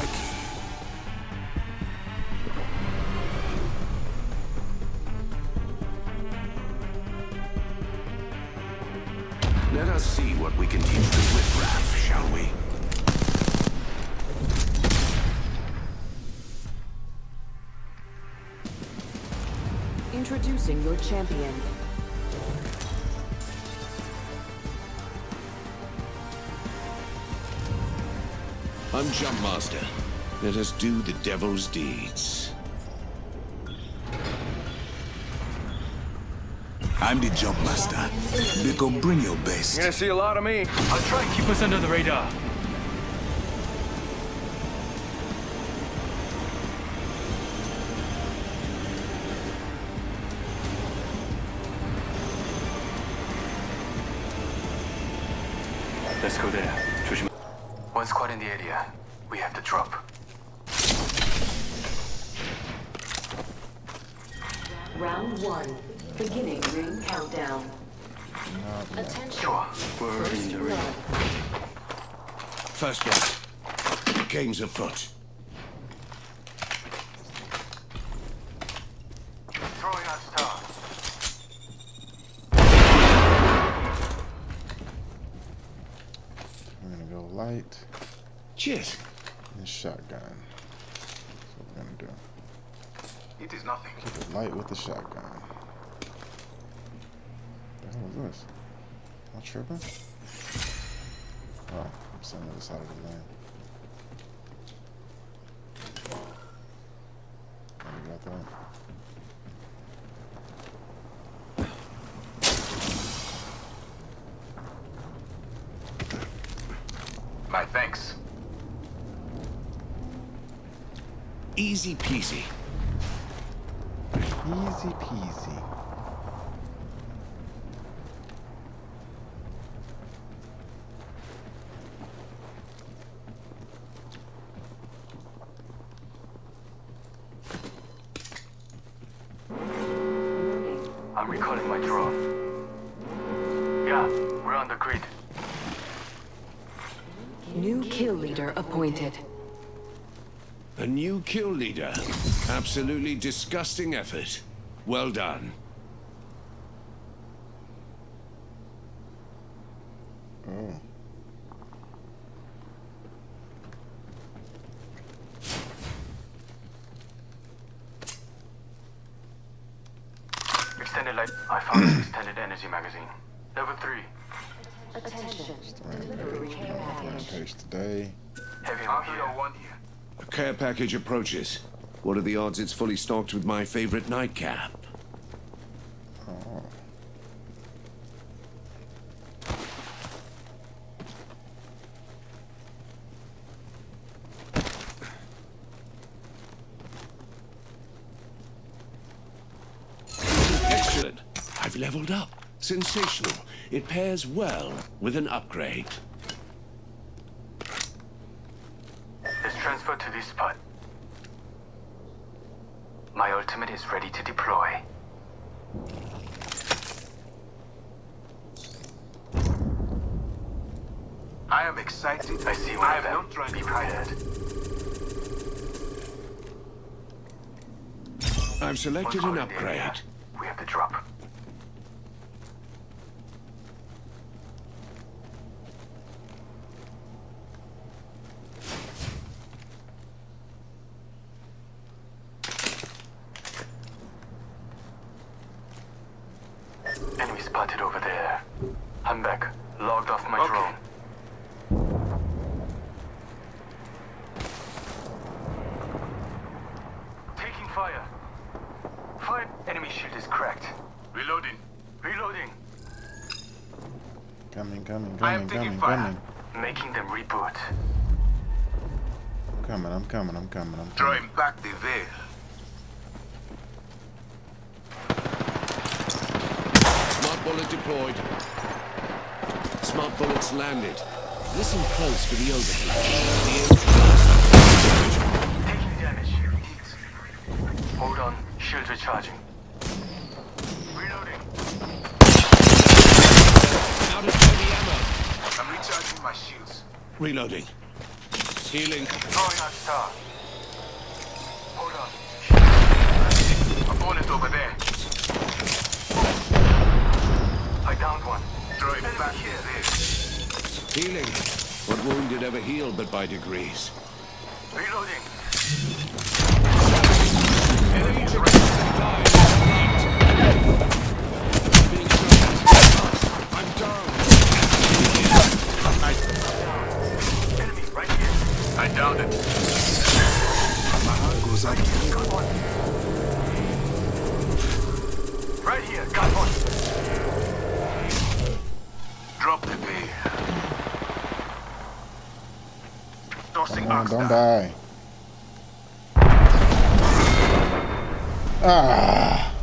Crikey. Let us see what we can teach the riffraff, shall we? Introducing your champion. I'm Jumpmaster. Let us do the devil's deeds. I'm the Jumpmaster. Biko, bring your best. You're gonna see a lot of me. I'll try and keep us under the radar. Let's go there. 조심. One squad in the area. We have to drop. Round 1. Beginning ring countdown. Attention. Sure. We're in the ring. First blood. Game's afoot. Throwing out stars. We're gonna go light Cheers. and shotgun. That's what we're gonna do. It is nothing. Keep it light with the shotgun. What the hell is this? Am I tripping? Oh, I'm sitting on the other side of the lane. I got that. My thanks. Easy peasy. Easy peasy. I'm recalling my drone. Yeah, we're on the grid. New kill leader appointed. A new kill leader. Absolutely disgusting effort. Well done. Oh. Extended light. I found an extended energy magazine. Level 3. Attention. Rampage today. Heavy I'll ammo heal here. one here. A care package approaches. What are the odds it's fully stocked with my favorite nightcap? Oh. Excellent. I've leveled up. Sensational. It pairs well with an upgrade. Let's transfer to this spot. My ultimate is ready to deploy. I am excited. I see one I of am them. not trying Be to hide. prepared. I've selected One an squad in the area. upgrade. We have to drop. Enemy spotted over there. I'm back. Logged off my Okay. drone. Taking fire. Fire. Enemy shield is cracked. Reloading. Reloading. Coming, coming, I am coming, taking coming, fire. coming. Making them reboot. I'm coming, I'm coming, I'm coming, I'm coming. Drawing back the veil. Smart bullet deployed. Smart bullets landed. Listen close for the overheat. Taking damage. Hold on. Shields recharging. Reloading. Out of heavy ammo. I'm recharging my shields. Reloading. Healing. Throwing out star. Hold on. Opponent over there. I downed one. Throw it back here. there. Healing. What wound did ever heal but by degrees? Reloading. Enemy died. Being shot. I'm down. Enemy right here. I downed it. My heart goes out. Got one. Right here. Got one. Drop the bait. Tossing Come on, ox don't down. die. Ah.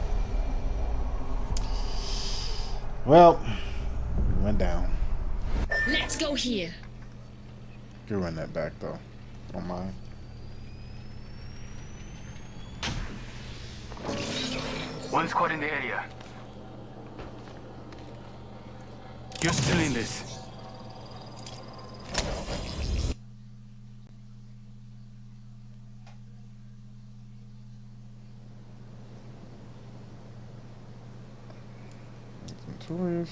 Well, we went down. Let's go here. You run that back though. Don't mind. One squad in the area. You're still in this. Toys.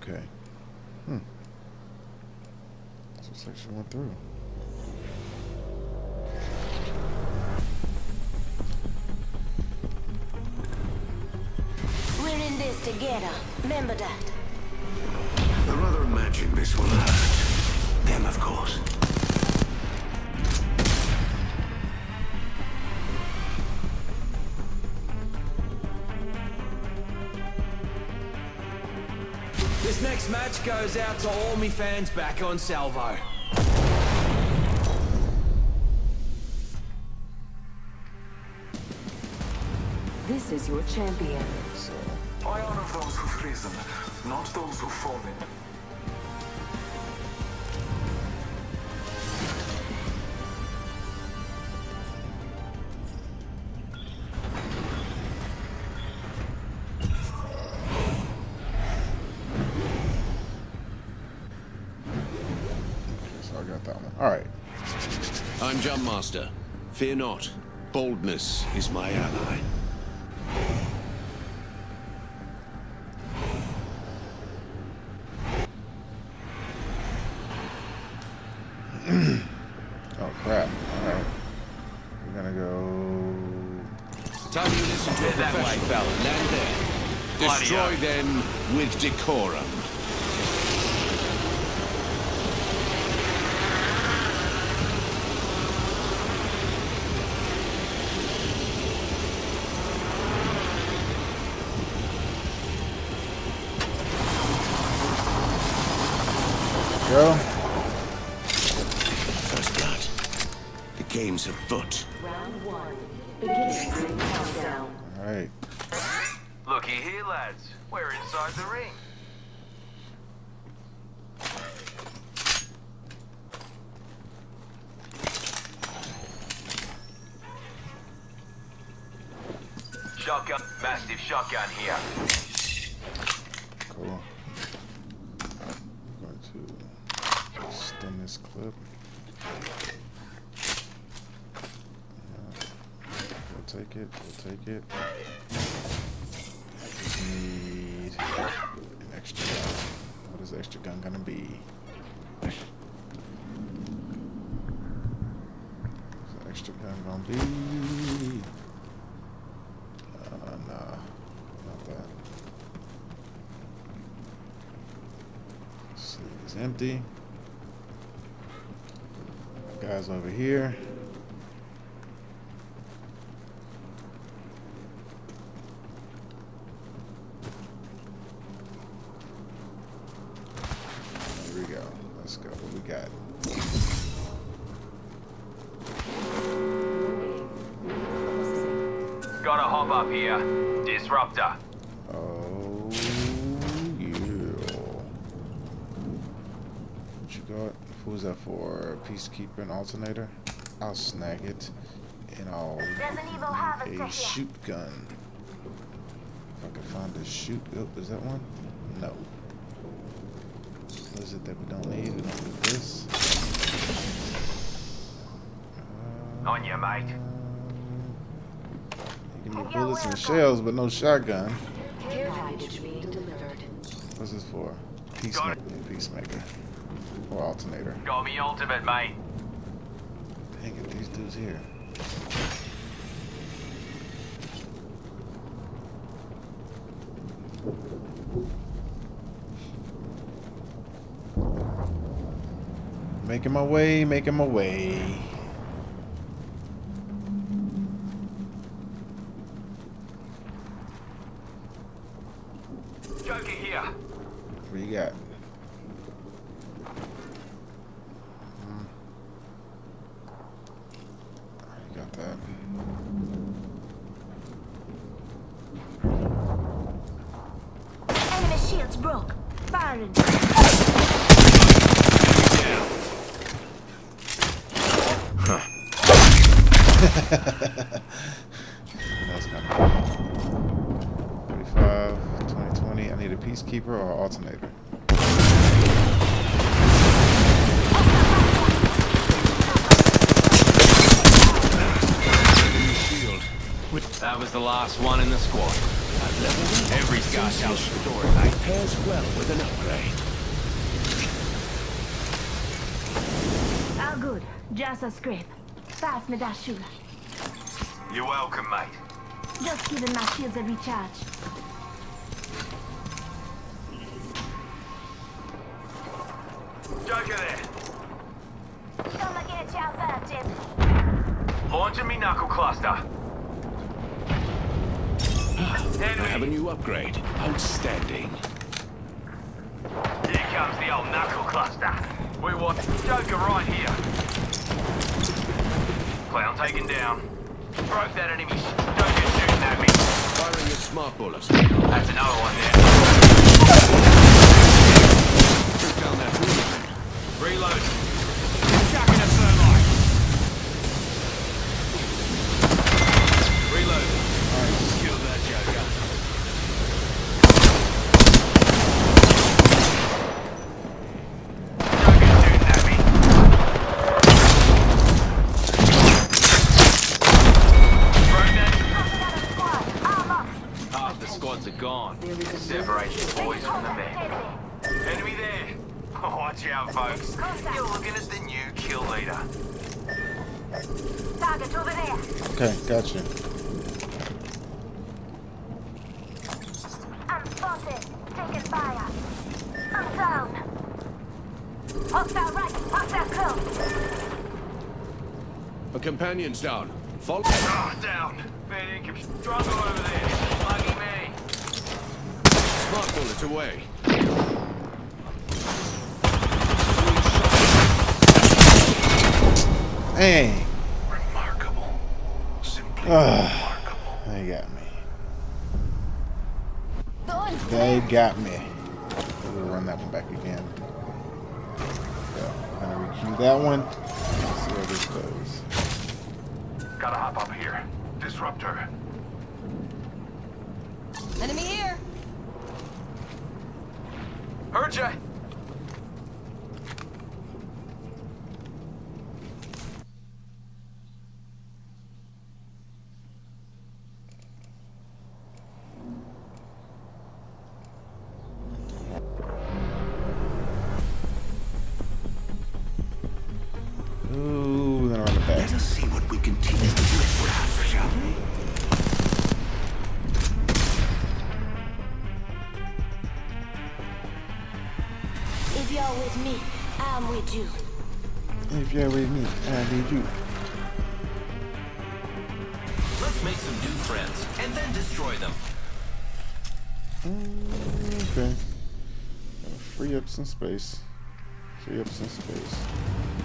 Okay. So section went through. We're in this together. Remember that. I rather imagine this will hurt. Them, of course. This next match goes out to all me fans back on Salvo. This is your champion. So I honor those who've risen, not those who've fallen. I got that one. Alright. I'm Jump Master. Fear not. Boldness is my ally. Oh crap. Alright. We're gonna go. Time you listen to a That way, professional. fella. Land there. Destroy them with decorum. Go. First blood. The game's afoot. Round 1. Beginning ring countdown. Alright. Looky here, lads. We're inside the ring. Shotgun, massive shotgun here. Cool. I'm going to stem this clip. We'll take it. We'll take it. Just need an extra gun. What is the extra gun gonna be? What's the extra gun gonna be? Nah, not that. Sleeve is empty. Guys over here. There we go. Let's go. What we got? Gotta hop up here. Disruptor. Oh, yeah. What you got? Who's that for? Peacekeeper and alternator? I'll snag it. And I'll need a shoot gun. If I can find a shoot. Oh, is that one? No. What is it that we don't need? We don't need this. On you, mate. Give me bullets and shells, but no shotgun. Care package being delivered. What's this for? Peacemaker. Peacemaker. Or alternator. Got me ultimate, mate. Dang it, these dudes here. Making my way, making my way. Joker here. What you got? You got that. Enemy shields broke. Firing. That's kind of cool. 35, 2020. I need a peacekeeper or alternator. Shield. That was the last one in the squad. At level 1. Every guy tells Sensational. the story, It mate. pairs well with an upgrade. All good. Just a scrape. Pass me that sugar. You're welcome, mate. Just giving my shields a recharge. Joker there. Gonna get you out there, Tim. Launching me knuckle cluster. I have a new upgrade. Outstanding. Here comes the old knuckle cluster. We want Joker right here. Clown taken down. Broke that enemy. Joker shooting at me. Firing your smart bullets. That's another one there. Took down that room. Reload. Chucking a thermite. Reload. Kill that Joker. Joker's shooting at me. Broke that. Half the squads are gone. Separate the boys from the men. Enemy there. Watch out, folks. You're looking at the new kill leader. Target over there. Okay, gotcha. I'm spotted. Taking fire. I'm down. Hostile right. Hostile close. A companion's down. Follow. Ah, down. Fair income. Struggle over there. Lucky me. Smart bullets away. Dang. Remarkable. Simply remarkable. They got me. They got me. We'll run that one back again. Yeah, I'm gonna requeue that one. Let's see how this goes. Gotta hop up here. Disruptor. Enemy here. Heard ya. Ooh, then run it back. Let us see what we can teach the riffraff, shall we? If you're with me, I'm with you. If you're with me, I need you. Let's make some new friends and then destroy them. Okay. Free up some space. Free up some space.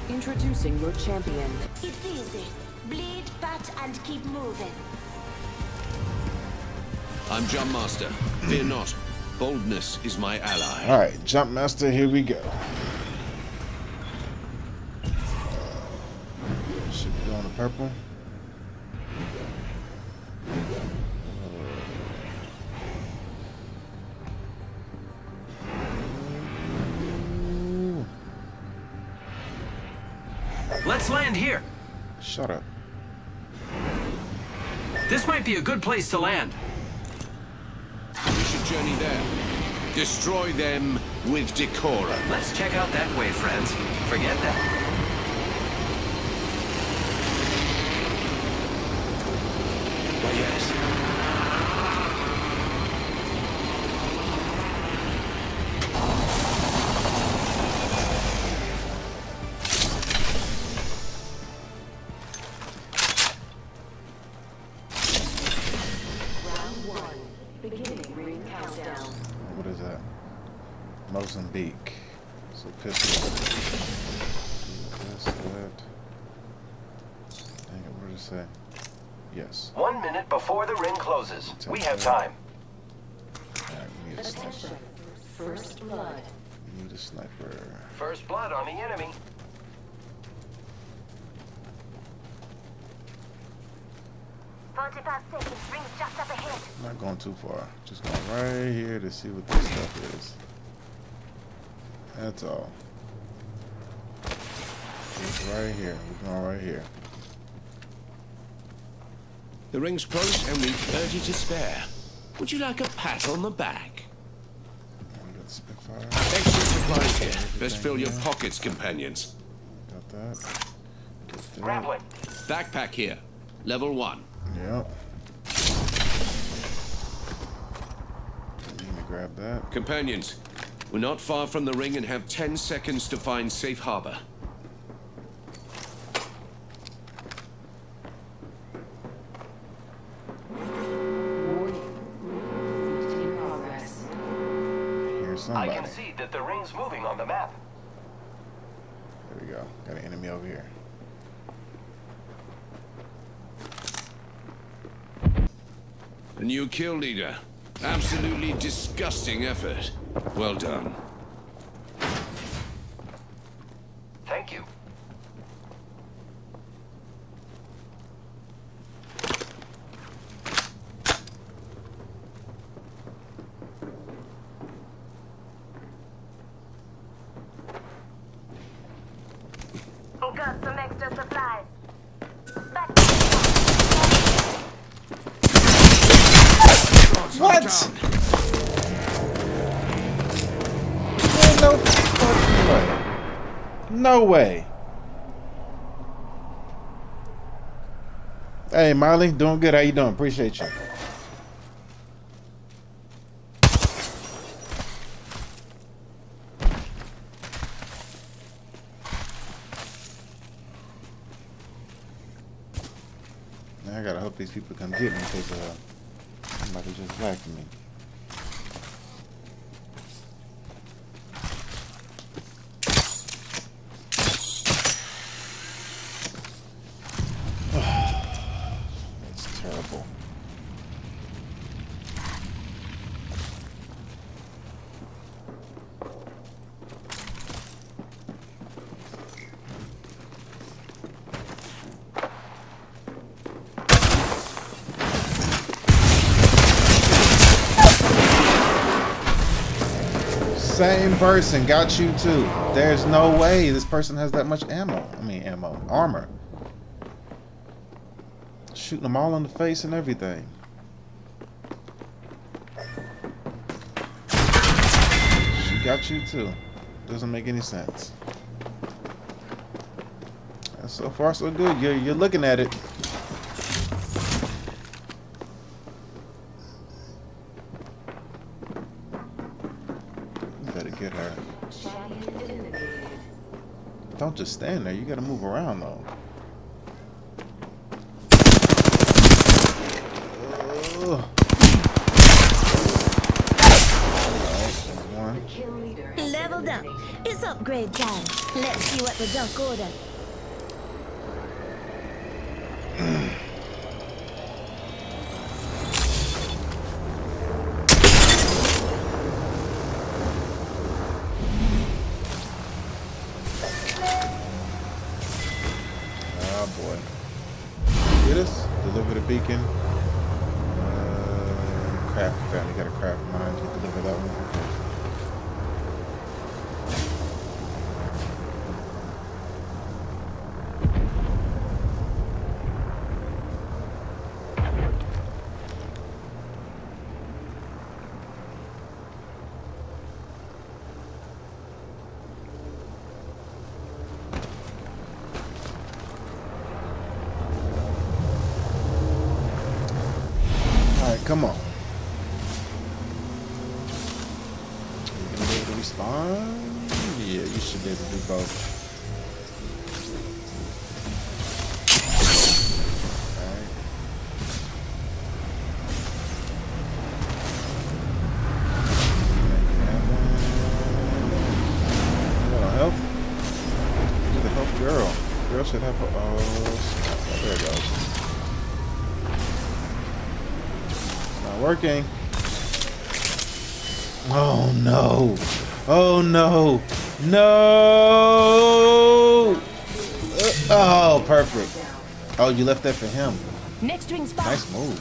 Introducing your champion. It's easy. Bleed, pat, and keep moving. I'm Jump Master. Fear not. Boldness is my ally. Alright, Jump Master, here we go. Should be going to purple. Let's land here. Shut up. This might be a good place to land. We should journey there. Destroy them with decorum. Let's check out that way, friends. Forget that. Why, yes. Round 1. Beginning ring countdown. What is that? Mozambique. So pistol. This, that. Dang it, what did it say? Yes. 1 minute before the ring closes. We have time. Alright, we need a sniper. Attention. First blood. We need a sniper. First blood on the enemy. 45 seconds. Ring's just up ahead. Not going too far. Just going right here to see what this stuff is. That's all. Just right here. We're going right here. The ring's close and we've 30 to spare. Would you like a pat on the back? We got the Spitfire. Extra supplies here. Best fill your pockets, companions. Got that. Get that. Grappling. Backpack here. Level 1. Yep. Need to grab that. Companions, we're not far from the ring and have 10 seconds to find safe harbor. Warning. Movement in progress. Here's I somebody. can see that the ring's moving on the map. There we go. Got an enemy over here. A new kill leader. Absolutely disgusting effort. Well done. Thank you. Got some extra supplies. Back. What? There's no fucking way. No way. Hey, Molly, doing good. How you doing? Appreciate you. Now I gotta hope these people come get me because somebody just whacked me. That's terrible. Same person got you too. There's no way this person has that much ammo. I mean armor. Shooting them all in the face and everything. She got you too. Doesn't make any sense. So far so good. You're looking at it. Get her. Don't just stand there. You gotta move around though. Leveled up. It's upgrade time. Let's see what the duck ordered. Deliver the beacon. Craft family got a craft mine. You deliver that one. come on. You gonna be able to respond? Yeah, you should be able to do both. Alright. You want help? You're the help girl. Girl should have her. Oh, there it goes. Not working. Oh no! Oh no! No! Oh, perfect. Oh, you left that for him. Next ring spot. Nice move.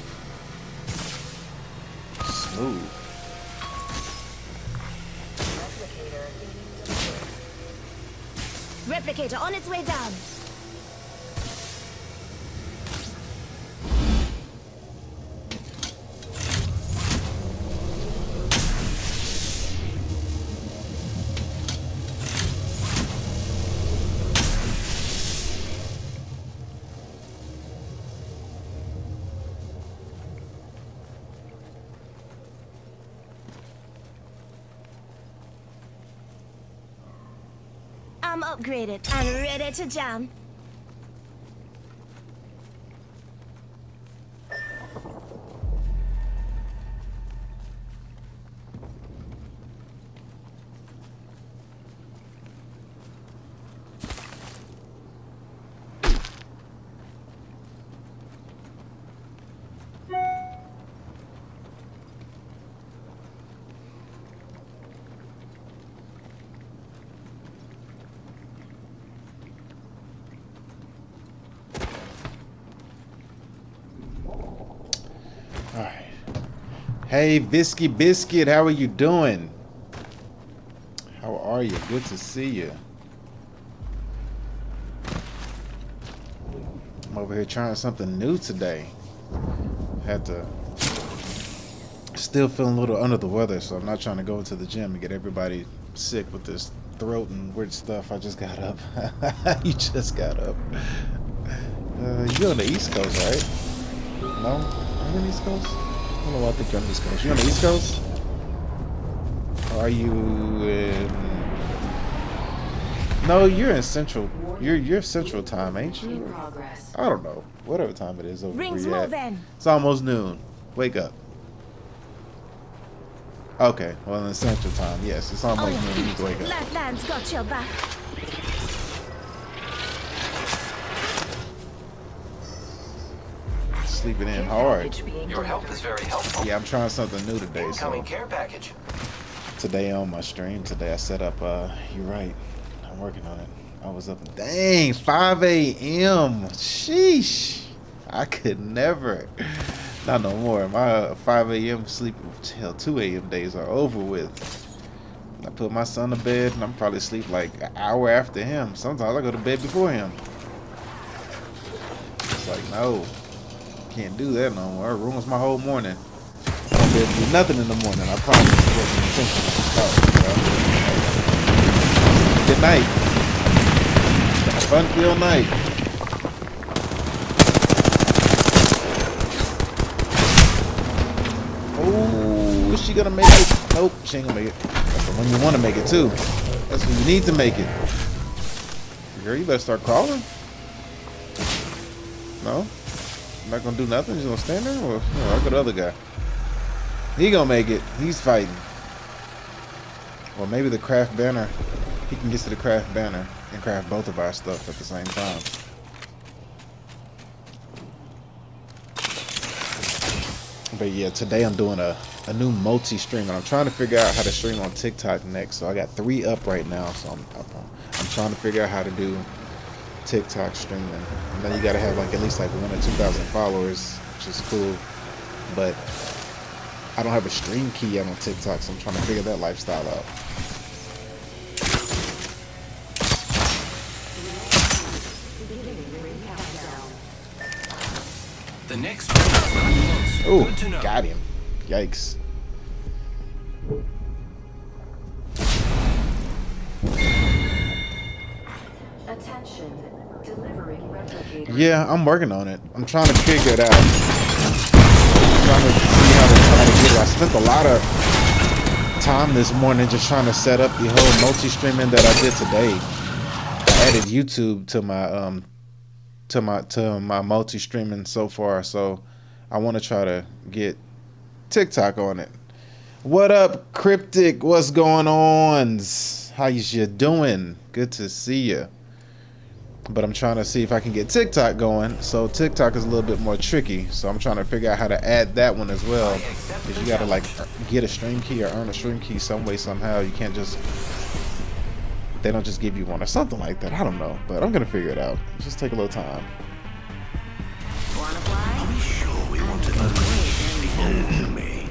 Smooth. Replicator on its way down. I'm upgraded and ready to jam. Alright. Hey, Visky Biscuit, how are you doing? How are you? Good to see you. I'm over here trying something new today. Had to. Still feeling a little under the weather, so I'm not trying to go into the gym and get everybody sick with this throat and weird stuff. I just got up. You just got up. You're on the East Coast, right? No? Are you on the East Coast? I don't know why I think you're on the East Coast. You on the East Coast? Or are you in... No, you're in Central. You're Central Time, ain't you? I don't know. Whatever time it is over where Rings you at. moving. It's almost noon. Wake up. Okay, well in Central Time, yes, it's almost noon. You need to wake up. Lifelines got your back. Sleeping in hard. Your help is very helpful. Yeah, I'm trying something new today. Incoming So care package. today on my stream, today I set up. You're right. I'm working on it. I was up. Dang, 5 a.m. Sheesh. I could never. Not no more. My 5 a.m. sleep till 2 a.m. days are over with. I put my son to bed and I'm probably asleep like an hour after him. Sometimes I go to bed before him. It's like, no. Can't do that no more. It ruins my whole morning. I won't be able to do nothing in the morning. I promise. It wasn't intentional. Good night. Have a fun-filled night. Oh, is she gonna make it? Nope, she ain't gonna make it. That's the one you want to make it too. That's when you need to make it. Girl, you better start crawling. No? I'm not gonna do nothing. He's gonna stand there. Or no, I got the other guy. He gonna make it. He's fighting. Or maybe the craft banner. He can get to the craft banner and craft both of our stuff at the same time. But yeah, today I'm doing a new multi-stream, and I'm trying to figure out how to stream on TikTok next. So I got 3 up right now. So I'm trying to figure out how to do TikTok streaming. And then you gotta have like at least like 1,000 or 2,000 followers, which is cool. But I don't have a stream key yet on TikTok, so I'm trying to figure that lifestyle out. The next Oh, got him. Yikes. Attention, delivering replicator. Yeah, I'm working on it. I'm trying to figure it out. I'm trying to see forget it. I spent a lot of time this morning just trying to set up the whole multi-streaming that I did today. I added YouTube to my multi-streaming so far, so I want to try to get TikTok on it. What up, Cryptic? What's going on? How you doing? Good to see you. But I'm trying to see if I can get TikTok going. So TikTok is a little bit more tricky. So I'm trying to figure out how to add that one as well. Because you gotta like get a stream key or earn a stream key some way, somehow. You can't just, they don't just give you one or something like that. I don't know, but I'm gonna figure it out. Just take a little time. Are we sure we want to unleash the enemy?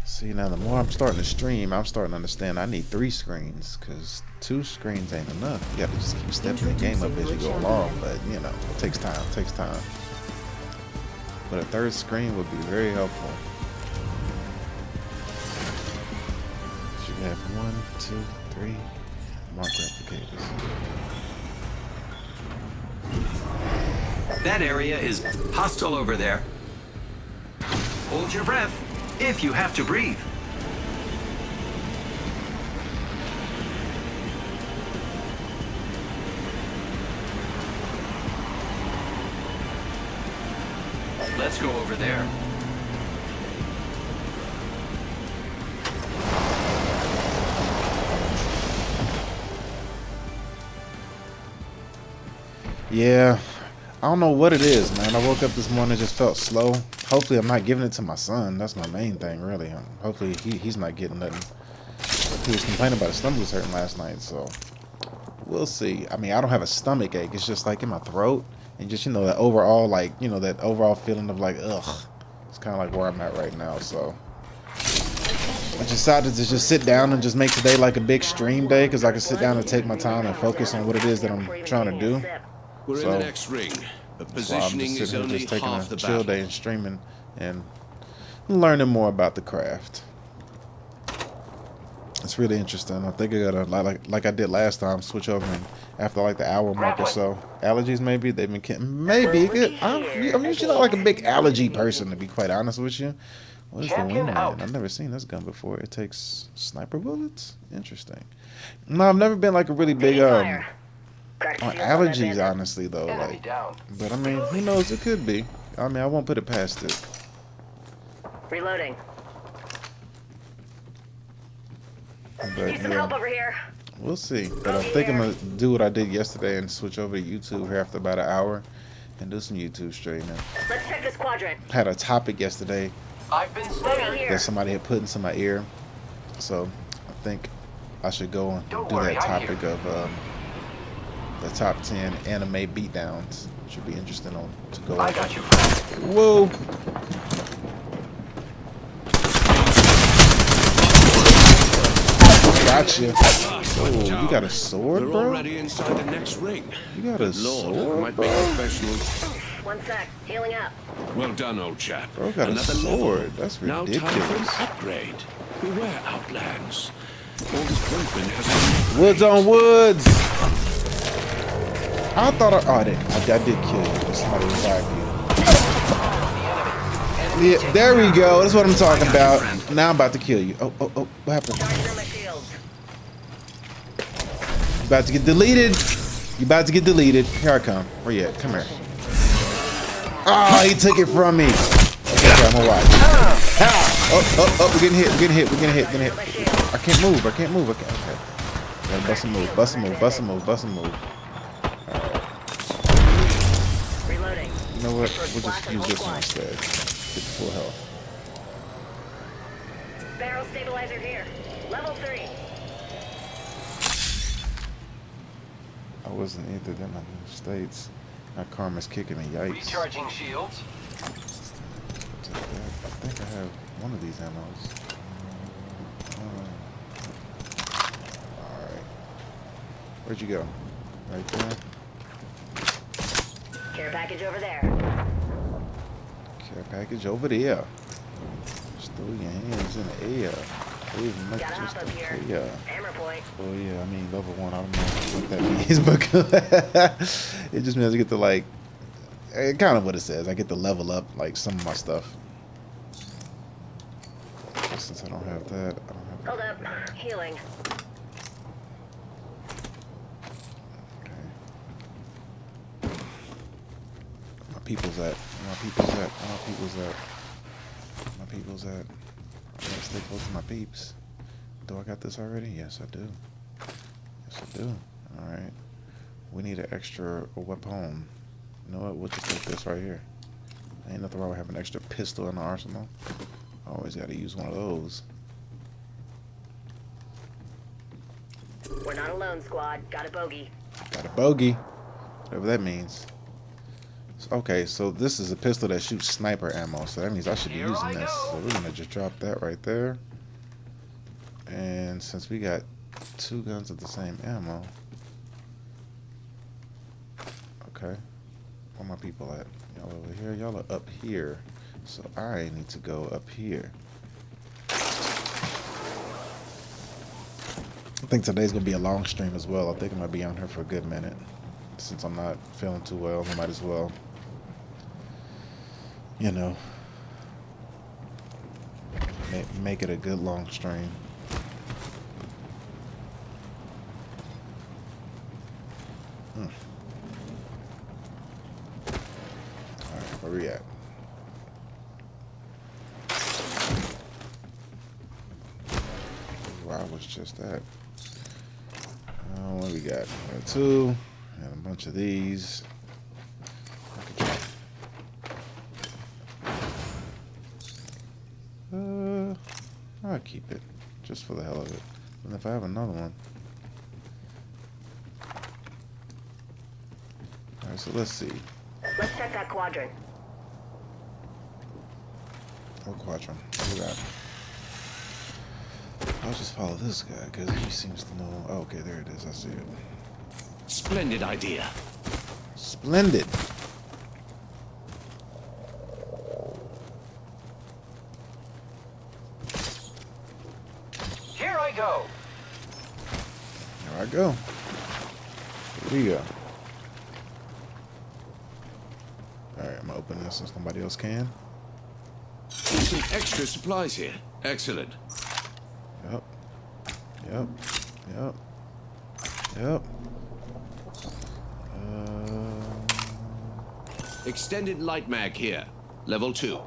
See, now the more I'm starting to stream, I'm starting to understand I need 3 screens, because 2 screens ain't enough. You gotta just keep stepping the game up as you go along, but you know, it takes time, But a 3rd screen would be very helpful. So you have 1, 2, 3 mark replicators. That area is hostile over there. Hold your breath if you have to breathe. Let's go over there. Yeah, I don't know what it is, man. I woke up this morning, just felt slow. Hopefully I'm not giving it to my son. That's my main thing, really. Hopefully he's not getting nothing. He was complaining about his stomach was hurting last night, so we'll see. I mean, I don't have a stomach ache. It's just like in my throat. And just, you know, that overall, like, you know, that overall feeling of like, ugh. It's kind of like where I'm at right now, so. I decided to just sit down and just make today like a big stream day, because I can sit down and take my time and focus on what it is that I'm trying to do. We're in the next ring. The positioning is only just taking half a the chill battle. day and streaming and learning more about the craft. It's really interesting. I think I gotta, like I did last time, switch over and after like the hour mark or so. Allergies maybe, they've been maybe. I'm usually not like a big allergy person, to be quite honest with you. What is the wingman? I've never seen this gun before. It takes sniper bullets? Interesting. No, I've never been like a really big on allergies, honestly, though. Like, but I mean, who knows? It could be. I mean, I won't put it past it. Reloading. But Need some help over here. We'll see. But I think I'm gonna do what I did yesterday and switch over to YouTube here after about an hour and do some YouTube streaming. Let's check this quadrant. Had a topic yesterday that somebody had put into my ear, so I think I should go and do that topic of the top 10 anime beatdowns. Should be interesting to go over. I got you. Whoa! Gotcha. Oh, you got a sword, bro? We're already inside the next ring. You got a sword, might bro? be professional. 1 sec. Healing up. Well done, old chap. Bro got Another a sword. level. That's Now ridiculous. time for an upgrade. Beware outlands. All this bumping has Woods on woods. I thought I did kill you. Somebody revived you. Yeah, there we go. That's what I'm talking about. Now I'm about to kill you. Oh, what happened? You about to get deleted. You about to get deleted. Here I come. Where you at? Come here. Oh, he took it from me. Okay, I'm gonna watch. Oh, we're getting hit. I can't move. Okay. Gotta bust a move. Alright. Reloading. You know what? We'll just use this one instead. Get full health. Barrel stabilizer here. Level 3. I wasn't either in the States. My karma's kicking me. Yikes. Recharging shields. I think I have one of these ammos. Alright. Where'd you go? Right there? Care package over there. Care package over there. Just throw your hands in the air. Gotta hop up here. Yeah. Hammer point. Oh yeah, I mean level 1. I don't know what that means, but it just means I get to like, kind of what it says. I get to level up like some of my stuff. Since I don't have that, I don't have. Hold up. Healing. Okay. My people's at. My people's at. My people's at. My people's at. I gotta stay close to my peeps. Do I got this already? Yes, I do. Yes, I do. Alright. We need an extra weapon. You know what? We'll just take this right here. Ain't nothing wrong with having an extra pistol in the arsenal. Always gotta use one of those. We're not alone, squad. Got a bogey. Got a bogey. Whatever that means. Okay, so this is a pistol that shoots sniper ammo, so that means I should be using this. So we're gonna just drop that right there. And since we got 2 guns of the same ammo, okay, where my people at? Y'all over here? Y'all are up here, so I need to go up here. I think today's gonna be a long stream as well. I think I'm gonna be on here for a good minute. Since I'm not feeling too well, I might as well, you know, make it a good long stream. Alright, where we at? Where I was just at. What we got? We got 2 and a bunch of these. I'll keep it just for the hell of it. And if I have another one. Alright, so let's see. Let's check that quadrant. What quadrant? What we got? I'll just follow this guy because he seems to know. Oh, okay, there it is. I see it. Splendid idea. Splendid. Here I go. There I go. Here we go. Alright, I'm gonna open this since nobody else can. Some extra supplies here. Excellent. Yep. Yep. Yep. Yep. Extended light mag here. Level 2.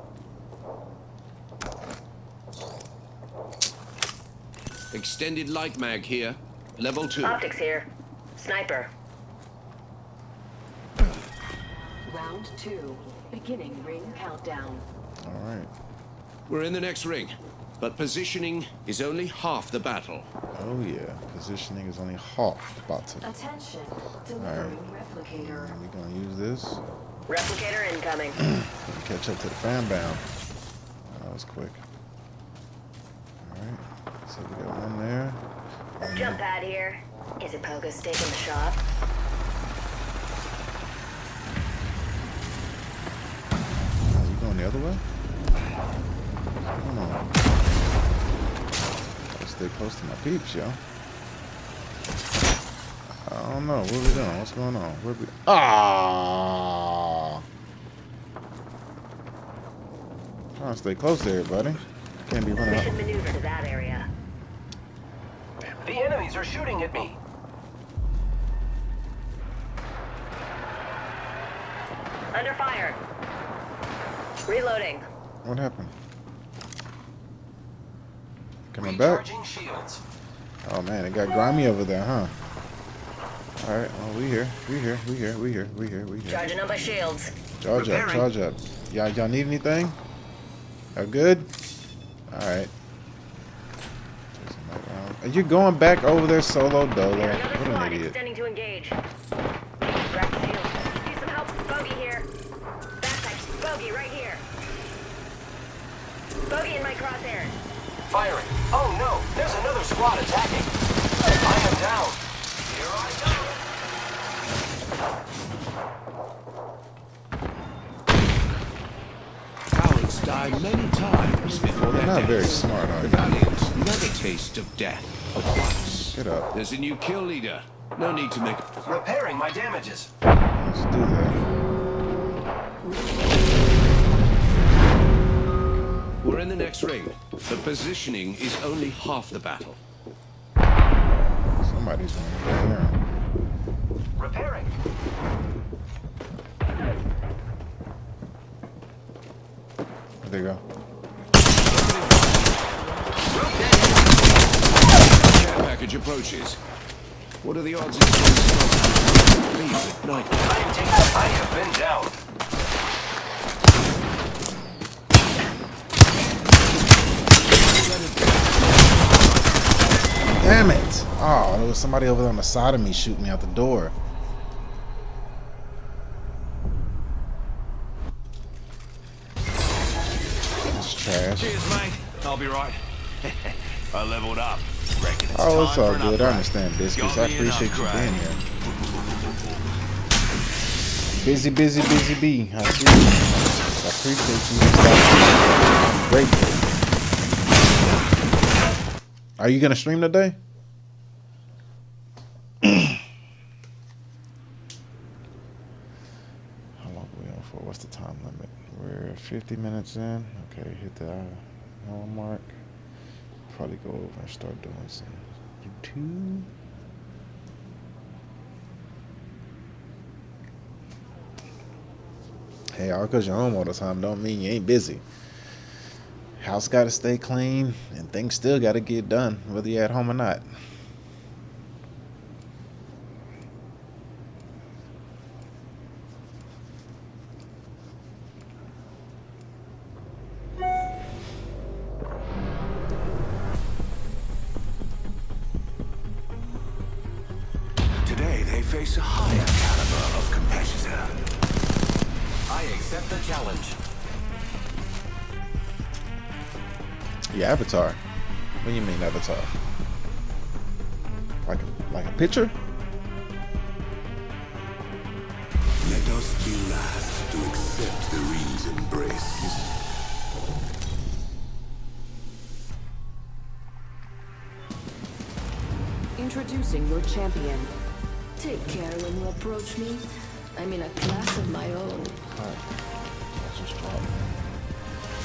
Extended light mag here. Level 2. Optics here. Sniper. Round 2. Beginning ring countdown. Alright. We're in the next ring, but positioning is only half the battle. Oh yeah, positioning is only half the battle. Attention. Delivering replicator. And we're gonna use this. Replicator incoming. Catch up to the fan bound. That was quick. Alright. So we got one there. Jump pad here. Is it Pogo steak in the shop? Oh, you going the other way? Come on. Gotta stay close to my peeps, yo. I don't know. What are we doing? What's going on? Where we? Ah! Trying to stay close to everybody. Can't be running We up. should maneuver to that area. The enemies are shooting at me. Under fire. Reloading. What happened? Coming back? Recharging shields. Oh man, it got grimy over there, huh? Alright, well we here. We here. Charging up my shields. Charge up, charge up. Y'all need anything? Y'all good? Alright. Are you going back over there solo dolo? Another What squad an idiot. extending to engage. Grab the shield. Need some help. Bogey here. Backpack. Bogey right here. Bogey in my crosshairs. Firing. Oh no, there's another squad attacking. I am down. Here I go. Cowards die many times before their Not deaths. very smart, are The you? valiant never taste of death once. Get up. There's a new kill leader. No need to make... Repairing my damages. Let's do that. We're in the next ring. The positioning is only half the battle. Somebody's running down there. Repairing. There they go. Care package approaches. What are the odds it's going to stop? Leave at night. I have been down. Damn it! Oh, there was somebody over there on the side of me shooting me out the door. That's trash. Cheers, mate. I'll be right. I leveled up. Reckon it's Oh, it's time all for an good. I upgrade. understand, Biscuits. Got I me an appreciate you upgrade. being here. Busy, busy, busy bee. I see you. I appreciate you. I'm grateful. Are you gonna stream today? How long are we on for? What's the time limit? We're 50 minutes in. Okay, hit the hour mark. Probably go over and start doing some YouTube. Hey, all because you're home all the time don't mean you ain't busy. House got to stay clean, and things still got to get done, whether you're at home or not. Today they face a higher caliber of competitor. I accept the challenge. Your avatar? What do you mean avatar? Like a picture? Let us be last to accept the Reed's embrace. Introducing your champion. Take care when you approach me. I'm in a class of my own.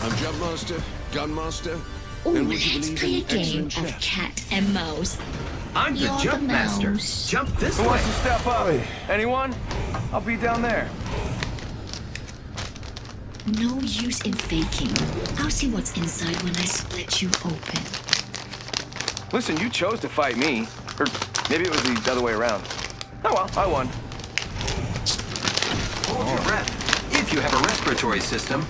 I'm Jumpmaster, Gunmaster, Oh, and would you let's believe play a in game excellent of chef? cat and mouse. I'm the You're jump the master. mouse. Jump this Who way. wants to step up? Anyone? I'll be down there. No use in faking. I'll see what's inside when I split you open. Listen, you chose to fight me. Or maybe it was the other way around. Oh well, I won. Hold your breath. If you have a respiratory system.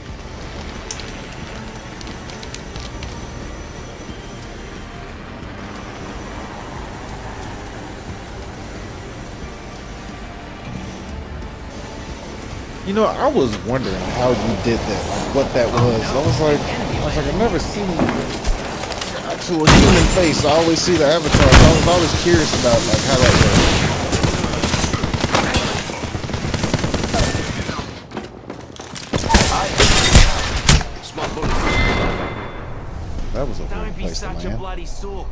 You know, I was wondering how you did that, like what that was. I was like, I've never seen actual human face. I always see the avatar. So I was always curious about like how that worked. That was a Don't weird be place to such a land. bloody sook.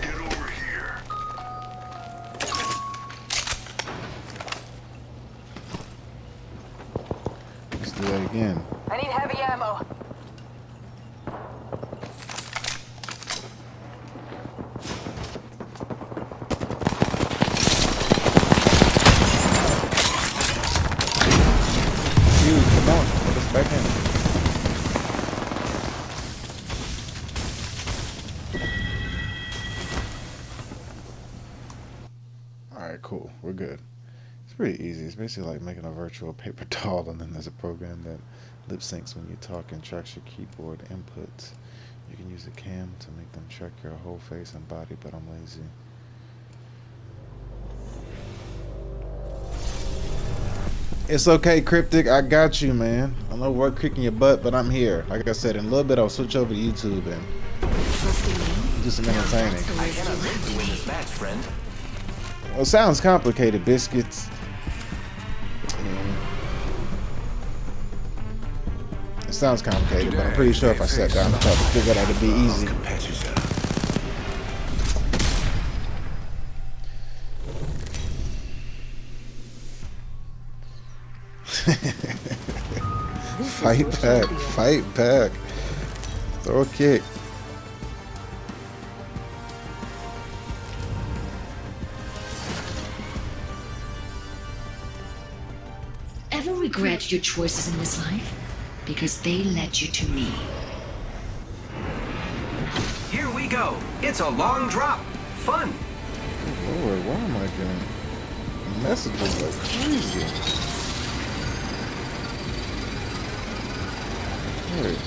Get over here. Let's do that again. I need heavy ammo. Dude, come on, put us back in. Alright, cool. We're good. It's pretty easy. It's basically like making a virtual paper doll, and then there's a program that lip syncs when you talk and tracks your keyboard inputs. You can use a cam to make them track your whole face and body, but I'm lazy. It's okay, Cryptic. I got you, man. I know we're kicking your butt, but I'm here. Like I said, in a little bit, I'll switch over to YouTube and do some entertaining. I cannot wait to win this match, friend. Well, it sounds complicated, Biscuits. Yeah. sounds complicated, but I'm pretty sure if I sat down and tried to figure it out, it'd be easy. Fight back, fight back. Throw a kick. Ever regret your choices in this life? Because they led you to me. Here we go. It's a long drop. Fun. Lord, why am I getting messages like crazy? Wait.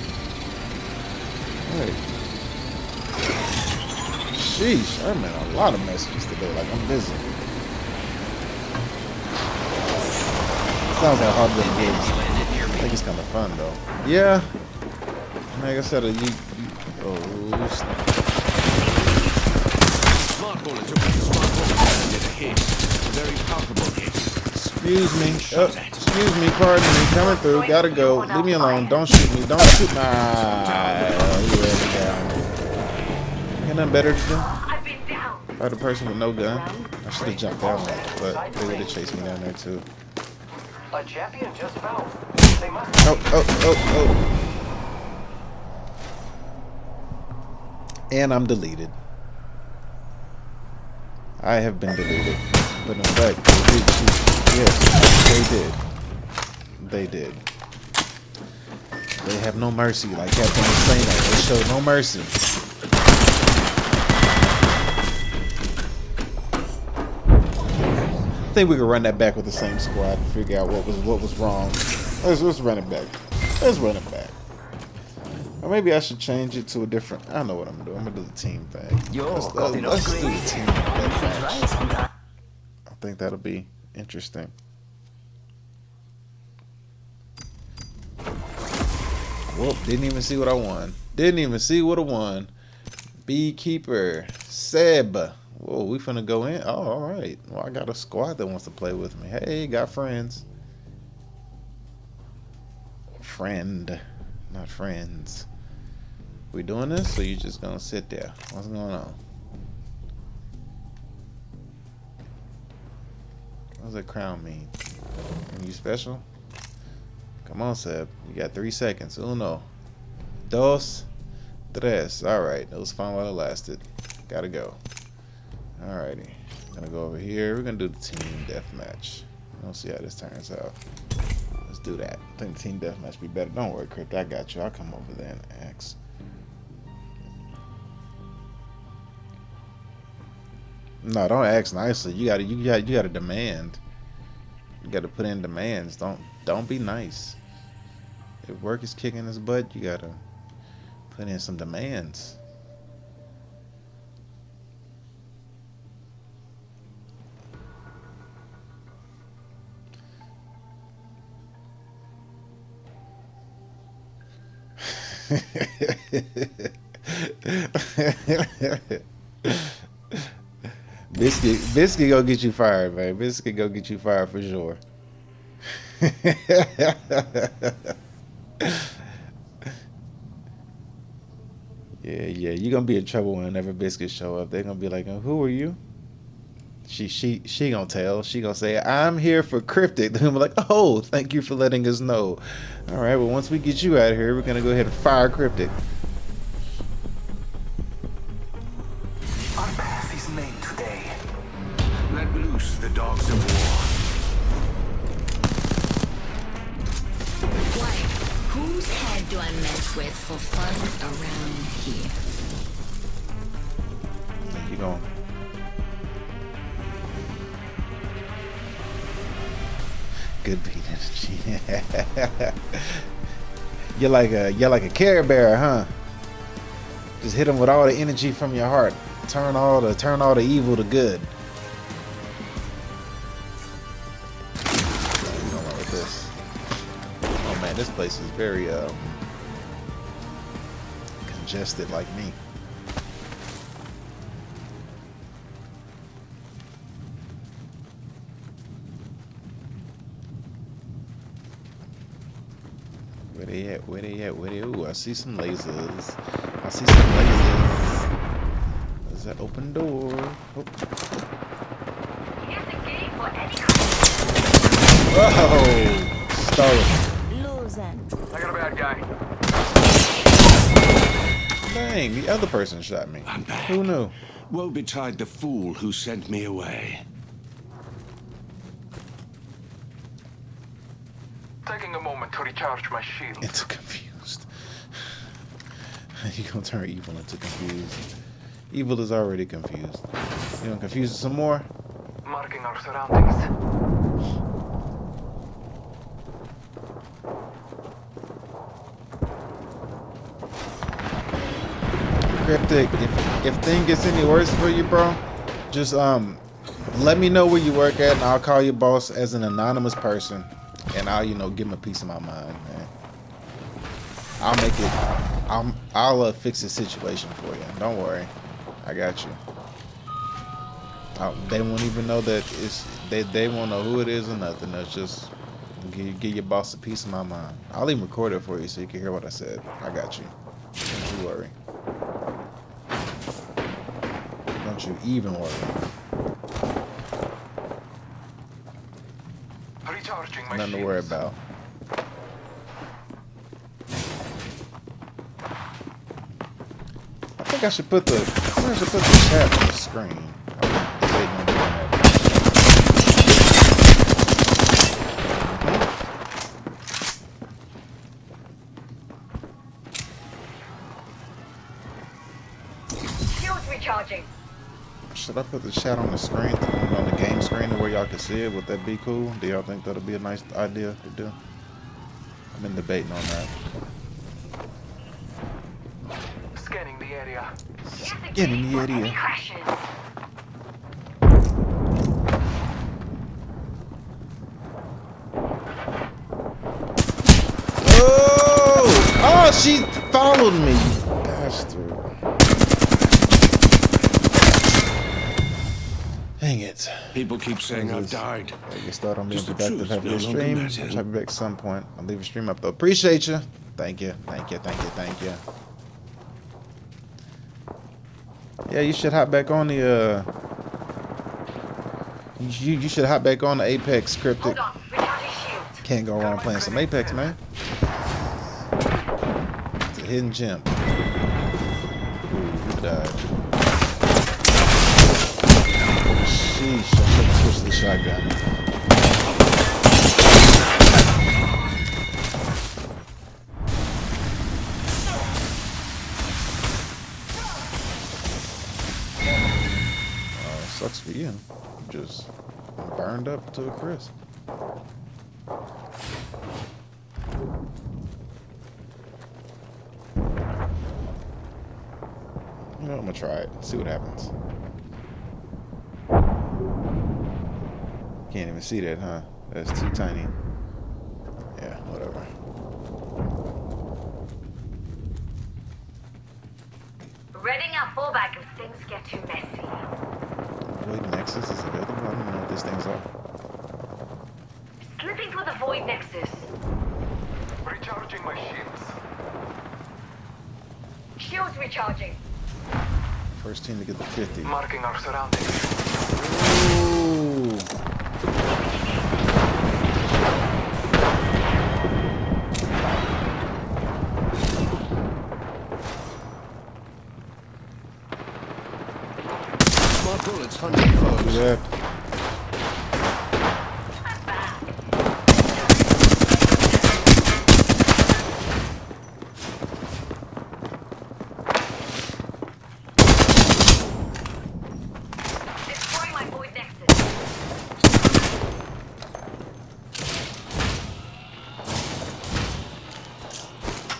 Sheesh, I'm in a lot of messages today. Like, I'm busy. Sounds like hard than it is. I think it's kind of fun, though. Yeah. Like I said, oh, Smart bullet took the smart bullet and did a hit. A very palpable hit. excuse me. Oh, excuse me. Pardon me. Coming through. Gotta go. Leave me alone. Don't shoot me. Don't shoot my. You ready down. Ain't nothing better to do. Fight a person with no gun. I should have jumped down there, but they would have chased me down there too. A champion just fell. They must. Oh. And I'm deleted. I have been deleted. But in fact, they did shoot. Yes, they did. They have no mercy, like Captain was saying. They showed no mercy. I think we could run that back with the same squad and figure out what was wrong. Let's run it back. Let's run it back. Or maybe I should change it to a different. I know what I'm gonna do. I'm gonna do the team thing. Let's do the team deathmatch. I think that'll be interesting. Whoop! Didn't even see what I won. Didn't even see what I won. Beekeeper Seb. Whoa, we finna go in. Oh, all right. Well, I got a squad that wants to play with me. Hey, got friends. Friend, not friends. We doing this, or you just gonna sit there? What's going on? What does that crown mean? Are you special? Come on, Seb. You got 3 seconds. Uno, dos, tres. All right, that was fun while it lasted. Gotta go. Alrighty, gonna go over here. We're gonna do the team deathmatch. We'll see how this turns out. Let's do that. I think the team deathmatch be better. Don't worry, Crypt. I got you. I'll come over there and ask. No, don't ask nicely. You gotta demand. You gotta put in demands. Don't be nice. If work is kicking his butt, you gotta put in some demands. Biscuit go get you fired, man. Biscuit go get you fired for sure. Yeah, you're gonna be in trouble whenever Biscuit show up. They're gonna be like, who are you? She gonna tell. She gonna say, I'm here for Cryptic. They're gonna be like, oh, thank you for letting us know. All right, well, once we get you out of here, we're gonna go ahead and fire Cryptic. Our path is made today. Let loose the dogs of war. Why? Whose head do I mess with for fun around here? You going? Good beat energy. You're like a Care Bear, huh? Just hit them with all the energy from your heart. Turn all the evil to good. You don't know what this. Oh man, this place is very congested like me. they at? Where they at? Where they? Ooh, I see some lasers. I see some lasers. There's that open door. Oh. Whoa! Stolen. Losing. I got a bad guy. Dang, the other person shot me. I'm back. Who knew? Woe betide the fool who sent me away. Taking a moment to recharge my shield. Into confused. You gonna turn evil into confused. Evil is already confused. You gonna confuse it some more? Marking our surroundings. Cryptic, if thing gets any worse for you, bro, just let me know where you work at and I'll call your boss as an anonymous person and I'll, you know, give him a piece of my mind, man. I'll make it, I'll fix the situation for you. Don't worry. I got you. They won't even know that it's, they won't know who it is or nothing. That's just give your boss a piece of my mind. I'll even record it for you so you can hear what I said. I got you. Don't you worry. Don't you even worry. Nothing to worry about. I think I should put the chat on the screen. Recharging. Should I put the chat on the screen, on the game screen, where y'all can see it? Would that be cool? Do y'all think that'll be a nice idea to do? I've been debating on that. Scanning the area. Scanning the area. Oh! Oh, she followed me, you bastard. Dang it. People keep saying I've died. I guess start on being Just the productive. truth Have no your longer stream. matters. I'll try to be back at some point. I'll leave a stream up though. Appreciate you. Thank you. Thank you. Thank you. Thank you. Yeah, you should hop back on the you should hop back on the Apex Cryptic. Can't go wrong playing some Apex, man. It's a hidden gem. Ooh, who died? Sheesh, I should have switched the shotgun. Sucks for you. Just burned up to a crisp. You know, I'm gonna try it. See what happens. Can't even see that, huh? That's too tiny. Yeah, whatever. Readying our fallback if things get too messy. Void Nexus is available? I don't know what these things are. Slipping for the Void Nexus. Recharging my shields. Shields recharging. First team to get the 50. Marking our surroundings. Ooh. My bullets hunting foes. Yeah.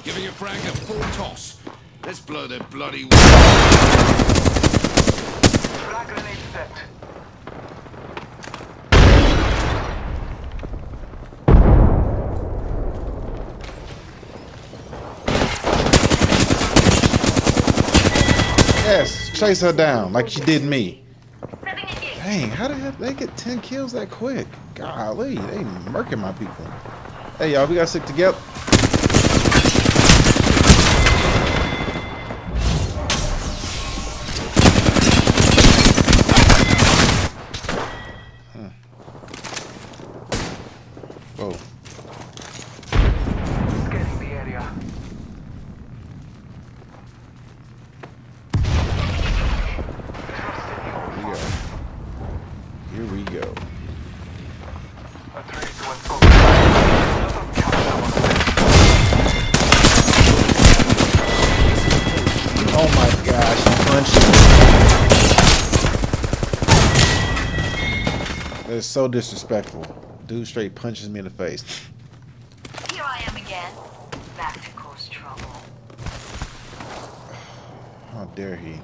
Giving your frag a full toss. Let's blow their bloody... Frag grenade set. Yes, chase her down like she did me. Dang, how the heck they get 10 kills that quick? Golly, they murking my people. Hey y'all, we gotta stick together. punch you. That is so disrespectful. Dude straight punches me in the face. Here I am again. Back to cause trouble. How dare he?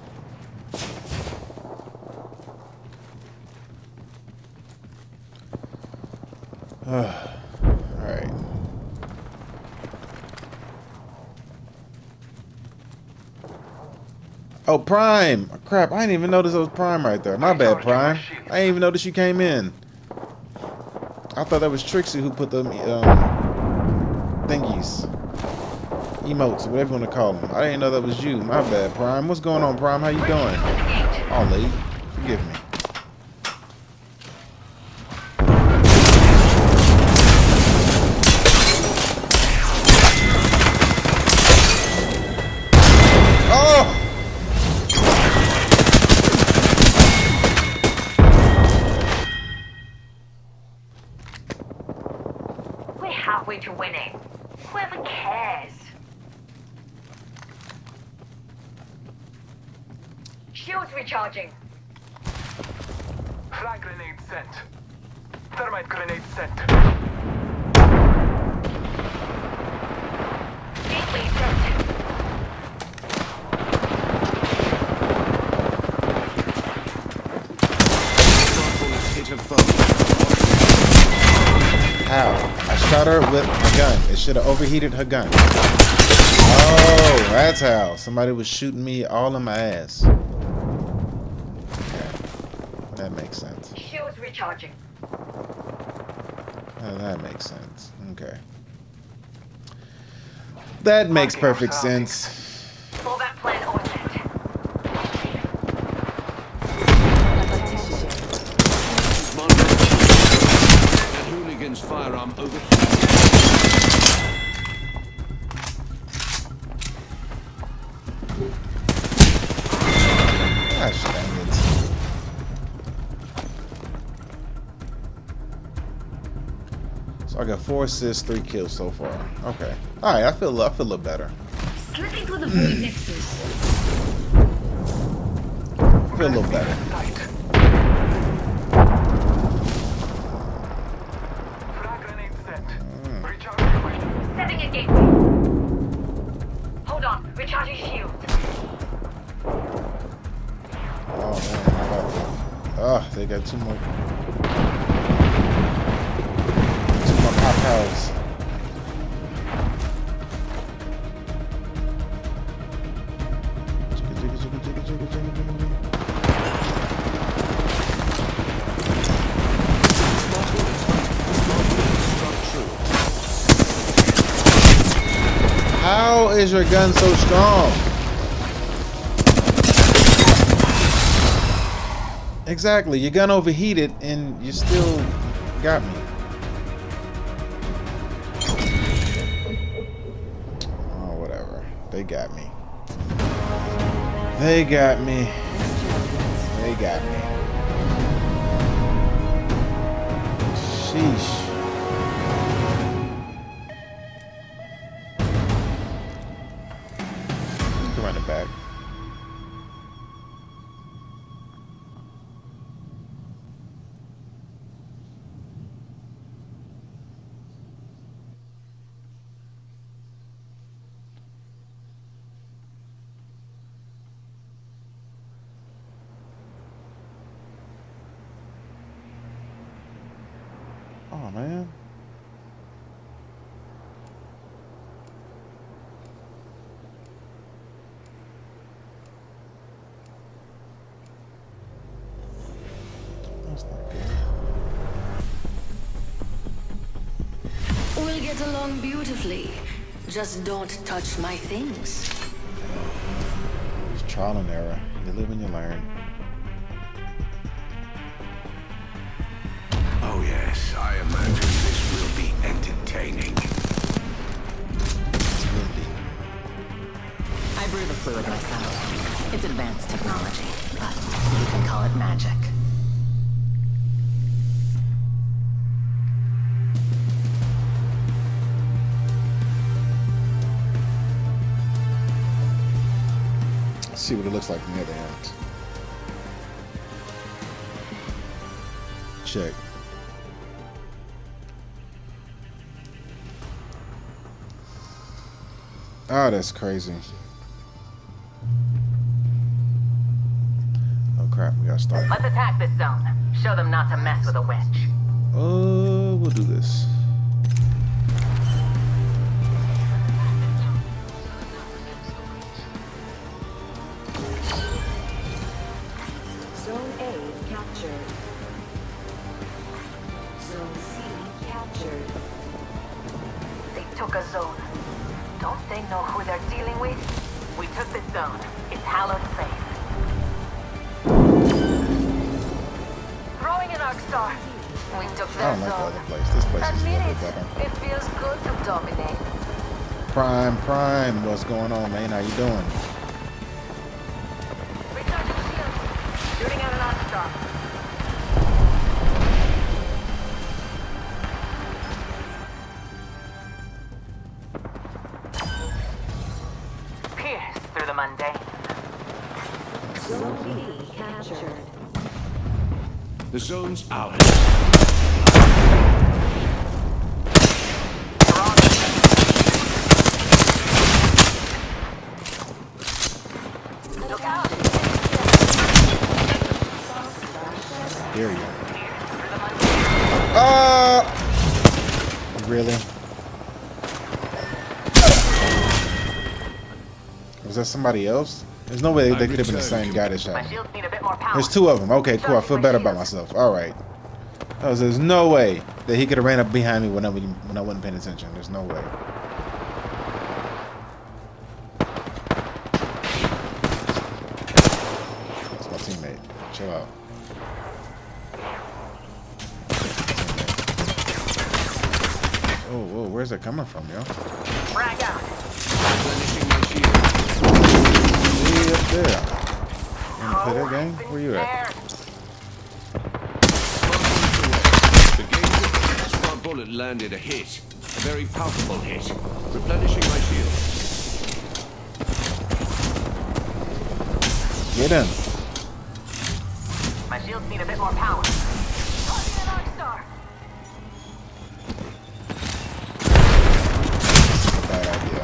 Alright. Oh, Prime! Crap, I didn't even notice it was Prime right there. My bad, Prime. I didn't even notice you came in. I thought that was Trixie who put the thingies. Emotes, whatever you want to call them. I didn't know that was you. My bad, Prime. What's going on, Prime? How you doing? Oh, Lee. Forgive me. Halfway to winning. Whoever cares? Shields recharging. Frag grenade sent. Thermite grenade sent. Gateway sent. Hit her phone. How? I shot her with a gun. It should have overheated her gun. Oh, that's how. Somebody was shooting me all in my ass. Okay. That makes sense. Shields recharging. That makes sense. Okay. That makes perfect sense. Fallback plan or set. Hooligan's firearm overheated. Gosh dang it. So I got 4 assists, 3 kills so far. Okay. Alright, I feel a little better. Slipping through the void nexus. I feel a little better. Setting a gateway. Hold on, recharging shield. Oh man, oh, they got 2 more. 2 more pop powers. How is your gun so strong? Exactly, your gun overheated and you still got me. Oh, whatever. They got me. They got me. They got me. Sheesh. Run it back. Oh man. That's not good. We'll get along beautifully. Just don't touch my things. It's trial and error. You live and you learn. Oh yes, I imagine this will be entertaining. It's windy. I brew the fluid myself. It's advanced technology, but you can call it magic. see what it looks like from the other end. Check. Oh, that's crazy. Oh crap, we gotta start. Let's attack this zone. Show them not to mess with a winch. Oh, we'll do this. Zone A captured. Zone C captured. They took a zone. Don't they know who they're dealing with? We took this zone. It's hallowed space. Throwing an arc star. We took I their don't like the zone. other place. This place is a Admit little it. bit better. It feels good to dominate. Prime, what's going on, man? How you doing? Recharging shields. Shooting out an arc star. Pierce through the mundane. Zone B captured. The zone's ours. Look out. There you go. Really? Was that somebody else? There's no way they could have been the same guy that shot My me. shields need a bit more power. There's two of them. Okay, cool. I feel better about myself. All right. There's no way that he could have ran up behind me when I wasn't paying attention. There's no way. That's my teammate. Chill out. Oh, whoa, where's that coming from, yo? Frag out. Replenishing my shield. Way up there. You wanna play that game? Where you at? The game's smart bullet landed a hit. A very palpable hit. Replenishing my shield. Get him. My shields need a bit more power. Tossing an arc star. Bad idea.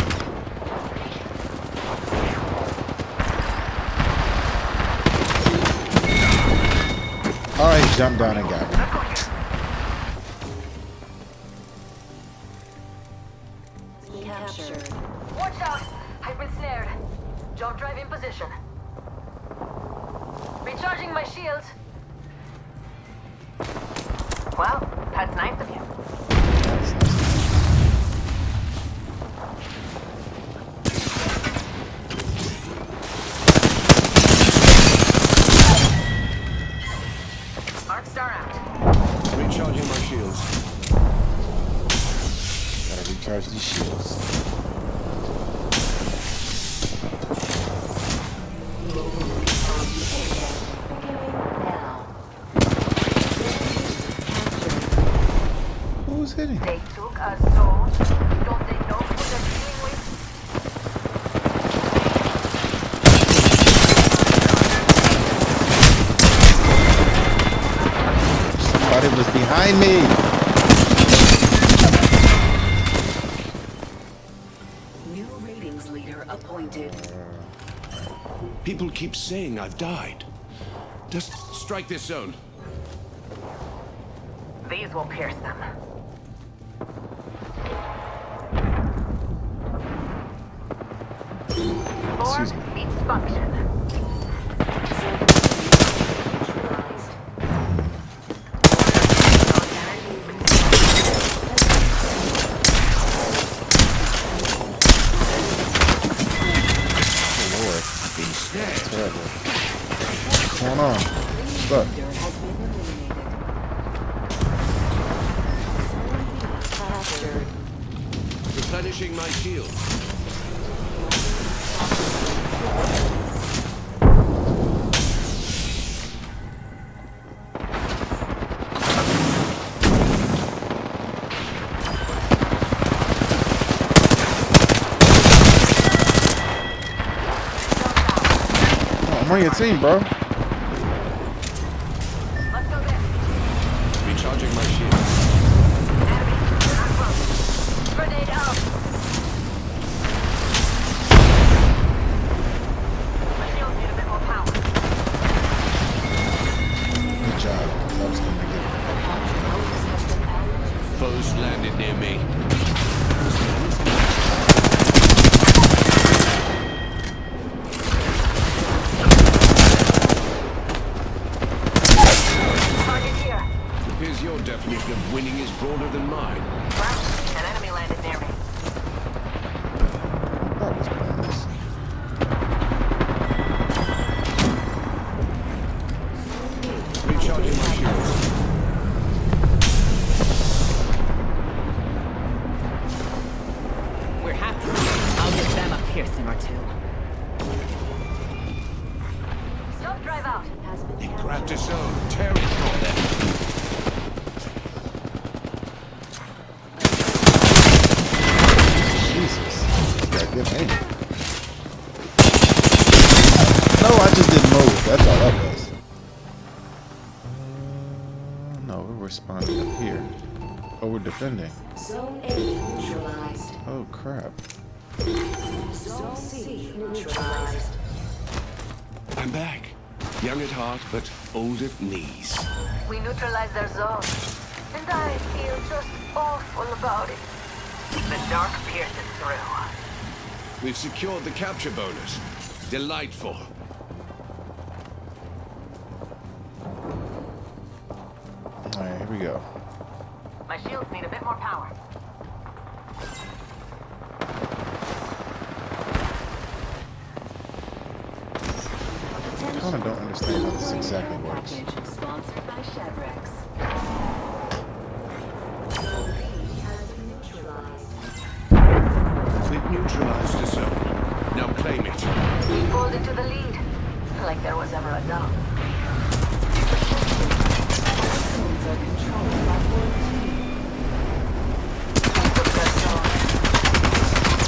Oh, he jumped down and got me. Captured. Watch out. I've been snared. Jump drive in position. Recharging my shields. Well, that's nice of you. Arc star out. Recharging my shields. Gotta recharge these shields. Who's hitting? They took a zone. Don't they know who they're dealing with? Somebody was behind me. New ratings leader appointed. People keep saying I've died. Just strike this zone. These will pierce them. Form Excuse me. meets function. Oh Lord, Been snared. terrible. What's going on? What's up? Leader has been eliminated. Zone B captured. Replenishing my shield. on your team, bro. Let's go there. Recharging my shield. Enemy. Grenade out. My shields need a bit more power. Good job. I was gonna get Foes landed near me. Target here. Appears your definition of winning is broader than mine. Wow, an enemy landed near me. that was pointless. Recharging my shield. We're happy. I'll give them a piercing or two. Stop drive out. It grabbed its own. Tear it from them. Jesus. Got good aim. No, I just didn't move. That's all that was. No, we're responding up here. Oh, we're defending. Zone A neutralized. Oh, crap. Zone C neutralized. I'm back. Young at heart, but old at knees. We neutralized their zone. And I feel just awful about it. The dark pierces through. We've secured the capture bonus. Delightful. Alright, here we go. My shields need a bit more power. I kind of don't understand how this exactly works. Package sponsored by Chevrex. We've neutralized a zone. Now claim it. We pulled into the lead. Like there was ever a doubt. Zones are controlled by one team. Took their zone.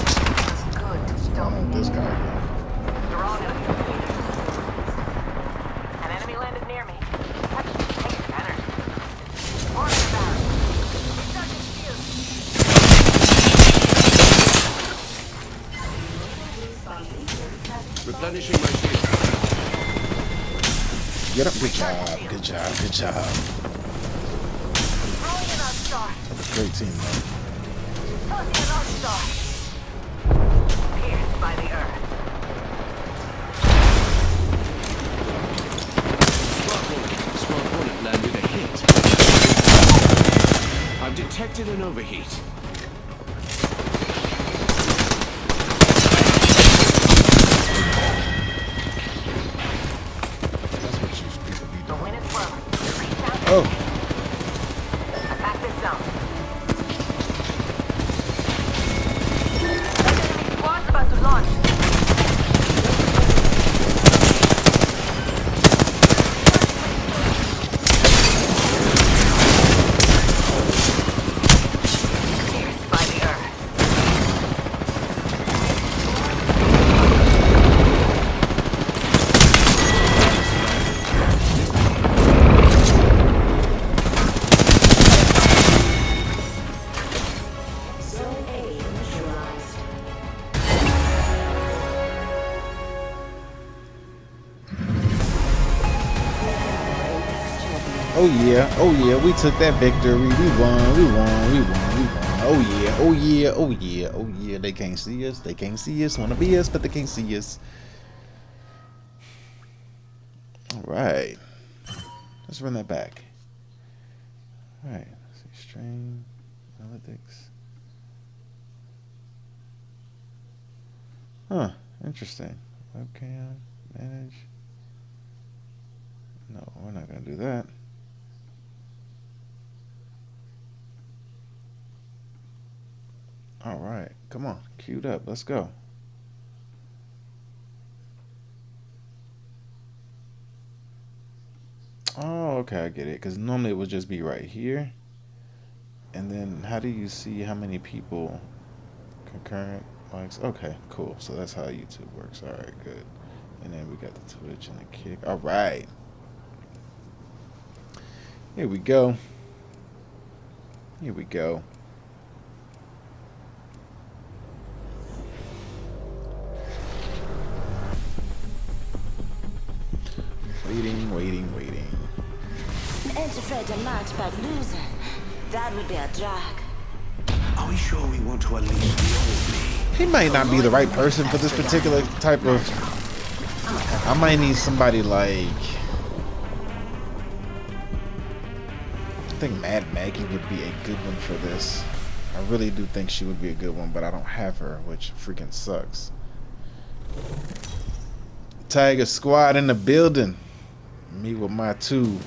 It's good to Oh, this guy. Strong enough. An enemy landed near me. That takes energy. Order bound. Recharging shield. Replenishing my shield. Get up. Good job. Good job. Good job. Throwing an All-Star. Great team, man. Tossing an All-Star. Pierced by the earth. Smart bullet landed a hit. I've detected an overheat. That's what you people be The doing. win is slow. Reach out. Oh, Attack this zone. Enemy squad's about to launch. Pierced by the earth. Zone A neutralized. oh yeah, oh yeah, we took that victory. We won, we won, we won, we won. Oh yeah, oh yeah, oh yeah, oh yeah. They can't see us, they can't see us. Wanna be us, but they can't see us. Alright. Let's run that back. Alright, let's see, stream, analytics. Huh, interesting. Webcam, manage. No, we're not gonna do that. All right, come on, queued up. Let's go. Oh, okay, I get it. Because normally it would just be right here. And then how do you see how many people concurrent likes? Okay, cool. So that's how YouTube works. All right, good. And then we got the twitch and the kick. All right. Here we go. Here we go. Waiting. Ain't afraid to march but losing. That would be a drag. Are we sure we want to unleash the old me? He might not be the right person for this particular type of... I might need somebody like... I think Mad Maggie would be a good one for this. I really do think she would be a good one, but I don't have her, which freaking sucks. Tiger Squad in the building. Me with my 2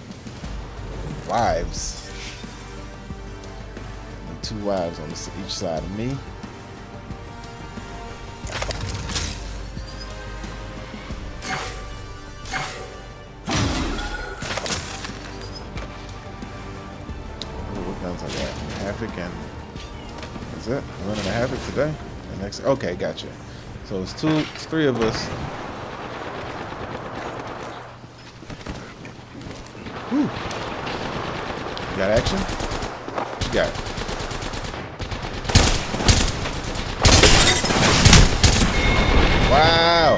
wives. And 2 wives on each side of me. What guns I got? Havoc and... That's it? I'm running a Havoc today? The next... Okay, gotcha. So it's 3 of us. Whew. You got action? What you got? Wow.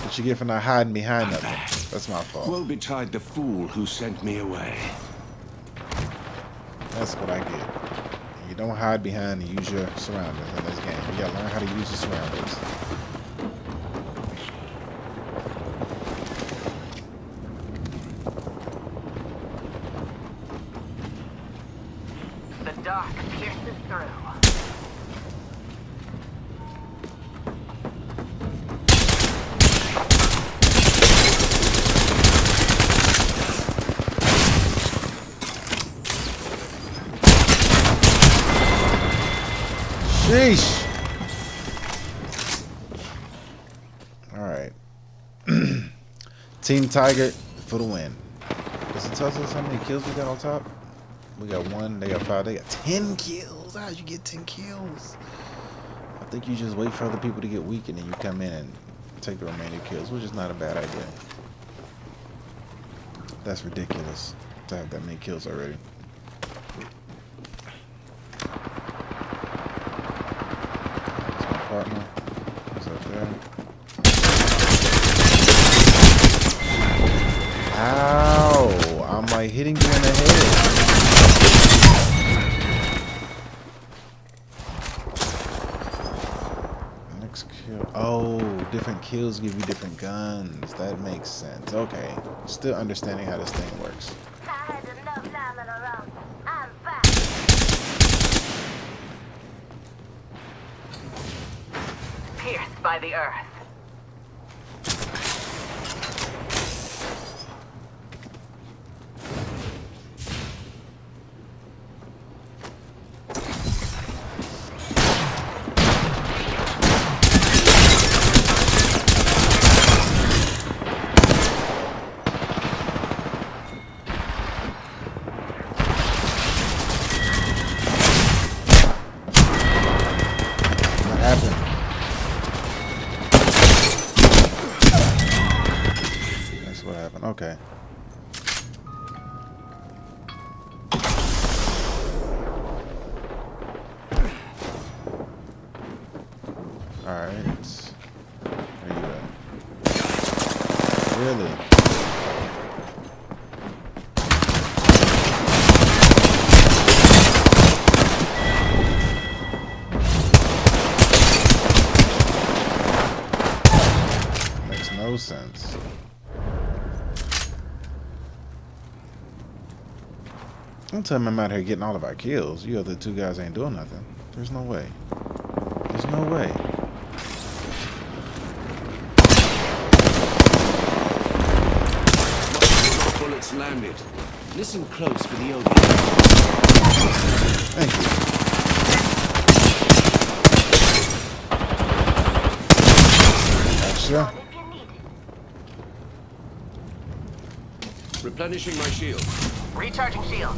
What you get for not hiding behind nothing? That's my fault. Woe betide the fool who sent me away. That's what I get. You don't hide behind and use your surroundings in this game. You gotta learn how to use your surroundings. The dark pierces through. Sheesh. Alright. Team Tiger for the win. Does it tell us how many kills we got on top? We got 1, they got 5, they got 10 kills. How'd you get 10 kills? I think you just wait for other people to get weak and then you come in and take the remaining kills, which is not a bad idea. That's ridiculous to have that many kills already. Partner. What's up there? Ow! I'm like hitting you in the head. Next kill. Oh, different kills give you different guns. That makes sense. Okay. Still understanding how this thing works. I had enough lambing around. I'm back. Pierced by the earth. What happened? What happened? Okay. Alright. Where you at? Really? Makes no sense. Don't tell me I'm out here getting all of our kills. You other 2 guys ain't doing nothing. There's no way. There's no way. Bullets landed. Listen close for the audio. Thank you. Extra. Replenishing my shield. Recharging shield.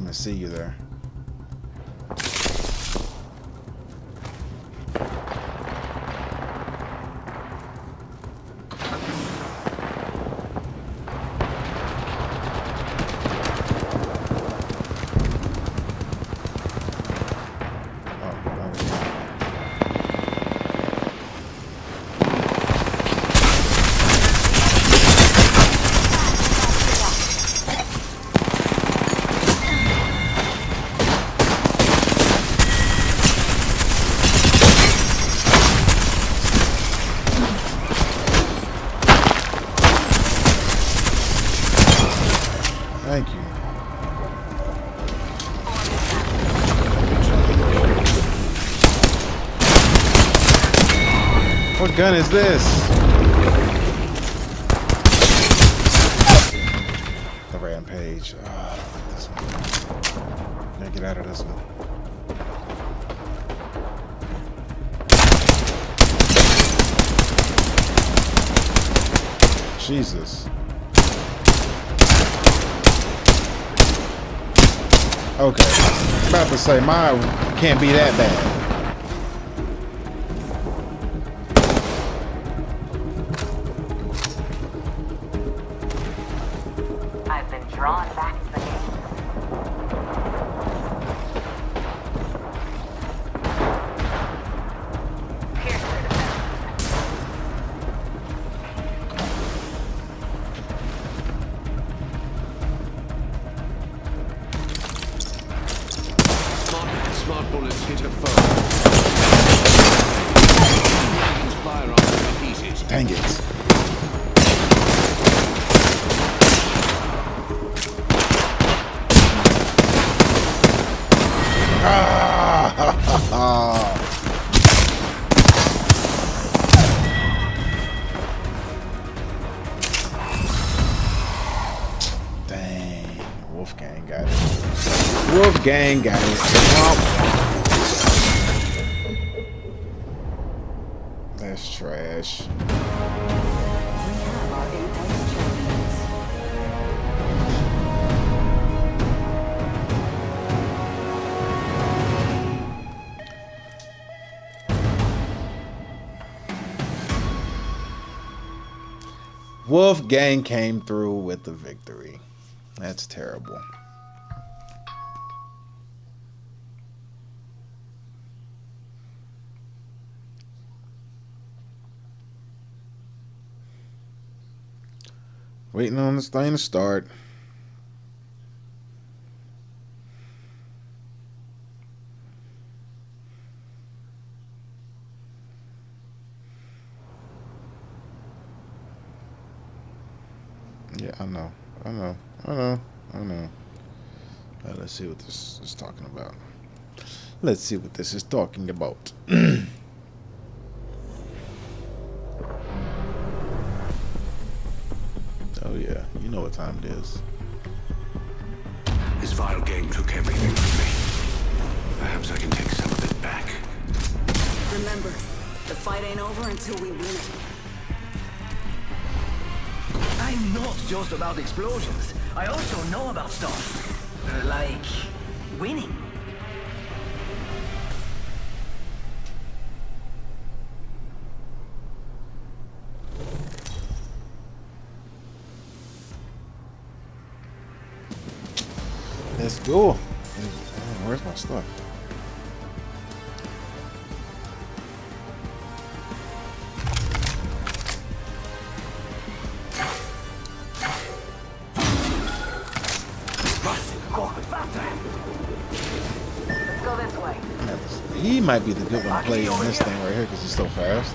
even see you there. Thank you. What gun is this? The rampage. Oh, this one. Gotta get out of this one. Jesus. Okay, about to say mine can't be that bad. I've been drawn back to the game. Pierce their defenses. Smart bullets hit a foe. Firearms repeated. Dang it. Dang. Wolfgang got it. Wolfgang got it. That's trash. We have our Apex champions. Wolfgang came through with the victory. That's terrible. Waiting on this thing to start. Yeah, I know. Let's see what this is talking about. Let's see what this is talking about. Oh yeah, you know what time it is. This vile game took everything from me. Perhaps I can take some of it back. Remember, the fight ain't over until we win it. I'm not just about explosions. I also know about stuff. Like winning. Let's go. Where's my stuff? Let's go this way. He might be the good one to play in this thing right here because he's so fast.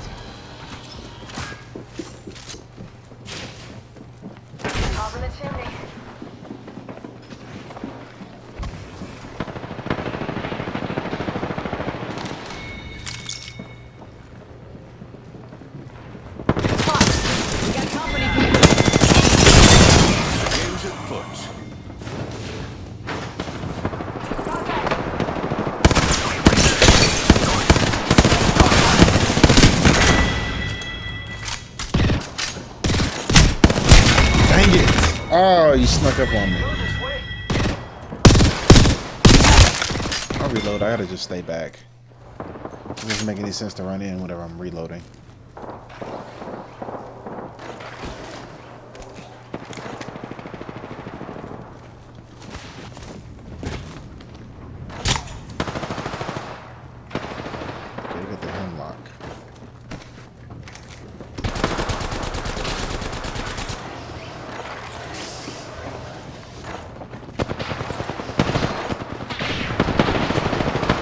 Top of the chimney. We got company. Game's afoot. Dang it! Oh, you snuck up on me. reload, I gotta just stay back. It doesn't make any sense to run in whenever I'm reloading. Okay, get the hemlock.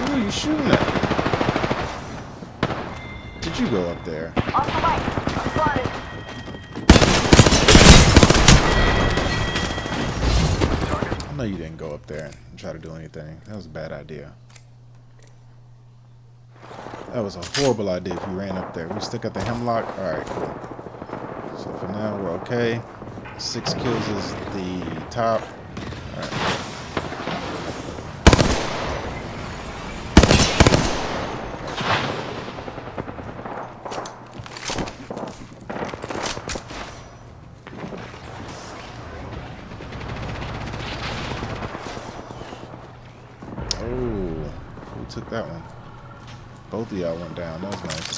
Who are you shooting at? Did you go up there? Off the bike. I'm spotted. I know you didn't go up there and try to do anything. That was a bad idea. That was a horrible idea if you ran up there. We stick at the hemlock. Alright, cool. So for now, we're okay. 6 kills is the top. Alright. Oh, who took that one? Both of y'all went down. That was nice.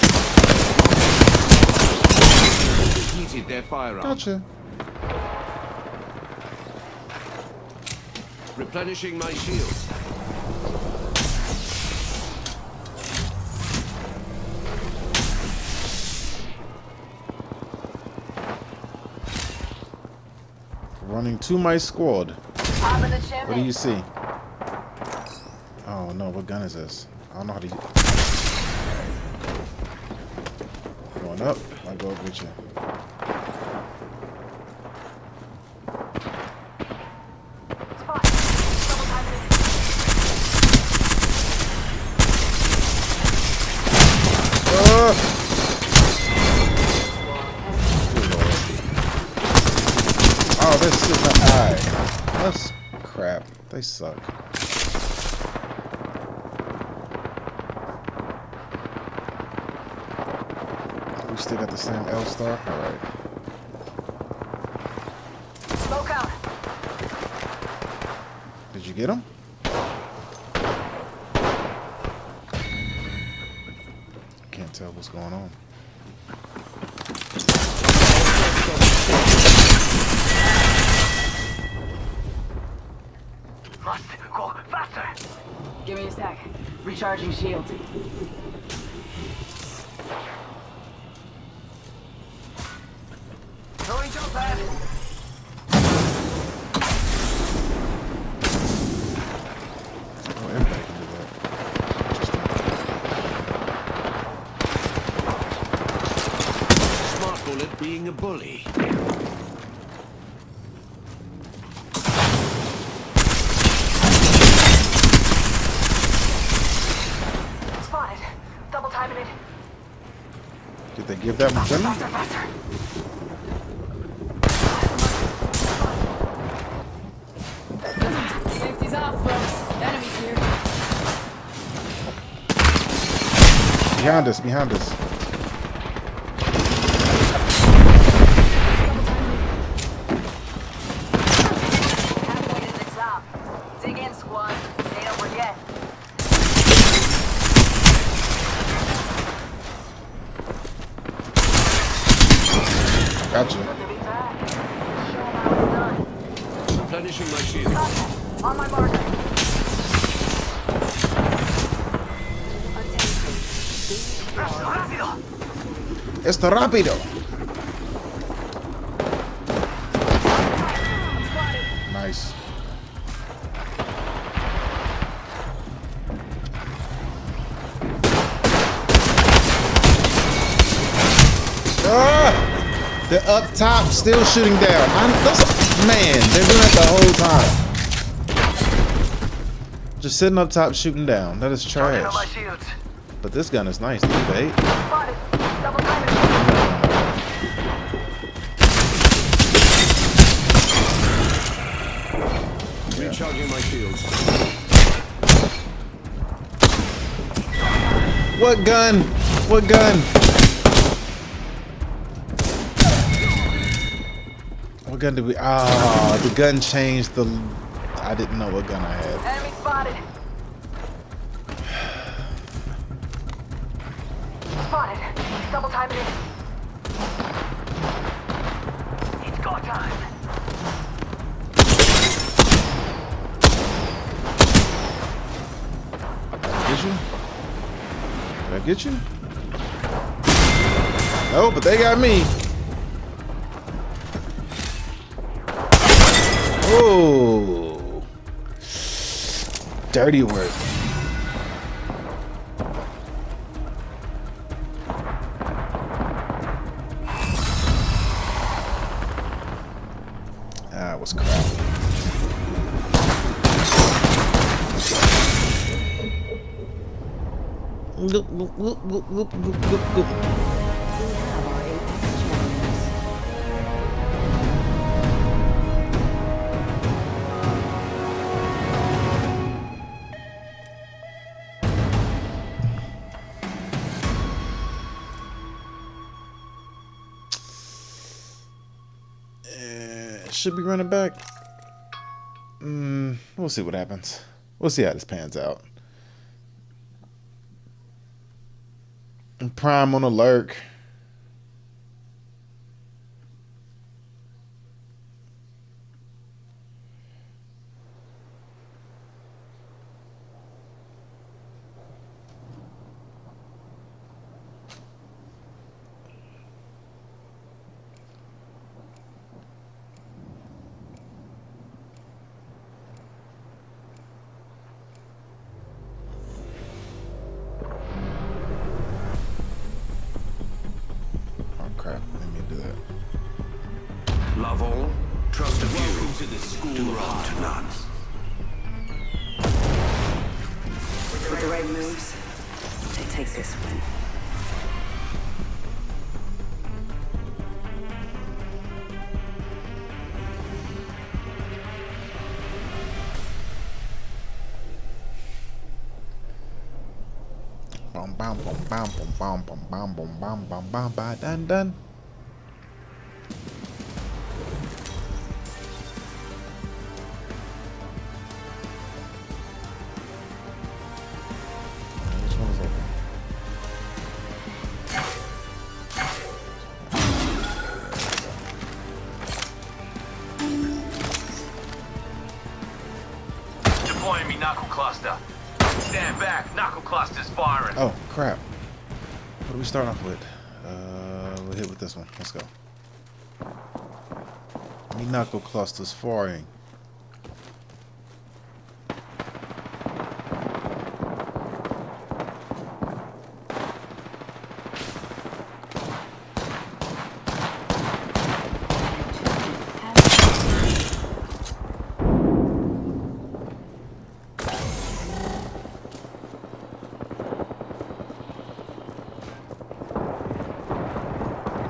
Heated their firearm. Gotcha. Replenishing my shields. Running to my squad. Top of the chimney. What do you see? Oh no, what gun is this? I don't know how to use. Going up, I'll go up with you. Spot. Double timing it. Oh, they're sitting up high. That's crap. They suck. We still got the same L star? Alright. Smoke out. Did you get him? Can't tell what's going on. Must go faster. Give me a sec. Recharging shields. Throwing jump pad. Oh, everybody can do that. Interesting. Smart bullet being a bully. Spotted. Double timing it. Did they give that one to me? Faster, faster. Safety's off, folks. Enemies here. Behind us, behind us. Halfway to the top. Dig in, squad. Ain't over yet. Gotcha. Good to be back. Show 'em how it's done. Replenishing my shields. Contact. On my marker. Rápido. Esto rápido. Nice. They're up top, still shooting down. Man, they're doing it the whole time. Just sitting up top, shooting down. That is Charging on my trash. shields. But this gun is nice, dude. Bait. Spotted. Double timing it. Recharging my shields. What gun? What gun? What gun did we? Ah, the gun changed the. I didn't know what gun I had. Enemy spotted. spotted. Double timing it. It's go time. Get you? Did I get you? No, but they got me. Oh, dirty work. That was crap. Look. Should be running back. We'll see what happens. We'll see how this pans out. Prime on a lurk. Love all, trust a few, do wrong to none. With the right moves, they take this one. Bum bum bum bum bum bum bum bum bum bum bum bum done. Which one is open? Deploying me knuckle cluster. Stand back, knuckle cluster's firing. Oh crap! What are we starting off with? We'll hit with this one. Let's go. Me knuckle clusters firing.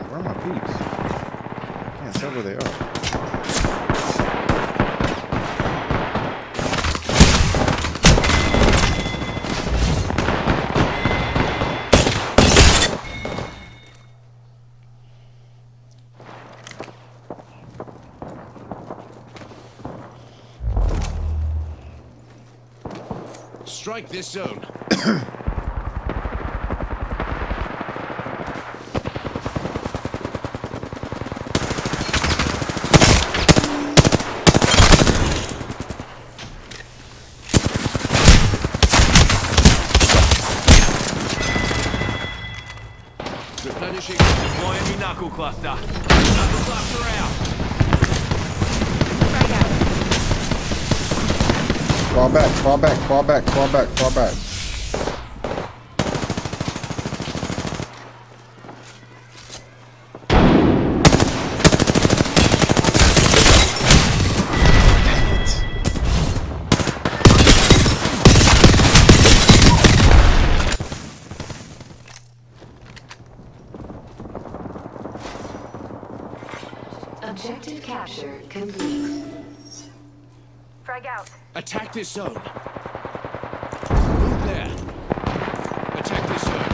Where are my peeps? Can't tell where they are. Strike this zone. Replenishing. Deploying me knuckle cluster. Knuckle cluster out. Fall back, fall back, fall back, fall back, fall back. Objective capture complete. Frag out. Attack this zone. Move there. Attack this zone.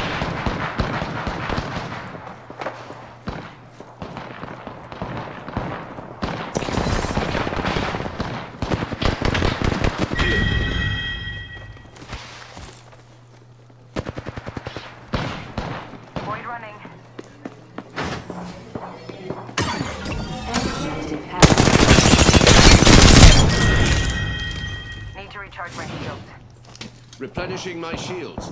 Replenishing my shields.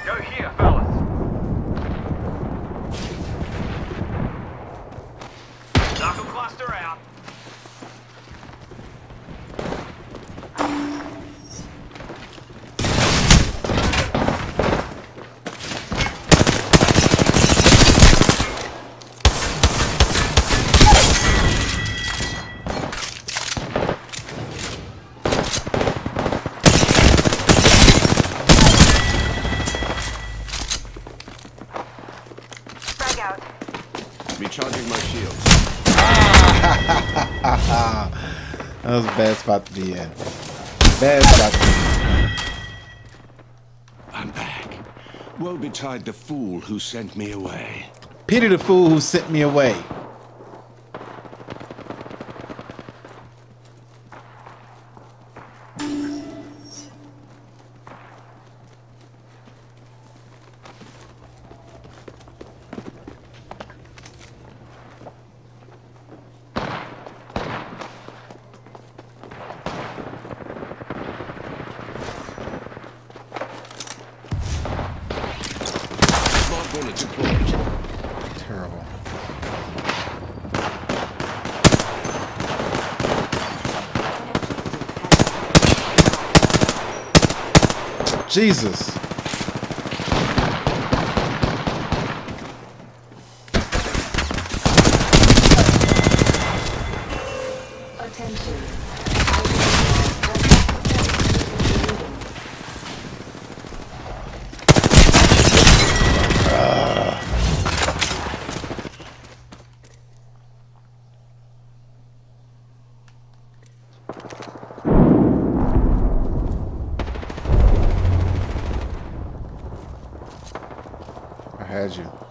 Go here, fellas. Knuckle cluster out. Frag out. Recharging my shields. That was a bad spot to be in. Bad spot to be in. I'm back. Woe betide the fool who sent me away. Pity the fool who sent me away. Smart bullet deployed. Terrible. Jesus. Attention.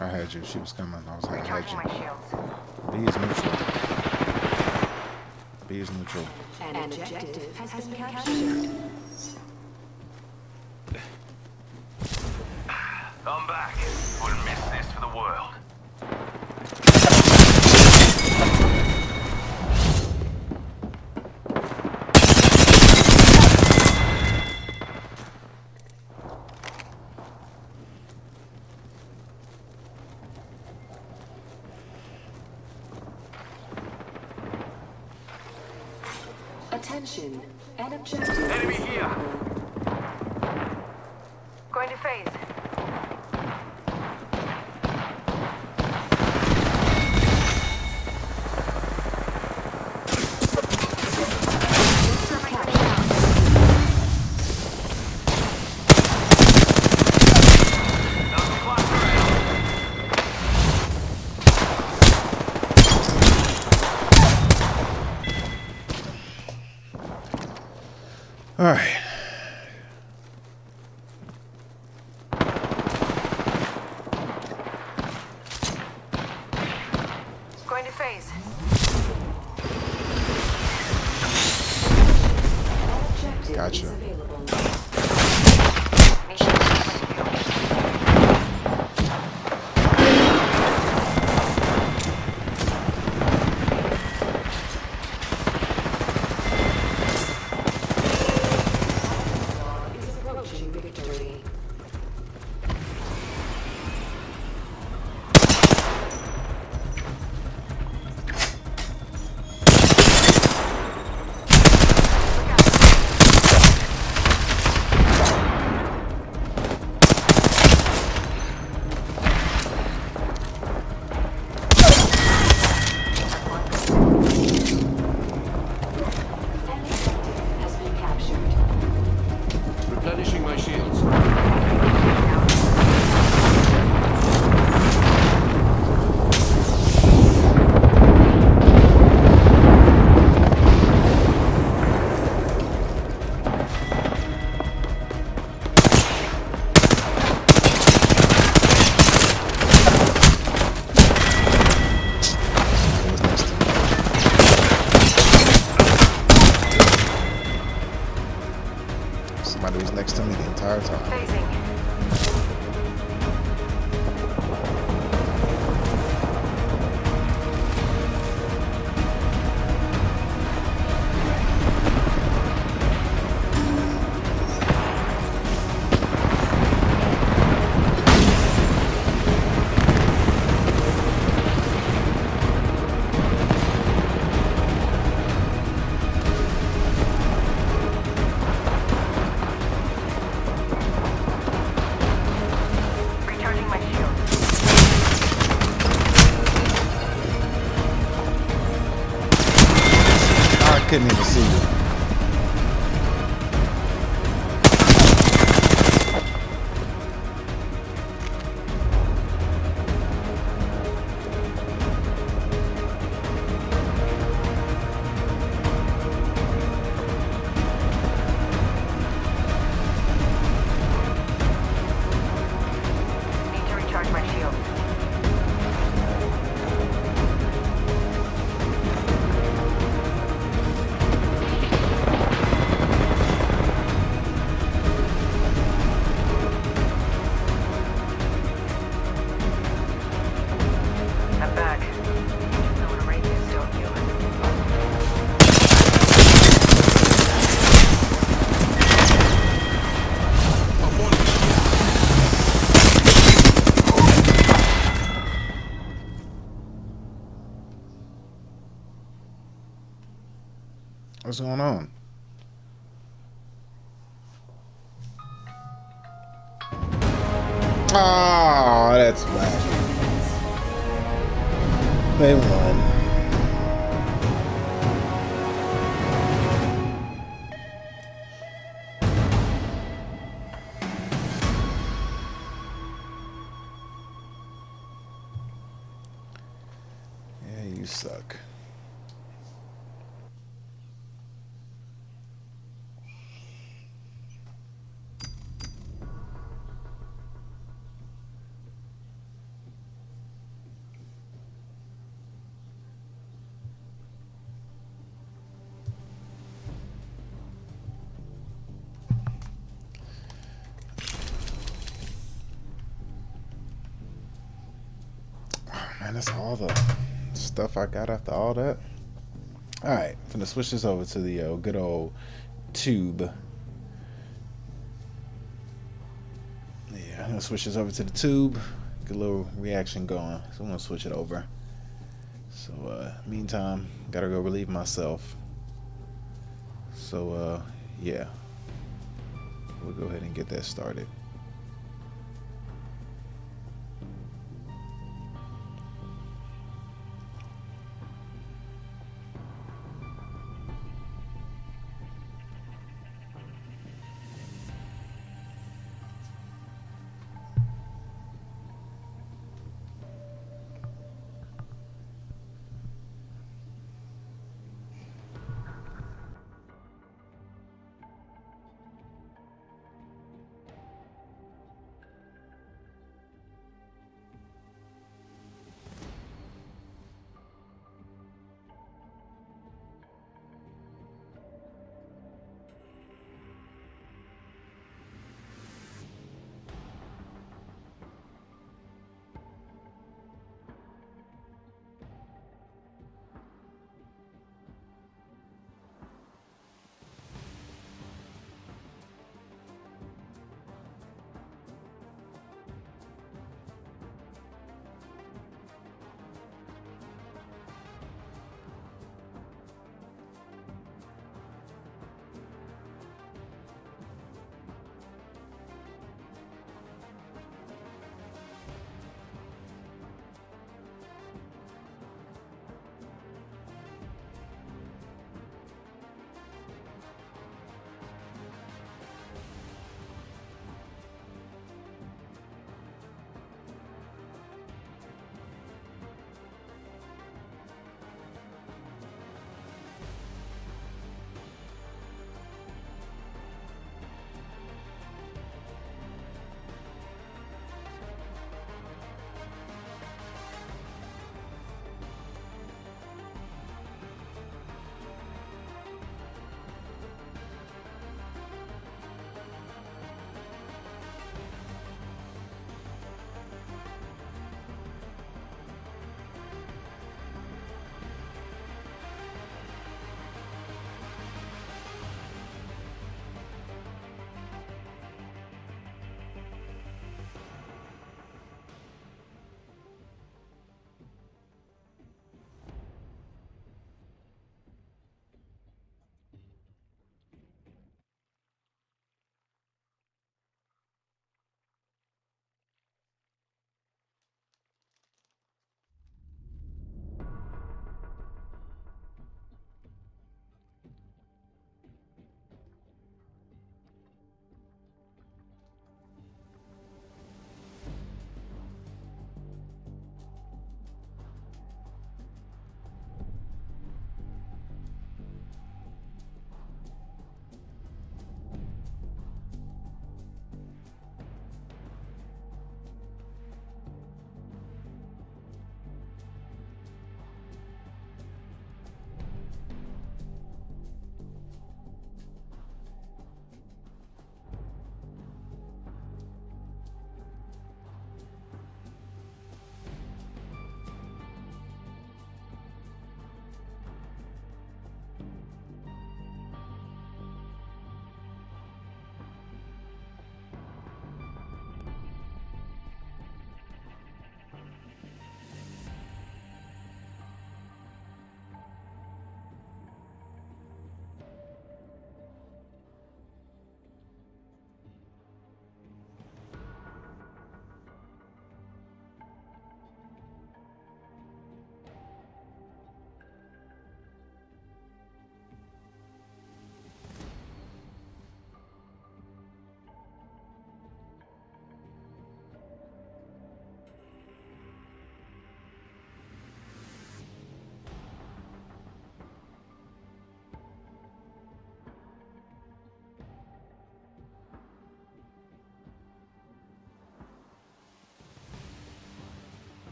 I had you. She was coming. I had Recharging my you. shields. B is neutral. B is neutral. An objective has been captured. I'm back. Wouldn't miss this for the world. Attention. An objective. Enemy here. Going to phase. Knuckle cluster out. All right. Going to phase. Objective Gotcha. is available. Mission with you. Is approaching victory. couldn't even see you. Need to recharge my shield. I'm back. Just know when a raid is still human. What's going on? Oh, that's whack. They won. Yeah, you suck. Man, that's all the stuff I got after all that. Alright, I'm gonna switch this over to the good old tube. Yeah, I'm gonna switch this over to the tube. Get a little reaction going. So I'm gonna switch it over. So meantime, gotta go relieve myself. So yeah. We'll go ahead and get that started.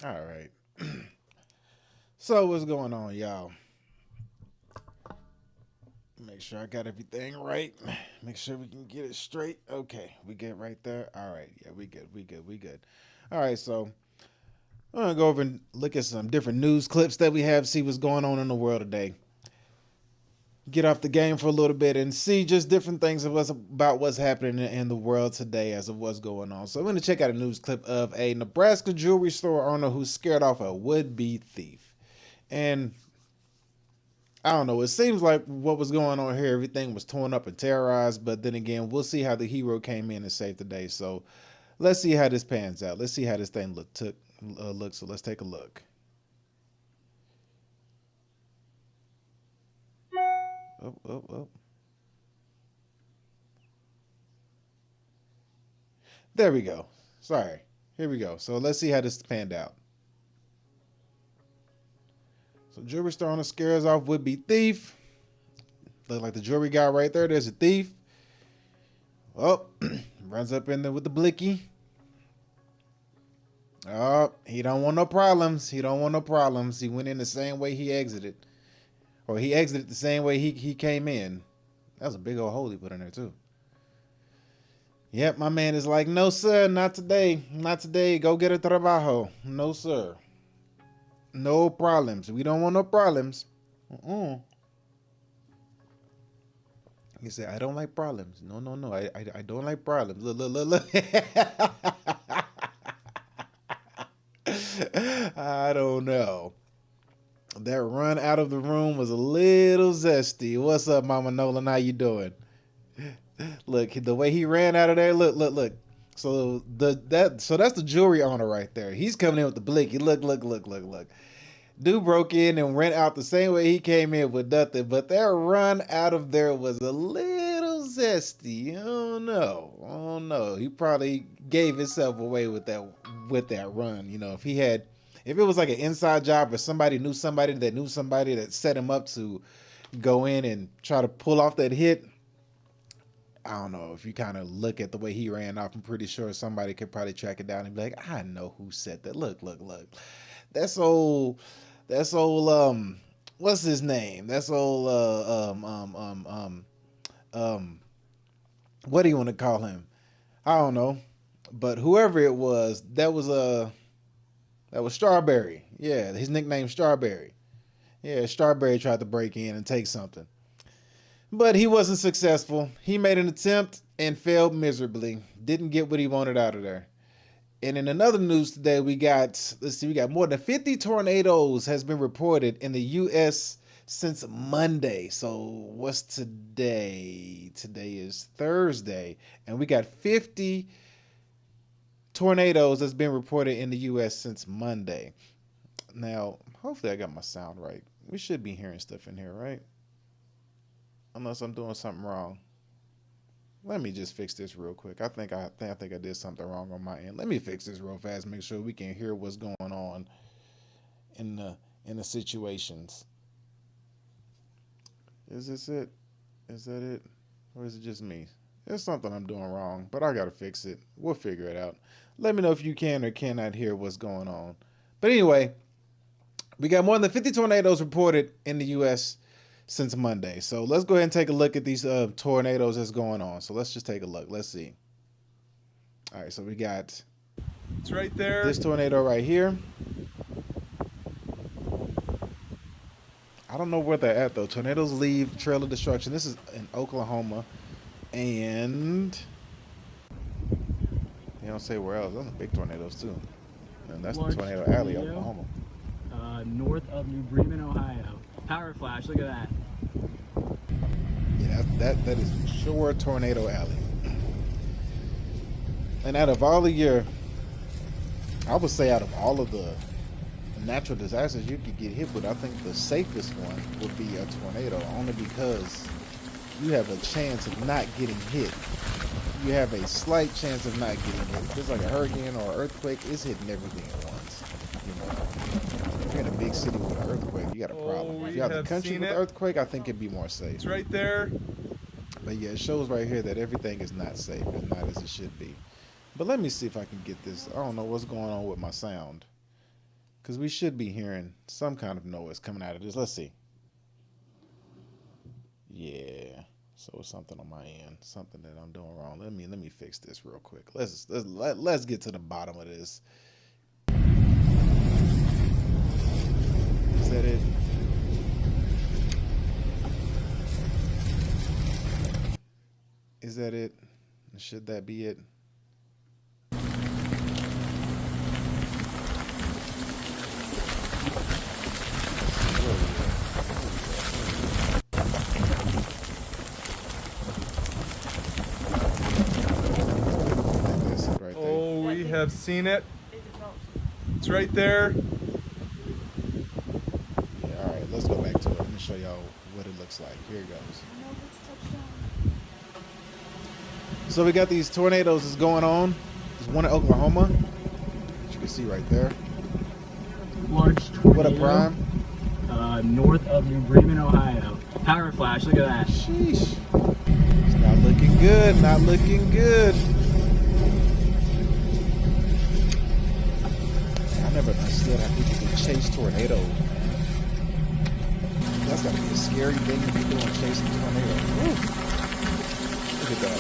All right. So what's going on, y'all? Make sure I got everything right. Make sure we can get it straight. Okay, we good right there. All right, yeah, we good. All right, so I'm gonna go over and look at some different news clips that we have, see what's going on in the world today. Get off the game for a little bit and see just different things about what's happening in the world today as of what's going on. So I'm going to check out a news clip of a Nebraska jewelry store owner who scared off a would-be thief. And I don't know, it seems like what was going on here, everything was torn up and terrorized, but then again, we'll see how the hero came in and saved the day. So let's see how this pans out. Let's see how this thing looks. So let's take a look. Oh. There we go. Sorry. Here we go. So let's see how this panned out. So jewelry store owner scares off would-be thief. Look like the jewelry guy right there. There's a thief. Oh, runs up in there with the blicky. Oh, he don't want no problems. He went in the same way he exited. Or he exited the same way he came in. That was a big old hole he put in there too. Yep, my man is like, no sir, not today. Not today. Go get a trabajo. No sir. No problems. We don't want no problems. He said, I don't like problems. No. I don't like problems. Look. I don't know. That run out of the room was a little zesty. What's up, Mama Nolan? How you doing? Look, the way he ran out of there. Look. So that's the jewelry owner right there. He's coming in with the blicky. Look. Dude broke in and ran out the same way he came in with nothing. But that run out of there was a little zesty. Oh no. He probably gave himself away with that run. You know, if it was like an inside job or somebody knew somebody that set him up to go in and try to pull off that hit, I don't know. If you kind of look at the way he ran off, I'm pretty sure somebody could probably track it down and be like, I know who said that. Look. That's old, what's his name? That's old, what do you want to call him? I don't know. But whoever it was, that was Strawberry. Yeah, his nickname Strawberry. Yeah, Strawberry tried to break in and take something. But he wasn't successful. He made an attempt and failed miserably. Didn't get what he wanted out of there. And in another news today, we got more than 50 tornadoes has been reported in the U.S. since Monday. So what's today? Today is Thursday. And we got 50 tornadoes that's been reported in the U.S. since Monday. Now, hopefully I got my sound right. We should be hearing stuff in here, right? Unless I'm doing something wrong. Let me just fix this real quick. I think I did something wrong on my end. Let me fix this real fast. Make sure we can hear what's going on in the situations. Is this it? Is that it? Or is it just me? There's something I'm doing wrong, but I gotta fix it. We'll figure it out. Let me know if you can or cannot hear what's going on. But anyway, we got more than 50 tornadoes reported in the U.S. since Monday. So let's go ahead and take a look at these tornadoes that's going on. So let's just take a look. Let's see. All right, so we got it's right there. This tornado right here. I don't know where they're at though. Tornadoes leave trail of destruction. This is in Oklahoma, and they don't say where else. Those are big tornadoes too. And that's the Tornado Alley, Oklahoma. North of New Bremen, Ohio. Power flash, look at that. Yeah, that is sure Tornado Alley. And out of all of I would say out of all of the natural disasters you could get hit with, I think the safest one would be a tornado, only because you have a chance of not getting hit. You have a slight chance of not getting hit. If it's like a hurricane or an earthquake, it's hitting everything at once. You know, if you're in a big city with an earthquake, you got a problem. If you're out in the country with an earthquake, I think it'd be more safe. It's right there. But yeah, it shows right here that everything is not safe and not as it should be. But let me see if I can get this. I don't know what's going on with my sound. Because we should be hearing some kind of noise coming out of this. Let's see. Yeah. So it's something on my end, something that I'm doing wrong. Let me fix this real quick. Let's get to the bottom of this. Is that it? Is that it? Should that be it? Oh, we have seen it. It's right there. Yeah, all right, let's go back to it. Let me show y'all what it looks like. Here it goes. So we got these tornadoes that's going on. There's one in Oklahoma, as you can see right there. Large tornado. What up, Prime? North of New Bremen, Ohio. Power flash, look at that. Sheesh. It's not looking good, not looking good. I never understood how people can chase tornadoes, man. That's gotta be a scary thing to be doing, chasing tornadoes. Woo. Look at that.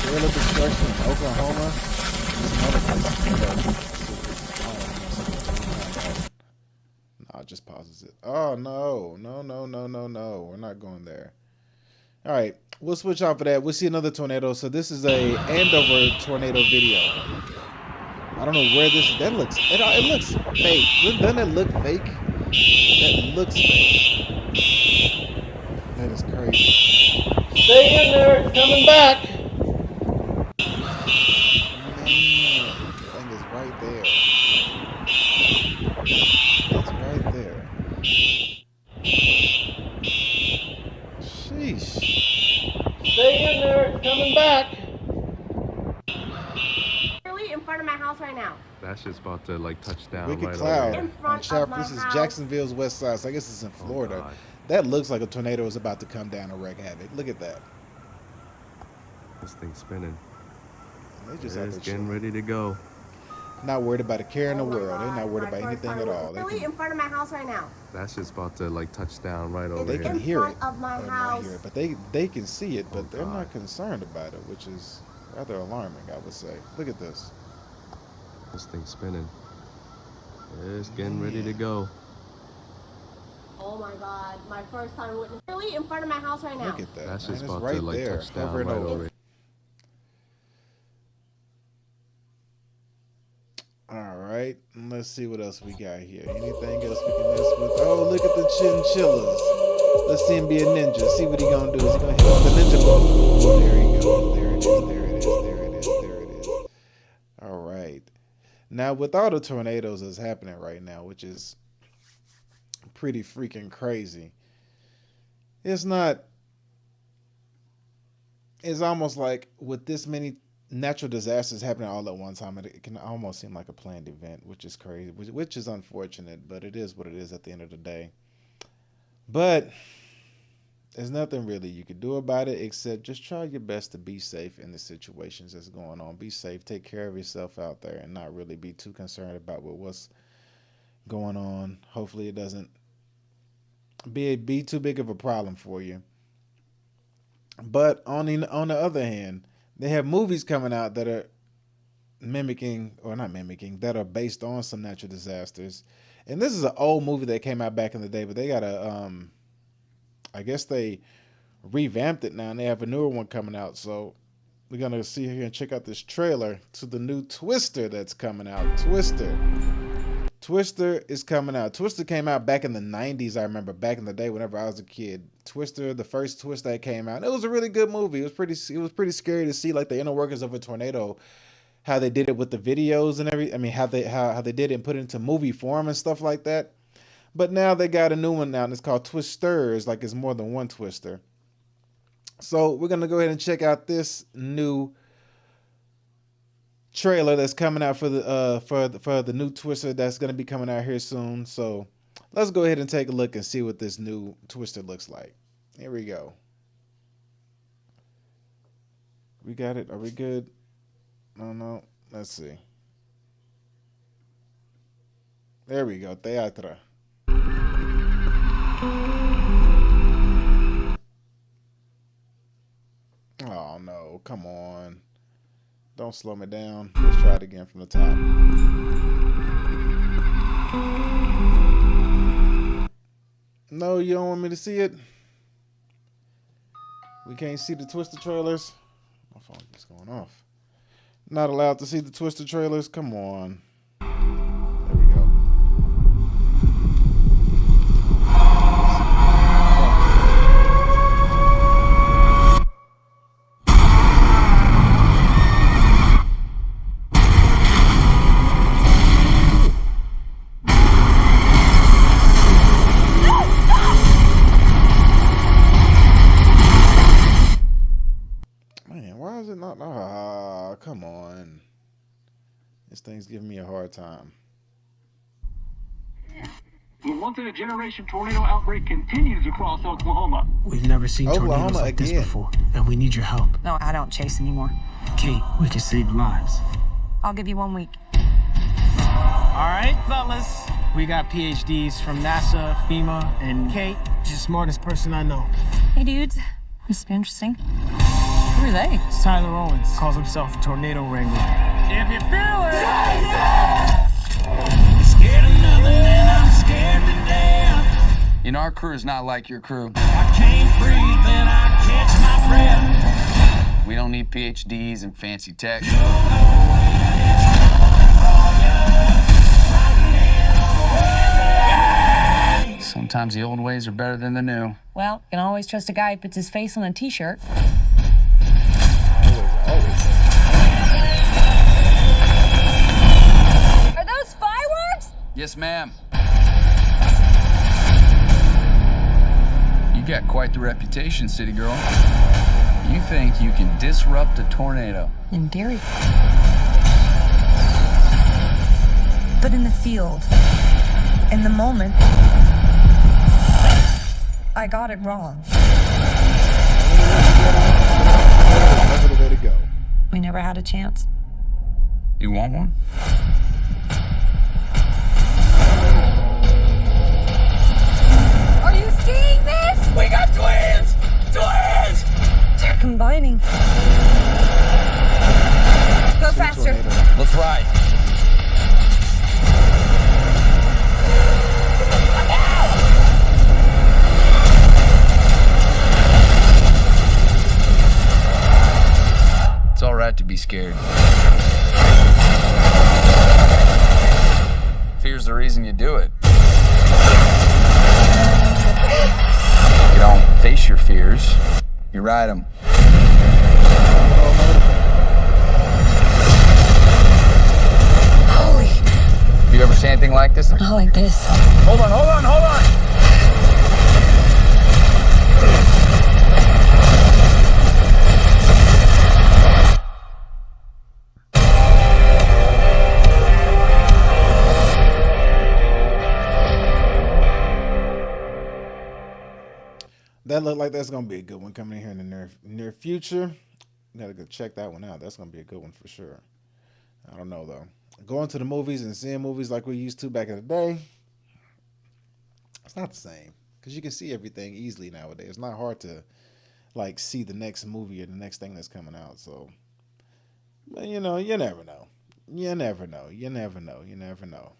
Trailer destruction in Oklahoma. Some other places. No, it just pauses it. Oh, no. No. We're not going there. All right. We'll switch off of that. We'll see another tornado. So this is a Andover tornado video. I don't know where this is. That looks, it looks fake. Doesn't it look fake? That looks fake. That is crazy. Stay in there. It's coming back. Man, the thing is right there. It's right there. Sheesh. Stay in there. It's coming back. In front of my house right now. That's just about to like touch down Wicked right cloud. In front of my This is house. Jacksonville's west side, so I guess it's in Florida. God. That looks like a tornado is about to come down and wreak havoc. Look at that. This thing's spinning. They just It's out there getting ready to go. not worried about a care in the world. God. They're not worried about anything at all. Really in front of my house right now. That's just about to like touch down right over They here. can hear it. Of my house. Hear it, but they can see it, but they're God. not concerned about it, which is rather alarming, I would say. Look at this. This thing's spinning. It's getting ready to go. Oh my God, my first time witness. Really in front of my house right now. Look at that. That's man. just It's about right to like there, touch down over and right over. over. All right, let's see what else we got here. Anything else we can mess with? Oh, look at the chinchillas. Let's see him be a ninja. See what he gonna do. Is he gonna hit with the ninja ball? There he goes. There it is. There it is. There it is. There it is. All right. Now, with all the tornadoes that's happening right now, which is pretty freaking crazy, it's almost like with this many natural disasters happening all at one time, it can almost seem like a planned event, which is crazy, which is unfortunate, but it is what it is at the end of the day. But there's nothing really you can do about it except just try your best to be safe in the situations that's going on. Be safe, take care of yourself out there, and not really be too concerned about what's going on. Hopefully it doesn't be too big of a problem for you. But on the other hand, they have movies coming out that are that are based on some natural disasters. And this is an old movie that came out back in the day, but they got I guess they revamped it now and they have a newer one coming out. So we're going to see here and check out this trailer to the new Twister that's coming out. Twister is coming out. Twister came out back in the 90s, I remember, back in the day whenever I was a kid. Twister, the first Twister that came out. It was a really good movie. It was pretty scary to see like the inner workings of a tornado, how they did it with the videos and how they did it and put it into movie form and stuff like that. But now they got a new one now and it's called Twisters, like it's more than one Twister. So we're going to go ahead and check out this new trailer that's coming out for the new Twister that's going to be coming out here soon. So let's go ahead and take a look and see what this new Twister looks like. Here we go. We got it. Are we good? No. Let's see. There we go. Teatro. Oh no, come on. Don't slow me down. Let's try it again from the top. No, you don't want me to see it? We can't see the Twister trailers? My phone is going off. Not allowed to see the Twister trailers? Come on. There we go. Come on. This thing's giving me a hard time. The once-in-a-generation tornado outbreak continues across Oklahoma. We've never seen tornadoes like this before, and we need your help. No, I don't chase anymore. Kate, we can save lives. I'll give you 1 week. All right, fellas. We got PhDs from NASA, FEMA, and Kate. She's the smartest person I know. Hey, dudes. This has been interesting. Who are they? It's Tyler Owens. Calls himself a tornado wrangler. If you feel it! Scared of nothing and I'm scared to death. You know, our crew is not like your crew. I can't breathe and I catch my breath. We don't need PhDs and fancy tech. Sometimes the old ways are better than the new. Well, you can always trust a guy who puts his face on a t-shirt. Are those fireworks? Yes, ma'am. You got quite the reputation, city girl. You think you can disrupt a tornado? In theory. But in the field, in the moment, I got it wrong. Never the way to go. We never had a chance. You want one? Are you seeing this? We got twins! Twins! They're combining. Go faster. Let's ride. It's all right to be scared. Fear's the reason you do it. You don't face your fears, you ride them. Holy. You ever seen anything like this? Not like this. Hold on, hold on, hold on! That looked like that's gonna be a good one coming in here in the near future. Gotta go check that one out. That's gonna be a good one for sure. I don't know though. Going to the movies and seeing movies like we used to back in the day, it's not the same because you can see everything easily nowadays. It's not hard to like see the next movie or the next thing that's coming out. So, but you know, you never know. You never know. You never know. You never know.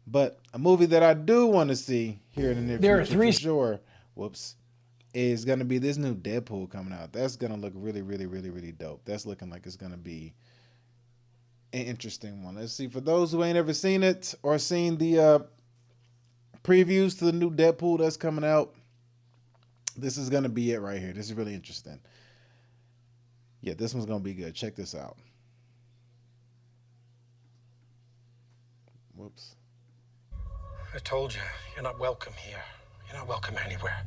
But a movie that I do want to see here in the near future for sure. Whoops. Is going to be this new Deadpool coming out. That's going to look really, really, really, really dope. That's looking like it's going to be an interesting one. Let's see. For those who ain't ever seen it or seen the previews to the new Deadpool that's coming out, this is going to be it right here. This is really interesting. Yeah, this one's going to be good. Check this out. Whoops. I told you, you're not welcome here. You're not welcome anywhere.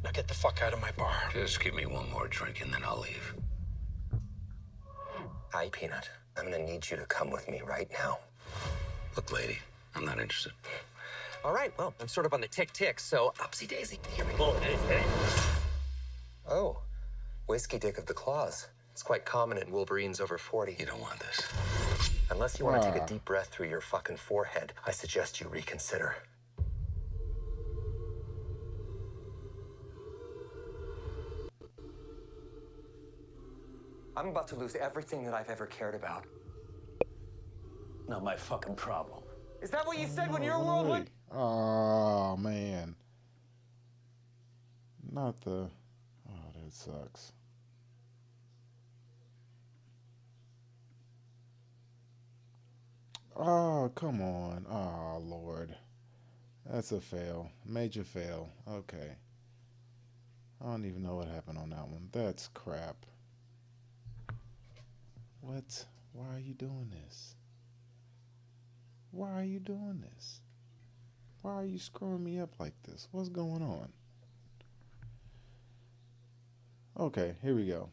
Now get the fuck out of my bar. Just give me one more drink and then I'll leave. Hi, Peanut. I'm gonna need you to come with me right now. Look, lady, I'm not interested. All right, well, I'm sort of on the tick-tick, so upsy-daisy. Here we go. Oh, whiskey dick of the claws. It's quite common in Wolverines over 40. You don't want this. Unless you want to take a deep breath through your fucking forehead, I suggest you reconsider. I'm about to lose everything that I've ever cared about. Not my fucking problem. Is that what you said when your world went? Oh, man. Not the... Oh, that sucks. Oh, come on. Oh, Lord. That's a fail. Major fail. Okay. I don't even know what happened on that one. That's crap. What? Why are you doing this? Why are you doing this? Why are you screwing me up like this? What's going on? Okay, here we go.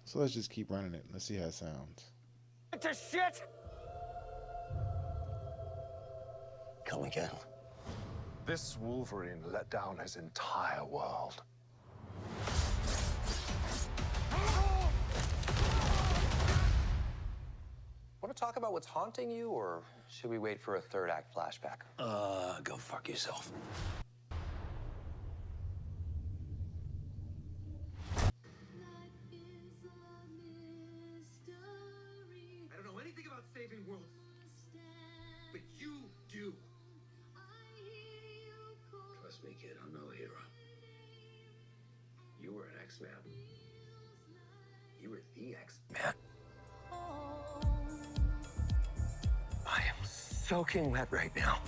So let's just keep running it. Let's see how it sounds. To shit! Come again. This Wolverine let down his entire world. Want to talk about what's haunting you, or should we wait for a third act flashback? Go fuck yourself. I don't know anything about saving worlds, but you do. Trust me, kid, I'm no hero. You were an X-Man. You were the X-Man. I am soaking wet right now.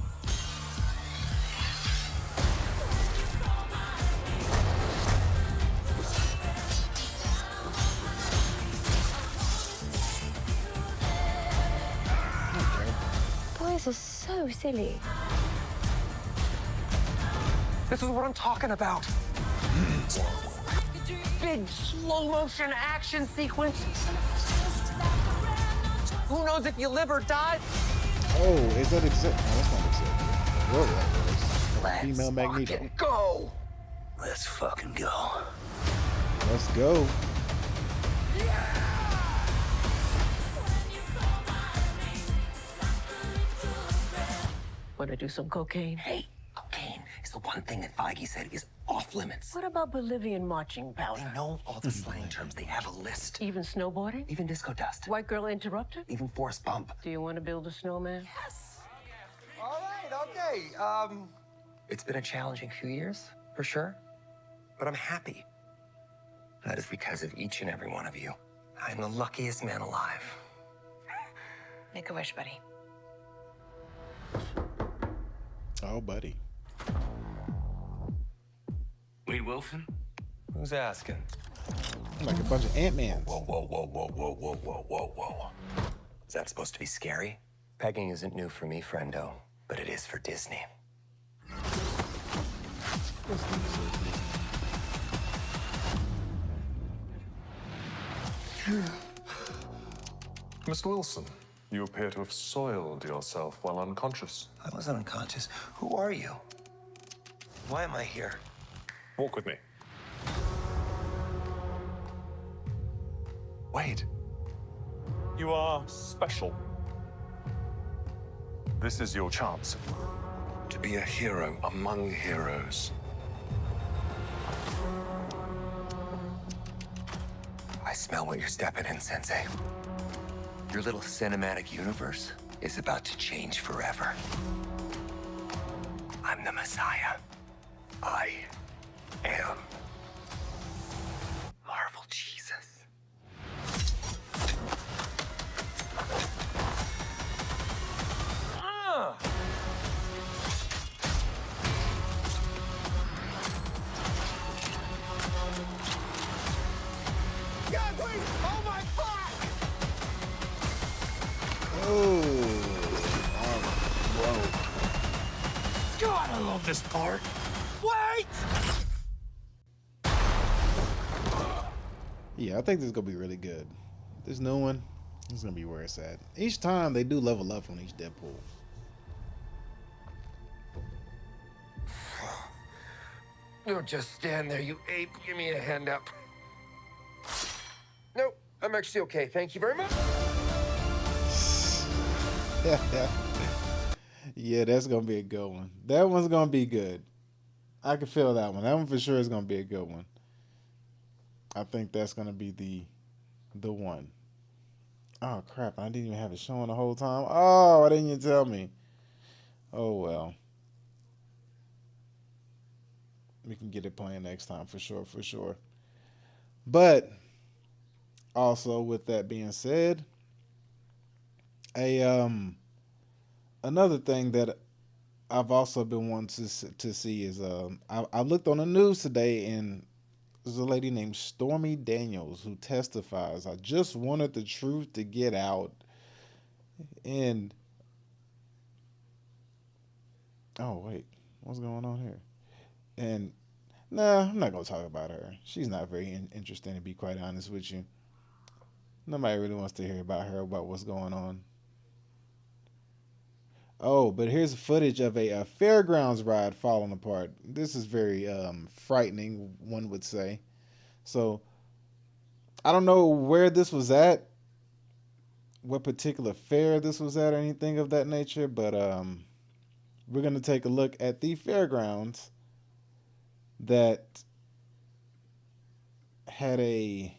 Boys are so silly. This is what I'm talking about. Big slow motion action sequence. Who knows if you live or die? Oh, is that exact? No, that's not exact. Whoa, that was female Magneto. Go! Let's fucking go. Let's go. Want to do some cocaine? Hey, cocaine is the one thing that Feige said is off limits. What about Bolivian marching powder? They know all the slang terms. They have a list. Even snowboarding? Even disco dust. White girl interrupted? Even forest bump. Do you want to build a snowman? Yes. All right, okay. It's been a challenging few years, for sure. But I'm happy. That is because of each and every one of you. I'm the luckiest man alive. Make a wish, buddy. Oh, buddy. Wade Wilson? Who's asking? Like a bunch of Ant-Mans. Whoa, whoa, whoa, whoa, whoa, whoa, whoa, whoa, whoa. Is that supposed to be scary? Pegging isn't new for me, friendo, but it is for Disney. Mr. Wilson, you appear to have soiled yourself while unconscious. I wasn't unconscious. Who are you? Why am I here? Walk with me. Wade, you are special. This is your chance to be a hero among heroes. I smell what you're stepping in, Sensei. Your little cinematic universe is about to change forever. I'm the Messiah. I am Marvel Jesus. God, please! Oh my fuck! Oh, whoa. God, I love this part. Wait! Yeah, I think this is gonna be really good. This new one, this is gonna be where it's at. Each time they do level up on each Deadpool. Don't just stand there, you ape. Give me a hand up. Nope, I'm actually okay. Thank you very much. Yeah, that's gonna be a good one. That one's gonna be good. I can feel that one. That one for sure is gonna be a good one. I think that's gonna be the one. Oh crap! I didn't even have it showing the whole time. Oh, why didn't you tell me? Oh well. We can get it playing next time for sure, for sure. But also, with that being said, another thing that I've also been wanting to see is I looked on the news today, and there's a lady named Stormy Daniels who testifies. I just wanted the truth to get out, and oh wait, what's going on here? And nah, I'm not gonna talk about her. She's not very interesting, to be quite honest with you. Nobody really wants to hear about her, about what's going on. Oh, but here's footage of a fairgrounds ride falling apart. This is very frightening, one would say. So, I don't know where this was at, what particular fair this was at or anything of that nature, but we're going to take a look at the fairgrounds that had a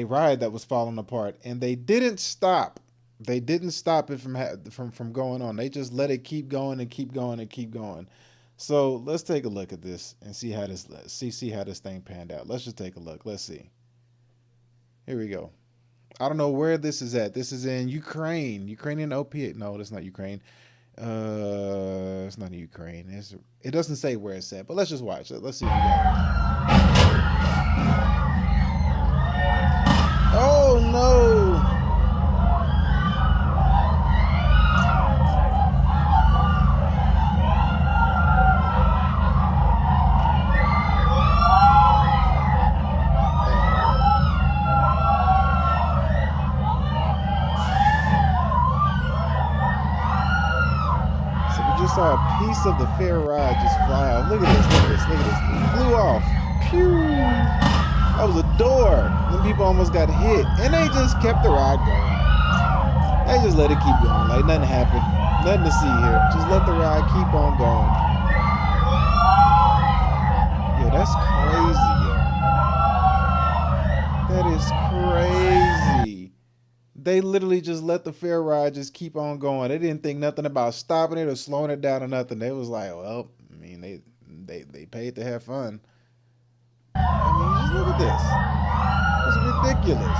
ride that was falling apart, and they didn't stop. They didn't stop it from going on. They just let it keep going and keep going and keep going. So let's take a look at this and see how this see how this thing panned out. Let's just take a look. Let's see. Here we go. I don't know where this is at. This is in Ukraine. Ukrainian opiate. No, that's not Ukraine. It's not Ukraine. It doesn't say where it's at, but let's just watch it. Let's see what we got. Oh no! So we just saw a piece of the fair ride just fly off. Look at this, look at this, look at this. It flew off. Pew! That was a door. Them people almost got hit. And they just kept the ride going. They just let it keep going. Like nothing happened. Nothing to see here. Just let the ride keep on going. Yo, that's crazy, yo. That is crazy. They literally just let the fair ride just keep on going. They didn't think nothing about stopping it or slowing it down or nothing. They was like, well, I mean, they paid to have fun. I mean, just look at this. It's ridiculous.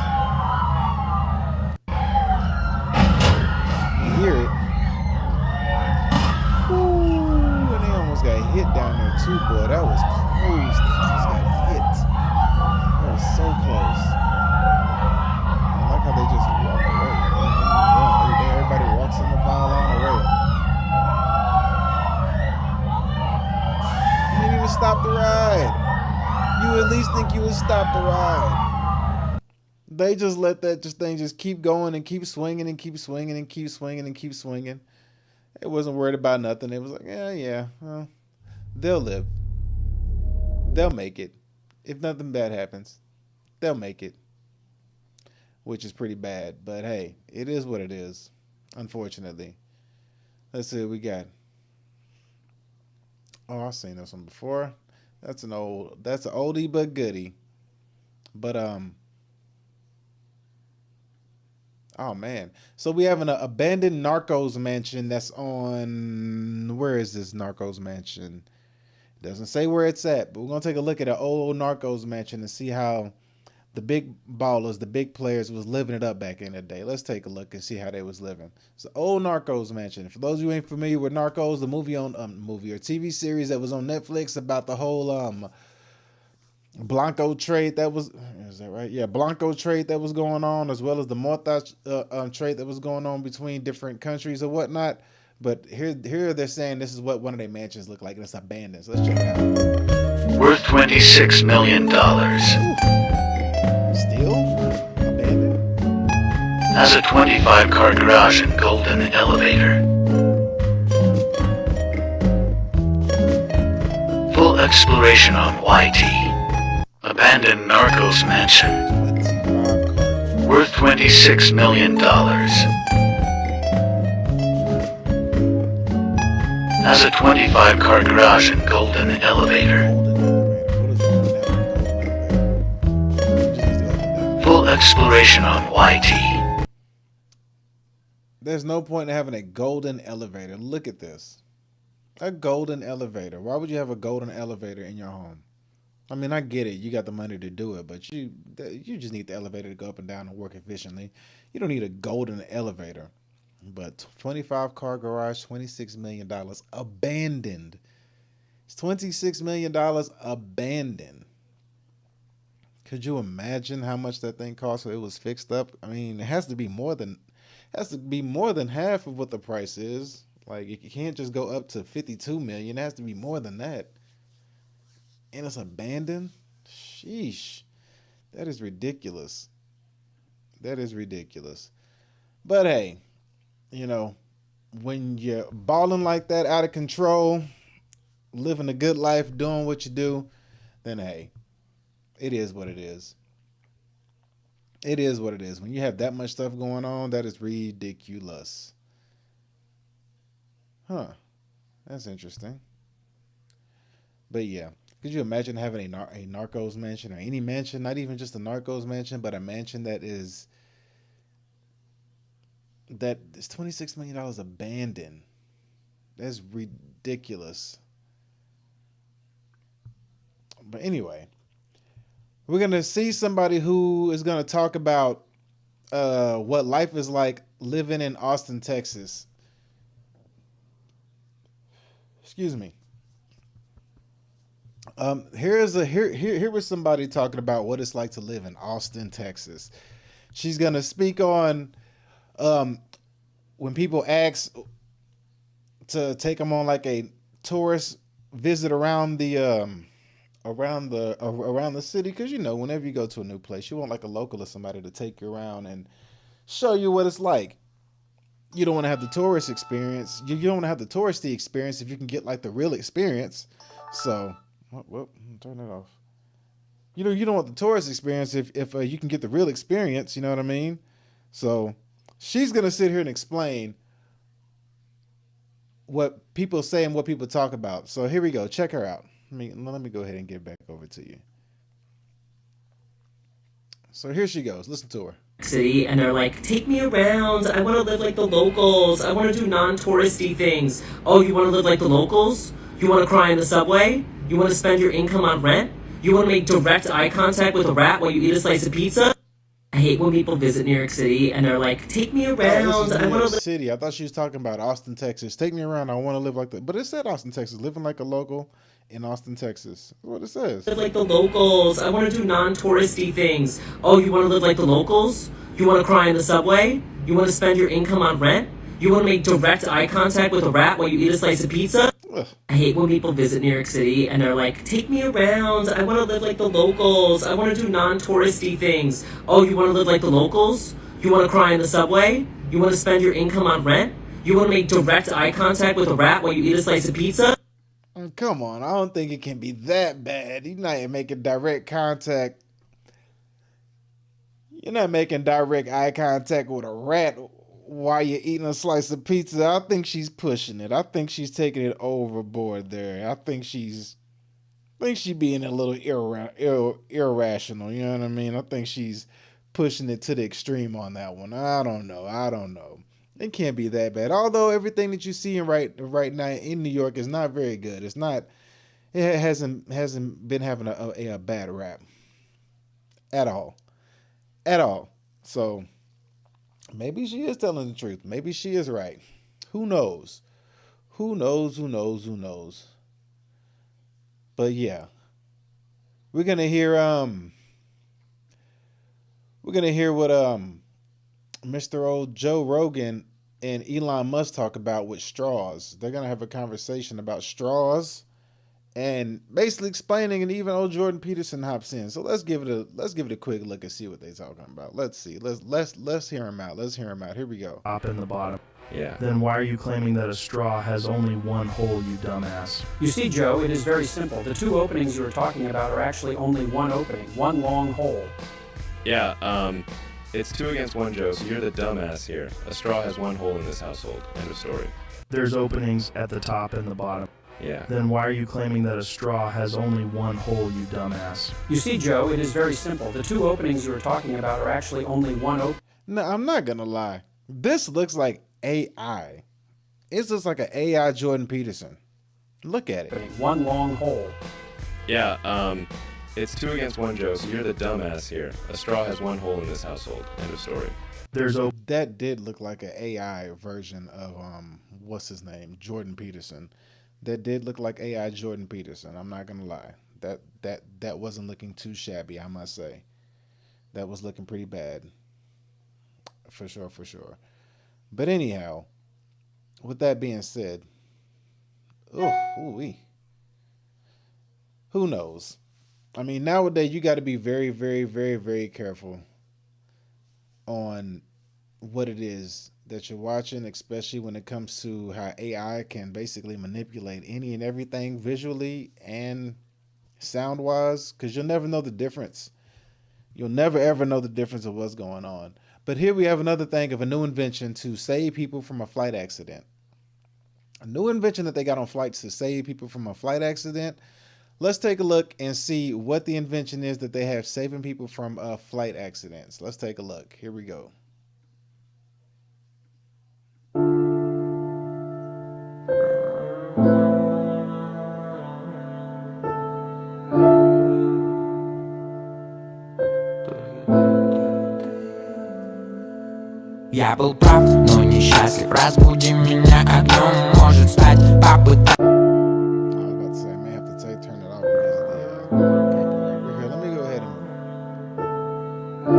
You hear it. Ooh, and they almost got hit down there too, boy. That was close. They almost got hit. That was so close. I like how they just walked away. Everybody walks in the file line away. You didn't even stop the ride. You at least think you would stop the ride. They just let that thing just keep going and keep swinging and keep swinging and keep swinging and keep swinging. It wasn't worried about nothing. It was like, yeah, well, they'll live. They'll make it. If nothing bad happens, they'll make it. Which is pretty bad. But hey, it is what it is, unfortunately. Let's see what we got. Oh, I've seen this one before. That's an oldie but goodie. But oh man. So we have an abandoned Narcos mansion that's on, where is this Narcos mansion? It doesn't say where it's at, but we're gonna take a look at an old Narcos mansion and see how the big ballers, the big players was living it up back in the day. Let's take a look and see how they was living. It's an old Narcos mansion. For those of you who ain't familiar with Narcos, the movie or TV series that was on Netflix about the whole Blanco trade that was, is that right? Yeah, Blanco trade that was going on, as well as the Mota trade that was going on between different countries or whatnot. But here they're saying this is what one of their mansions look like, and it's abandoned. So let's check it out. Worth $26 million. Still abandoned? Has a 25-car garage and golden elevator. Full exploration on YT. Abandoned Narcos mansion. Worth $26 million. Has a 25-car garage and golden elevator. Full exploration on YT. There's no point in having a golden elevator. Look at this. A golden elevator. Why would you have a golden elevator in your home? I mean, I get it. You got the money to do it, but you just need the elevator to go up and down and work efficiently. You don't need a golden elevator. But 25-car garage, $26 million. Abandoned. It's $26 million abandoned. Could you imagine how much that thing cost when it was fixed up? I mean, it has to be more than half of what the price is. Like, you can't just go up to $52 million. It has to be more than that. And it's abandoned? Sheesh. That is ridiculous. That is ridiculous. But hey, you know, when you're balling like that, out of control, living a good life, doing what you do, then hey, it is what it is. It is what it is. When you have that much stuff going on, that is ridiculous. Huh. That's interesting. But yeah, could you imagine having a Narcos mansion, or any mansion, not even just a Narcos mansion, but a mansion that is $26 million abandoned? That's ridiculous. But anyway, we're going to see somebody who is going to talk about what life is like living in Austin, Texas. Excuse me. Here was somebody talking about what it's like to live in Austin, Texas. She's going to speak on when people ask to take them on like a tourist visit around the city, because you know, whenever you go to a new place, you want like a local or somebody to take you around and show you what it's like. You don't want to have the tourist experience. You don't want to have the touristy experience if you can get like the real experience. So, whoop, turn it off. You know, you don't want the tourist experience if you can get the real experience. You know what I mean? So she's gonna sit here and explain what people say and what people talk about. So here we go. Check her out. Let me go ahead and get back over to you. So here she goes. Listen to her. City, and they're like, take me around. I want to live like the locals. I want to do non-touristy things. Oh, you want to live like the locals? You want to cry in the subway? You want to spend your income on rent? You want to make direct eye contact with a rat while you eat a slice of pizza? I hate when people visit New York City and they're like, take me around. I want to live. City. I thought she was talking about Austin, Texas. Take me around. I want to live like that. But it said Austin, Texas. Living like a local in Austin, Texas. That's what it says. Live like the locals. I want to do non-touristy things. Oh, you want to live like the locals? You want to cry in the subway? You want to spend your income on rent? You want to make direct eye contact with a rat while you eat a slice of pizza? Ugh. I hate when people visit New York City and they're like, take me around. I want to live like the locals. I want to do non-touristy things. Oh, you want to live like the locals? You want to cry in the subway? You want to spend your income on rent? You want to make direct eye contact with a rat while you eat a slice of pizza? Come on, I don't think it can be that bad. You're not making direct contact. You're not making direct eye contact with a rat while you're eating a slice of pizza. I think she's pushing it. I think she's taking it overboard there. I think she's being a little irrational. You know what I mean? I think she's pushing it to the extreme on that one. I don't know. It can't be that bad. Although everything that you see right now in New York is not very good. It's not. It hasn't been having a bad rap at all. So maybe she is telling the truth. Maybe she is right. Who knows? Who knows? But yeah, we're gonna hear what Mr. Old Joe Rogan and Elon Musk talk about with straws. They're gonna have a conversation about straws and basically explaining, and even old Jordan Peterson hops in. So let's give it a quick look and see what they're talking about. Let's see. Let's hear him out. Here we go. Up in the bottom. Yeah. Then why are you claiming that a straw has only one hole, you dumbass? You see, Joe, it is very simple. The two openings you were talking about are actually only one opening, one long hole. Yeah, It's 2 against 1, Joe, so you're the dumbass here. A straw has 1 hole in this household. End of story. There's openings at the top and the bottom. Yeah. Then why are you claiming that a straw has only 1 hole, you dumbass? You see, Joe, it is very simple. The 2 openings you were talking about are actually only 1 opening. No, I'm not gonna lie. This looks like AI. It looks like an AI Jordan Peterson. Look at it. 1 long hole. Yeah, it's 2 against 1, Joe, so you're the dumbass here. A straw has 1 hole in this household. End of story. That did look like an AI version of what's his name? Jordan Peterson. That did look like AI Jordan Peterson. I'm not gonna lie. That wasn't looking too shabby, I must say. That was looking pretty bad. For sure, for sure. But anyhow, with that being said, who knows? I mean, nowadays you got to be very, very, very, very careful on what it is that you're watching, especially when it comes to how AI can basically manipulate any and everything visually and sound-wise, because you'll never know the difference. You'll never, ever know the difference of what's going on. But here we have another thing of a new invention to save people from a flight accident. A new invention that they got on flights to save people from a flight accident. Let's take a look and see what the invention is that they have saving people from flight accidents. Let's take a look. Here we go. Я был прав, но несчастлив. Разбуди меня огнем, может стать попытка.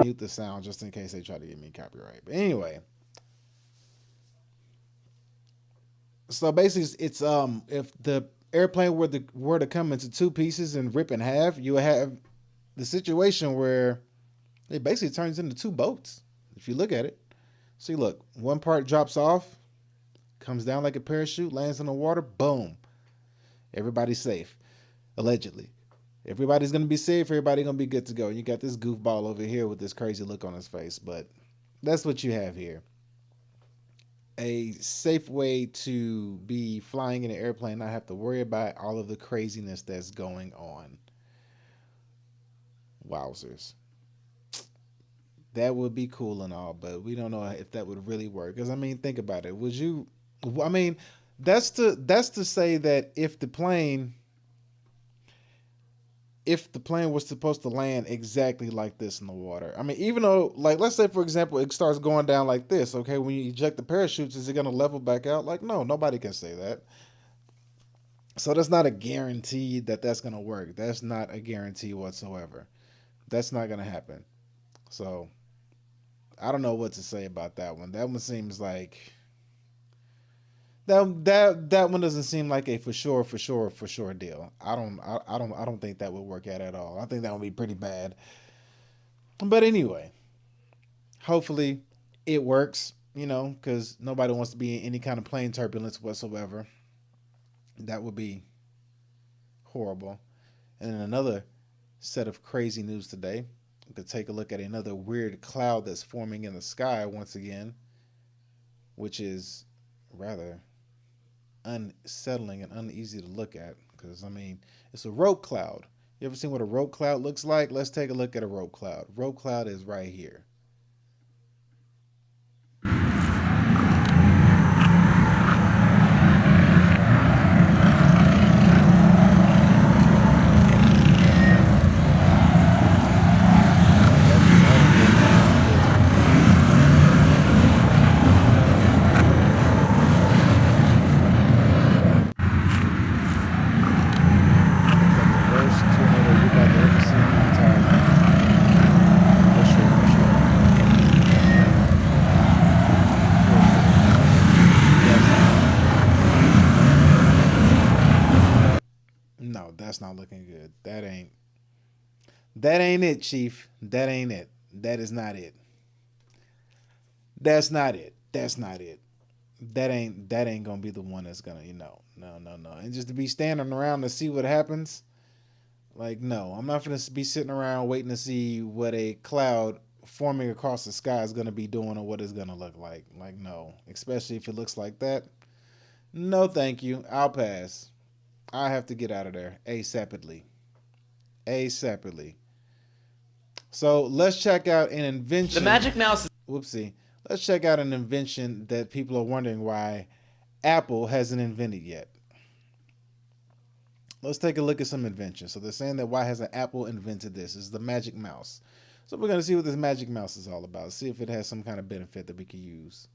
Mute the sound just in case they try to give me copyright. But anyway, so basically, it's if the airplane were to come into 2 pieces and rip in half, you would have the situation where it basically turns into 2 boats. If you look at it, see, look, one part drops off, comes down like a parachute, lands in the water, boom, everybody's safe, allegedly. Everybody's going to be safe. Everybody's going to be good to go. And you got this goofball over here with this crazy look on his face. But that's what you have here. A safe way to be flying in an airplane, not have to worry about all of the craziness that's going on. Wowzers. That would be cool and all, but we don't know if that would really work. Because, I mean, think about it. Would you... I mean, that's to say that if the plane was supposed to land exactly like this in the water. I mean, even though, like, let's say, for example, it starts going down like this, okay? When you eject the parachutes, is it going to level back out? Like, no, nobody can say that. So that's not a guarantee that that's going to work. That's not a guarantee whatsoever. That's not going to happen. So I don't know what to say about that one. That one seems like... That one doesn't seem like a for sure deal. I don't think that would work out at all. I think that would be pretty bad. But anyway, hopefully it works, you know, because nobody wants to be in any kind of plane turbulence whatsoever. That would be horrible. And then another set of crazy news today. We could take a look at another weird cloud that's forming in the sky once again, which is rather unsettling and uneasy to look at, because I mean, it's a rope cloud. You ever seen what a rope cloud looks like? Let's take a look at a rope cloud. Rope cloud is right here. That's not looking good. That ain't it, Chief. That ain't it. That is not it. That's not it. That's not it. That ain't gonna be the one that's gonna, no. And just to be standing around to see what happens, like, no, I'm not gonna be sitting around waiting to see what a cloud forming across the sky is going to be doing or what it's going to look like. Like, no. Especially if it looks like that. No, thank you. I'll pass. I have to get out of there ASAPidly. ASAPidly. So let's check out an invention. The Magic Mouse. Whoopsie. Let's check out an invention that people are wondering why Apple hasn't invented yet. Let's take a look at some inventions. So they're saying that why hasn't Apple invented this? It's the Magic Mouse. So we're going to see what this Magic Mouse is all about. See if it has some kind of benefit that we can use.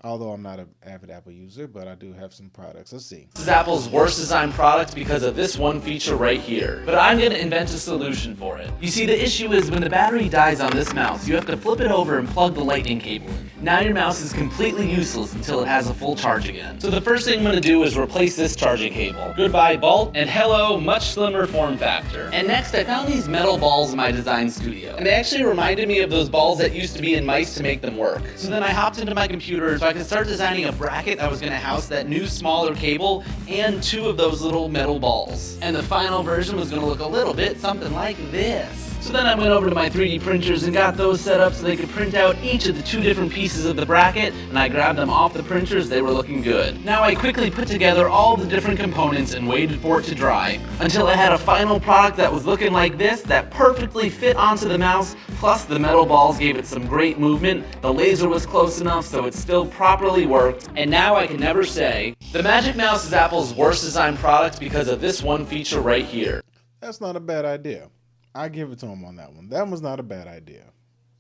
Although I'm not an avid Apple user, but I do have some products. Let's see. This is Apple's worst designed product because of this one feature right here. But I'm going to invent a solution for it. You see, the issue is when the battery dies on this mouse, you have to flip it over and plug the lightning cable in. Now your mouse is completely useless until it has a full charge again. So the first thing I'm going to do is replace this charging cable. Goodbye bolt, and hello, much slimmer form factor. And next I found these metal balls in my design studio. And they actually reminded me of those balls that used to be in mice to make them work. So then I hopped into my computer so I could start designing a bracket that was going to house that new smaller cable and 2 of those little metal balls. And the final version was going to look a little bit something like this. So then I went over to my 3D printers and got those set up so they could print out each of the 2 different pieces of the bracket, and I grabbed them off the printers. They were looking good. Now I quickly put together all the different components and waited for it to dry until I had a final product that was looking like this that perfectly fit onto the mouse, plus the metal balls gave it some great movement, the laser was close enough so it still properly worked, and now I can never say the Magic Mouse is Apple's worst designed product because of this one feature right here. That's not a bad idea. I give it to him on that one. That was not a bad idea.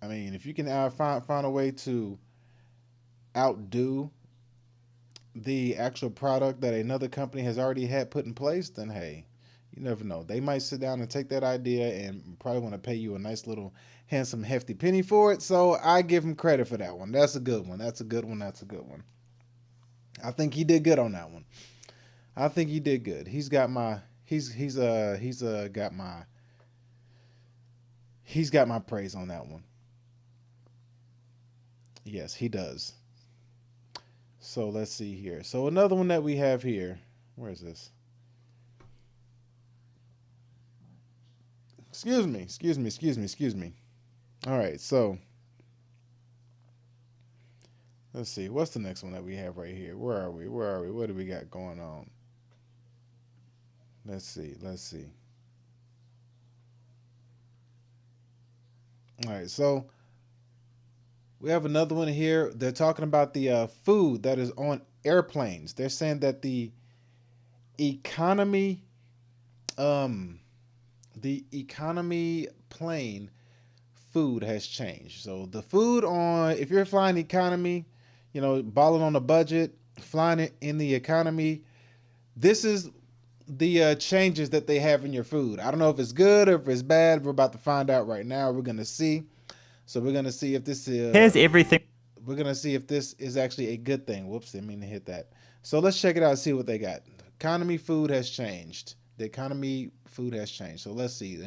I mean, if you can find a way to outdo the actual product that another company has already had put in place, then hey, you never know. They might sit down and take that idea and probably want to pay you a nice little handsome hefty penny for it. So I give him credit for that one. That's a good one. That's a good one. That's a good one. I think he did good on that one. I think he did good. He's got my He's got my praise on that one. Yes, he does. So let's see here. So another one that we have here. Where is this? Excuse me. All right, so let's see. What's the next one that we have right here? Where are we? What do we got going on? Let's see. All right, so we have another one here. They're talking about the food that is on airplanes. They're saying that the economy plane food has changed. So the food on, if you're flying economy, you know, balling on a budget, flying it in the economy, this is the changes that they have in your food. I don't know if it's good or if it's bad. We're about to find out right now. We're gonna see. So we're gonna see if this is. Here's everything. We're gonna see if this is actually a good thing. Whoops, didn't mean to hit that. So let's check it out and see what they got. Economy food has changed. The economy food has changed. So let's see.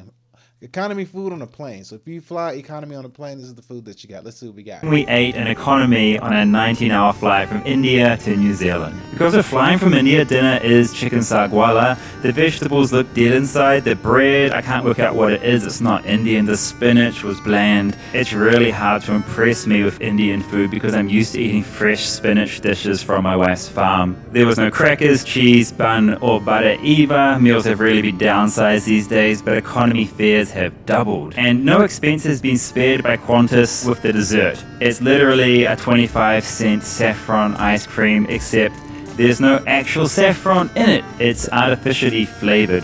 Economy food on a plane. So if you fly economy on a plane, this is the food that you got. Let's see what we got. We ate an economy on a 19-hour flight from India to New Zealand. Because we're flying from India, dinner is chicken sagwala. The vegetables look dead inside. The bread, I can't work out what it is. It's not Indian. The spinach was bland. It's really hard to impress me with Indian food because I'm used to eating fresh spinach dishes from my wife's farm. There was no crackers, cheese, bun, or butter either. Meals have really been downsized these days, but economy fares have doubled. And no expense has been spared by Qantas with the dessert. It's literally a 25-cent saffron ice cream, except there's no actual saffron in it. It's artificially flavored.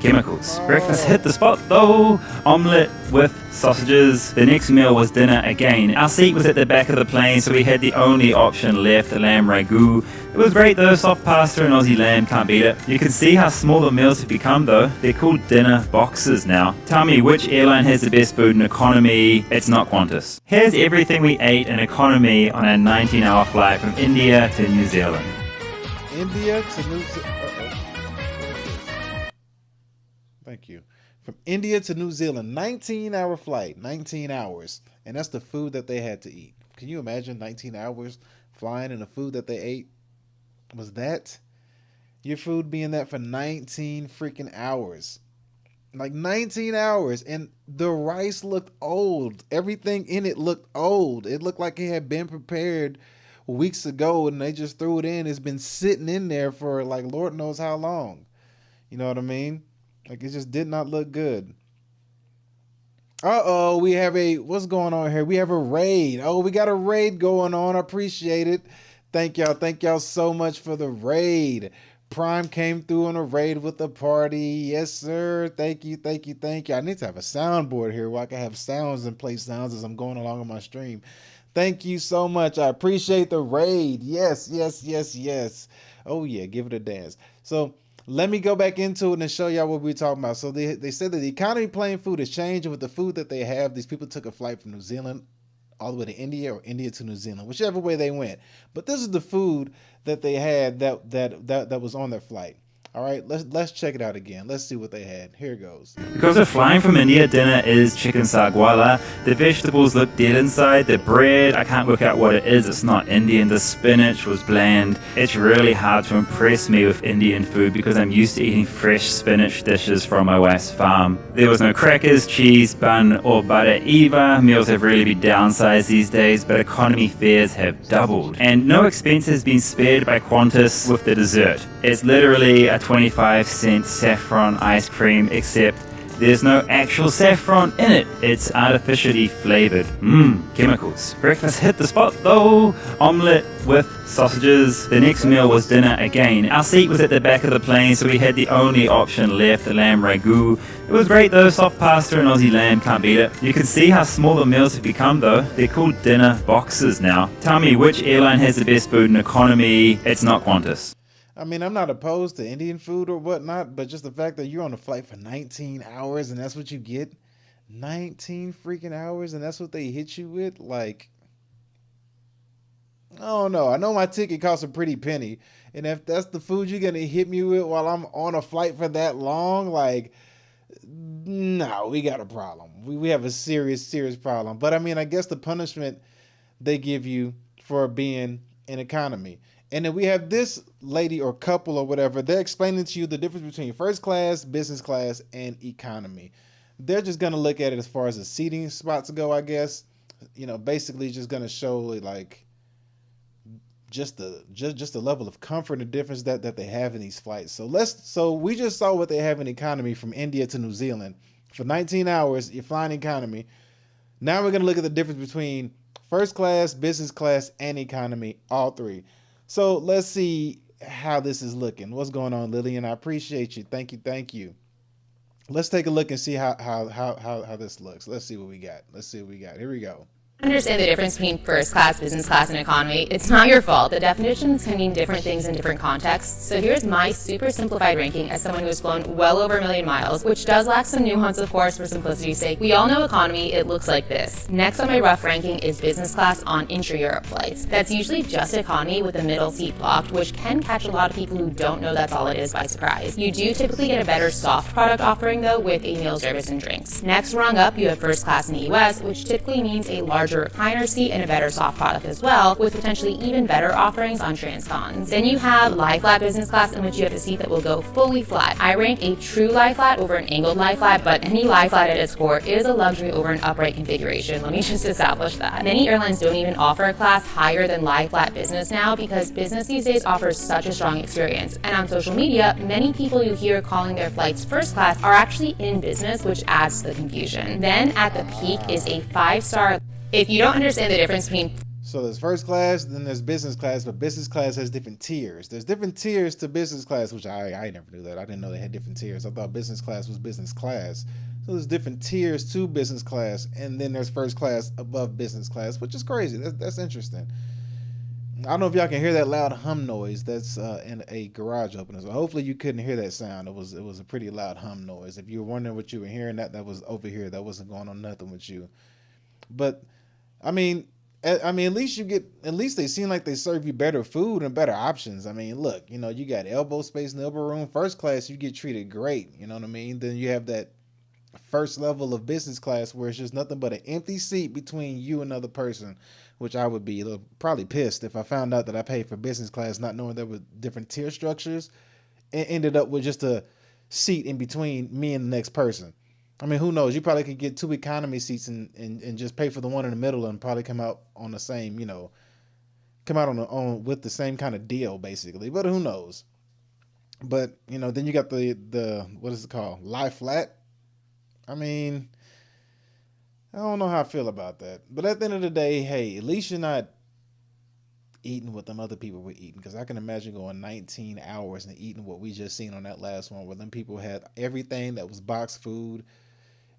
Chemicals. Breakfast hit the spot though. Omelette with sausages. The next meal was dinner again. Our seat was at the back of the plane, so we had the only option left, lamb ragu. It was great though, soft pasta and Aussie lamb, can't beat it. You can see how small the meals have become though. They're called dinner boxes now. Tell me which airline has the best food in economy. It's not Qantas. Here's everything we ate in economy on a 19-hour flight from India to New Zealand. India to New Zealand. Thank you. From India to New Zealand, 19-hour flight, 19 hours. And that's the food that they had to eat. Can you imagine 19 hours flying and the food that they ate was that? Your food being that for 19 freaking hours. Like 19 hours, and the rice looked old. Everything in it looked old. It looked like it had been prepared weeks ago, and they just threw it in. It's been sitting in there for like Lord knows how long. You know what I mean? Like, it just did not look good. Uh-oh, we have what's going on here? We have a raid. Oh, we got a raid going on. I appreciate it. Thank y'all. Thank y'all so much for the raid. Prime came through on a raid with a party. Yes, sir. Thank you, thank you, thank you. I need to have a soundboard here where I can have sounds and play sounds as I'm going along on my stream. Thank you so much. I appreciate the raid. Yes, yes, yes, yes. Oh, yeah, give it a dance. So let me go back into it and show y'all what we're talking about. So they said that the economy playing food is changing with the food that they have. These people took a flight from New Zealand all the way to India, or India to New Zealand, whichever way they went. But this is the food that they had that was on their flight. All right, let's check it out again. Let's see what they had. Here it goes. Because we're flying from India, dinner is chicken sarguala. The vegetables look dead inside. The bread, I can't work out what it is. It's not Indian. The spinach was bland. It's really hard to impress me with Indian food because I'm used to eating fresh spinach dishes from my wife's farm. There was no crackers, cheese, bun, or butter either. Meals have really been downsized these days, but economy fares have doubled. And no expense has been spared by Qantas with the dessert. It's literally a 25-cent saffron ice cream, except there's no actual saffron in it. It's artificially flavored. Chemicals. Breakfast hit the spot though. Omelette with sausages. The next meal was dinner again. Our seat was at the back of the plane, so we had the only option left, the lamb ragu. It was great though, soft pasta and Aussie lamb, can't beat it. You can see how small the meals have become though. They're called dinner boxes now. Tell me which airline has the best food in economy. It's not Qantas. I mean, I'm not opposed to Indian food or whatnot, but just the fact that you're on a flight for 19 hours and that's what you get, 19 freaking hours, and that's what they hit you with, like, I don't know. I know my ticket costs a pretty penny, and if that's the food you're gonna hit me with while I'm on a flight for that long, like, no, we got a problem. We have a serious problem. But I mean, I guess the punishment they give you for being in economy. And then we have this lady or couple or whatever. They're explaining to you the difference between first class, business class, and economy. They're just going to look at it as far as the seating spots go, I guess. You know, basically just going to show like just the level of comfort and difference that they have in these flights. So we just saw what they have in economy from India to New Zealand. For 19 hours, you're flying economy. Now we're going to look at the difference between first class, business class, and economy, all three. So let's see how this is looking. What's going on, Lillian? I appreciate you. Thank you. Thank you. Let's take a look and see how this looks. Let's see what we got. Here we go. Understand the difference between first class, business class, and economy. It's not your fault. The definitions can mean different things in different contexts. So here's my super simplified ranking as someone who has flown well over 1 million miles, which does lack some nuance, of course, for simplicity's sake. We all know economy, it looks like this. Next on my rough ranking is business class on intra-Europe flights. That's usually just economy with the middle seat blocked, which can catch a lot of people who don't know that's all it is by surprise. You do typically get a better soft product offering though with a meal service and drinks. Next rung up, you have first class in the US, which typically means a larger recliner seat and a better soft product as well, with potentially even better offerings on transcons. Then you have lie flat business class, in which you have a seat that will go fully flat. I rank a true lie flat over an angled lie flat, but any lie flat at its core is a luxury over an upright configuration. Let me just establish that. Many airlines don't even offer a class higher than lie flat business now because business these days offers such a strong experience. And on social media, many people you hear calling their flights first class are actually in business, which adds to the confusion. Then at the peak is a 5-star. If you don't understand the difference between... So there's first class, then there's business class, but business class has different tiers. There's different tiers to business class, which I never knew that. I didn't know they had different tiers. I thought business class was business class. So there's different tiers to business class, and then there's first class above business class, which is crazy. That's interesting. I don't know if y'all can hear that loud hum noise that's in a garage opener. So hopefully you couldn't hear that sound. It was a pretty loud hum noise. If you were wondering what you were hearing, that was over here. That wasn't going on nothing with you. But I mean, at least they seem like they serve you better food and better options. I mean, look, you know, you got elbow space and elbow room. First class, you get treated great. You know what I mean? Then you have that first level of business class where it's just nothing but an empty seat between you and another person, which I would be probably pissed if I found out that I paid for business class not knowing there were different tier structures and ended up with just a seat in between me and the next person. I mean, who knows? You probably could get 2 economy seats and just pay for the one in the middle and probably come out on the same, come out on with the same kind of deal basically. But who knows? But then you got the what is it called? Lie flat. I mean, I don't know how I feel about that. But at the end of the day, hey, at least you're not eating what them other people were eating, because I can imagine going 19 hours and eating what we just seen on that last one, where them people had everything that was boxed food,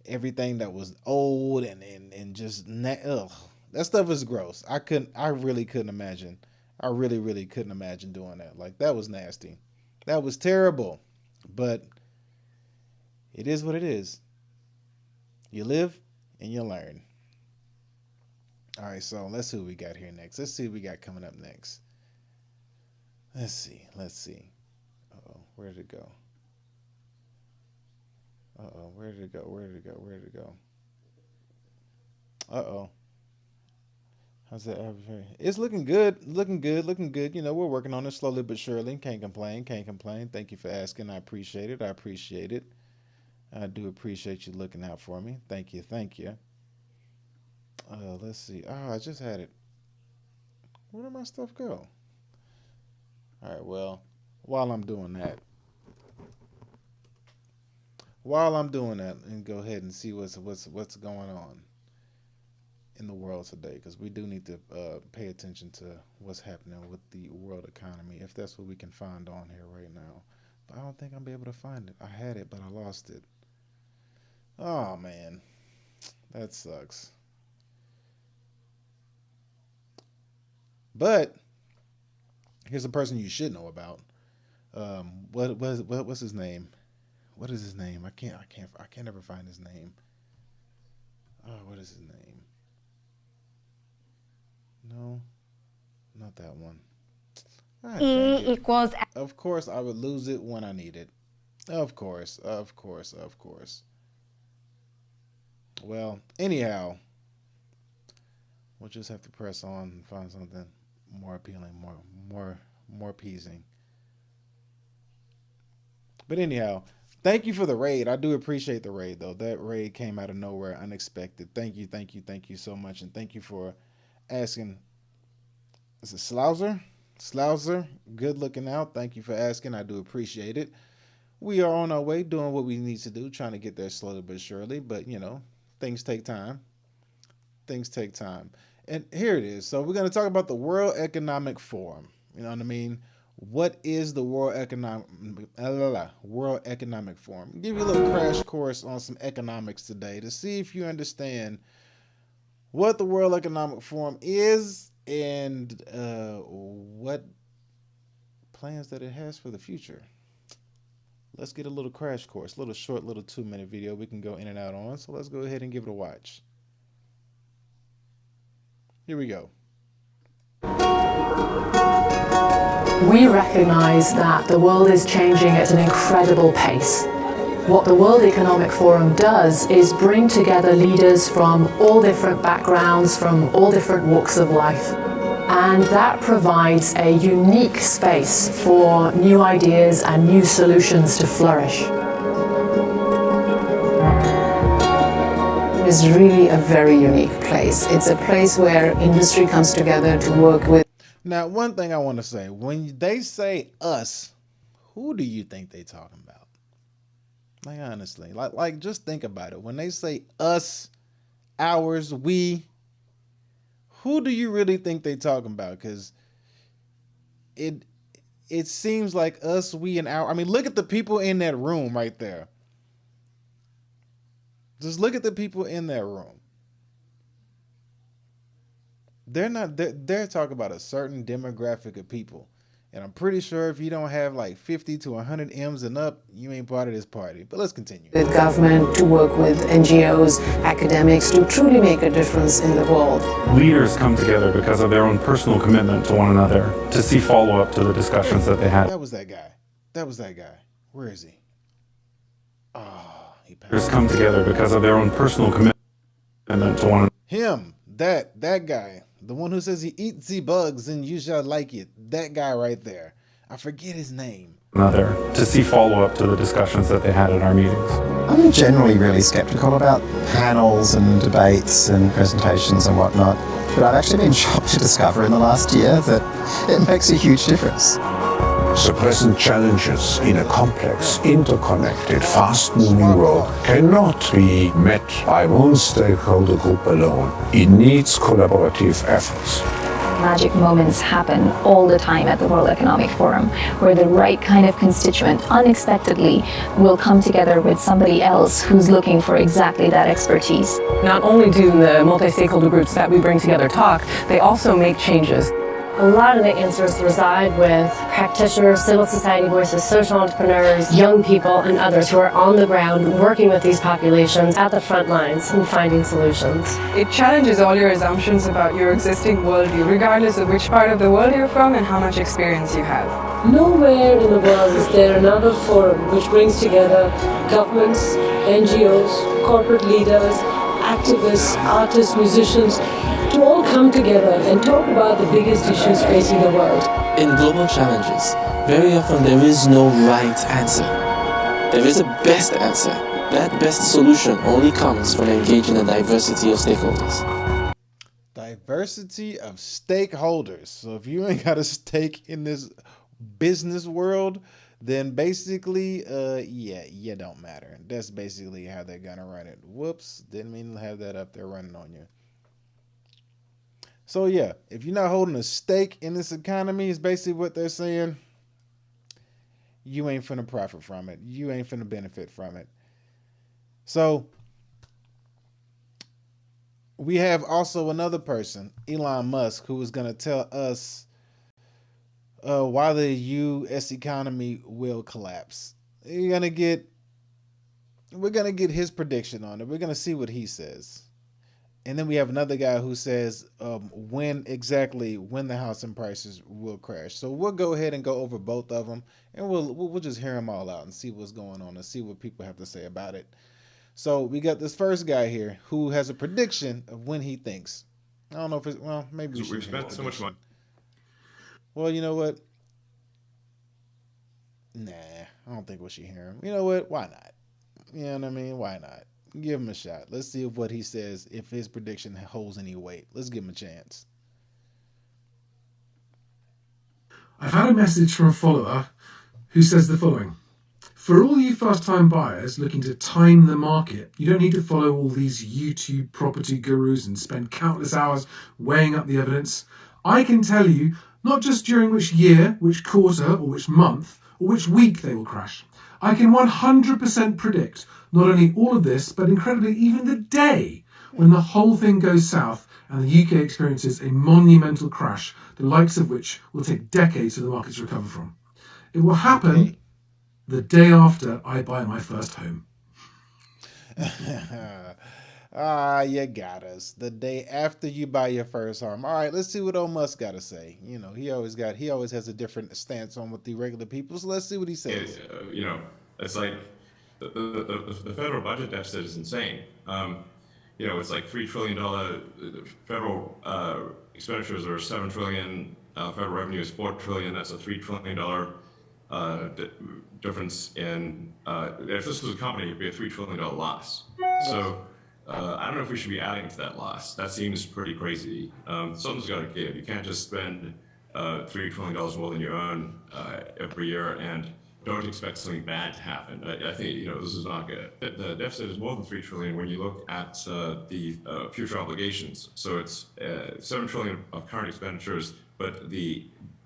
everything that was old and just ugh. That stuff is gross. I really couldn't imagine. I really couldn't imagine doing that. Like, that was nasty. That was terrible. But it is what it is. You live and you learn. All right, so let's see what we got here next. Let's see what we got coming up next. Let's see. Uh-oh, where did it go? Uh-oh, where did it go? Uh-oh. How's that? It's looking good. We're working on it slowly but surely. Can't complain. Thank you for asking. I appreciate it. I do appreciate you looking out for me. Thank you. Let's see. Oh, I just had it. Where did my stuff go? All right, well, while I'm doing that, and go ahead and see what's going on in the world today, because we do need to pay attention to what's happening with the world economy, if that's what we can find on here right now. But I don't think I'll be able to find it. I had it, but I lost it. Oh, man. That sucks. But here's a person you should know about. What's his name? What is his name? I can't ever find his name. Oh, what is his name? No, not that one. E equals. Of course, I would lose it when I need it. Of course. Well, anyhow, we'll just have to press on and find something more appealing, more appeasing. But anyhow, thank you for the raid. I do appreciate the raid, though. That raid came out of nowhere, unexpected. Thank you so much, and thank you for asking. Is it Slouser? Good looking out. Thank you for asking. I do appreciate it. We are on our way, doing what we need to do, trying to get there slowly but surely. But, things take time. And here it is. So we're going to talk about the World Economic Forum. You know what I mean? What is the World Economic Forum? I'll give you a little crash course on some economics today to see if you understand what the World Economic Forum is and what plans that it has for the future. Let's get a little crash course, a little short, 2-minute video we can go in and out on. So let's go ahead and give it a watch. Here we go. We recognize that the world is changing at an incredible pace. What the World Economic Forum does is bring together leaders from all different backgrounds, from all different walks of life. And that provides a unique space for new ideas and new solutions to flourish. It's really a very unique place. It's a place where industry comes together to work with. Now, one thing I want to say, when they say us, who do you think they talking about? Like, honestly, like just think about it. When they say us, ours, we, who do you really think they talking about? Because it seems like us, we, and our. I mean, look at the people in that room right there. Just look at the people in that room. They're talking about a certain demographic of people. And I'm pretty sure if you don't have like 50 to 100 M's and up, you ain't part of this party. But let's continue. With government, to work with NGOs, academics, to truly make a difference in the world. Leaders come together because of their own personal commitment to one another, to see follow-up to the discussions that they had. That was that guy. Where is he? Oh, he passed. Leaders come together because of their own personal commitment to one another. Him, that guy. The one who says he eats the bugs and you shall like it. That guy right there. I forget his name. another to see follow-up to the discussions that they had at our meetings. I'm generally really skeptical about panels and debates and presentations and whatnot, but I've actually been shocked to discover in the last year that it makes a huge difference. The present challenges in a complex, interconnected, fast-moving world cannot be met by one stakeholder group alone. It needs collaborative efforts. Magic moments happen all the time at the World Economic Forum, where the right kind of constituent unexpectedly will come together with somebody else who's looking for exactly that expertise. Not only do the multi-stakeholder groups that we bring together talk, they also make changes. A lot of the answers reside with practitioners, civil society voices, social entrepreneurs, young people, and others who are on the ground working with these populations at the front lines and finding solutions. It challenges all your assumptions about your existing worldview, regardless of which part of the world you're from and how much experience you have. Nowhere in the world is there another forum which brings together governments, NGOs, corporate leaders, activists, artists, musicians, to all come together and talk about the biggest issues facing the world. In global challenges, very often there is no right answer. There is a best answer. That best solution only comes from engaging a diversity of stakeholders. Diversity of stakeholders. So if you ain't got a stake in this business world, then basically, you don't matter. That's basically how they're gonna run it. Whoops, didn't mean to have that up there running on you. So yeah, if you're not holding a stake in this economy, is basically what they're saying, you ain't finna profit from it. You ain't finna benefit from it. So we have also another person, Elon Musk, who is gonna tell us why the U.S. economy will collapse. We're gonna get his prediction on it. We're gonna see what he says. And then we have another guy who says when the housing prices will crash. So we'll go ahead and go over both of them, and we'll just hear them all out and see what's going on and see what people have to say about it. So we got this first guy here who has a prediction of when he thinks. I don't know if it's, well, maybe we've spent so much money. Well, you know what? Nah, I don't think we should hear him. You know what? Why not? You know what I mean? Why not? Give him a shot. Let's see if what he says, if his prediction holds any weight. Let's give him a chance. I've had a message from a follower who says the following. For all you first-time buyers looking to time the market, you don't need to follow all these YouTube property gurus and spend countless hours weighing up the evidence. I can tell you not just during which year, which quarter, or which month, or which week they will crash. I can 100% predict not only all of this, but incredibly even the day when the whole thing goes south and the UK experiences a monumental crash, the likes of which will take decades for the market to recover from. It will happen the day after I buy my first home. You got us. The day after you buy your first home. All right, let's see what old Musk got to say. You know, he always has a different stance on with the regular people. So let's see what he says. It's like the federal budget deficit is insane. It's like $3 trillion. Federal expenditures are $7 trillion. Federal revenue is $4 trillion. That's a $3 trillion difference in. If this was a company, it'd be a $3 trillion loss. So I don't know if we should be adding to that loss. That seems pretty crazy. Something's got to give. You can't just spend $3 trillion more than you earn every year and don't expect something bad to happen. I think this is not good. The deficit is more than $3 trillion when you look at the future obligations. So it's $7 trillion of current expenditures, but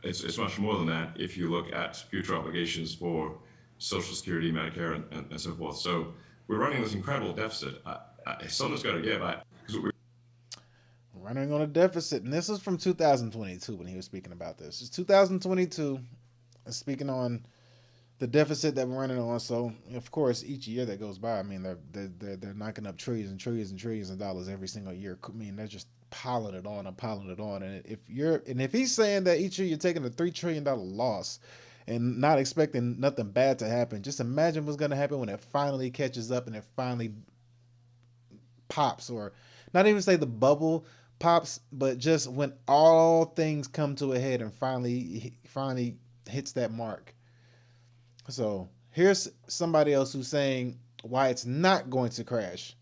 it's much more than that if you look at future obligations for Social Security, Medicare, and so forth. So we're running this incredible deficit. Something's got to give. Running on a deficit, and this is from 2022 when he was speaking about this. It's 2022, speaking on the deficit that we're running on. So of course, each year that goes by, I mean, they're knocking up trillions and trillions and trillions of dollars every single year. I mean, they're just piling it on and piling it on. And if he's saying that each year you're taking a $3 trillion loss and not expecting nothing bad to happen, just imagine what's going to happen when it finally catches up and it finally pops, or not even say the bubble pops, but just when all things come to a head and finally hits that mark. So here's somebody else who's saying why it's not going to crash.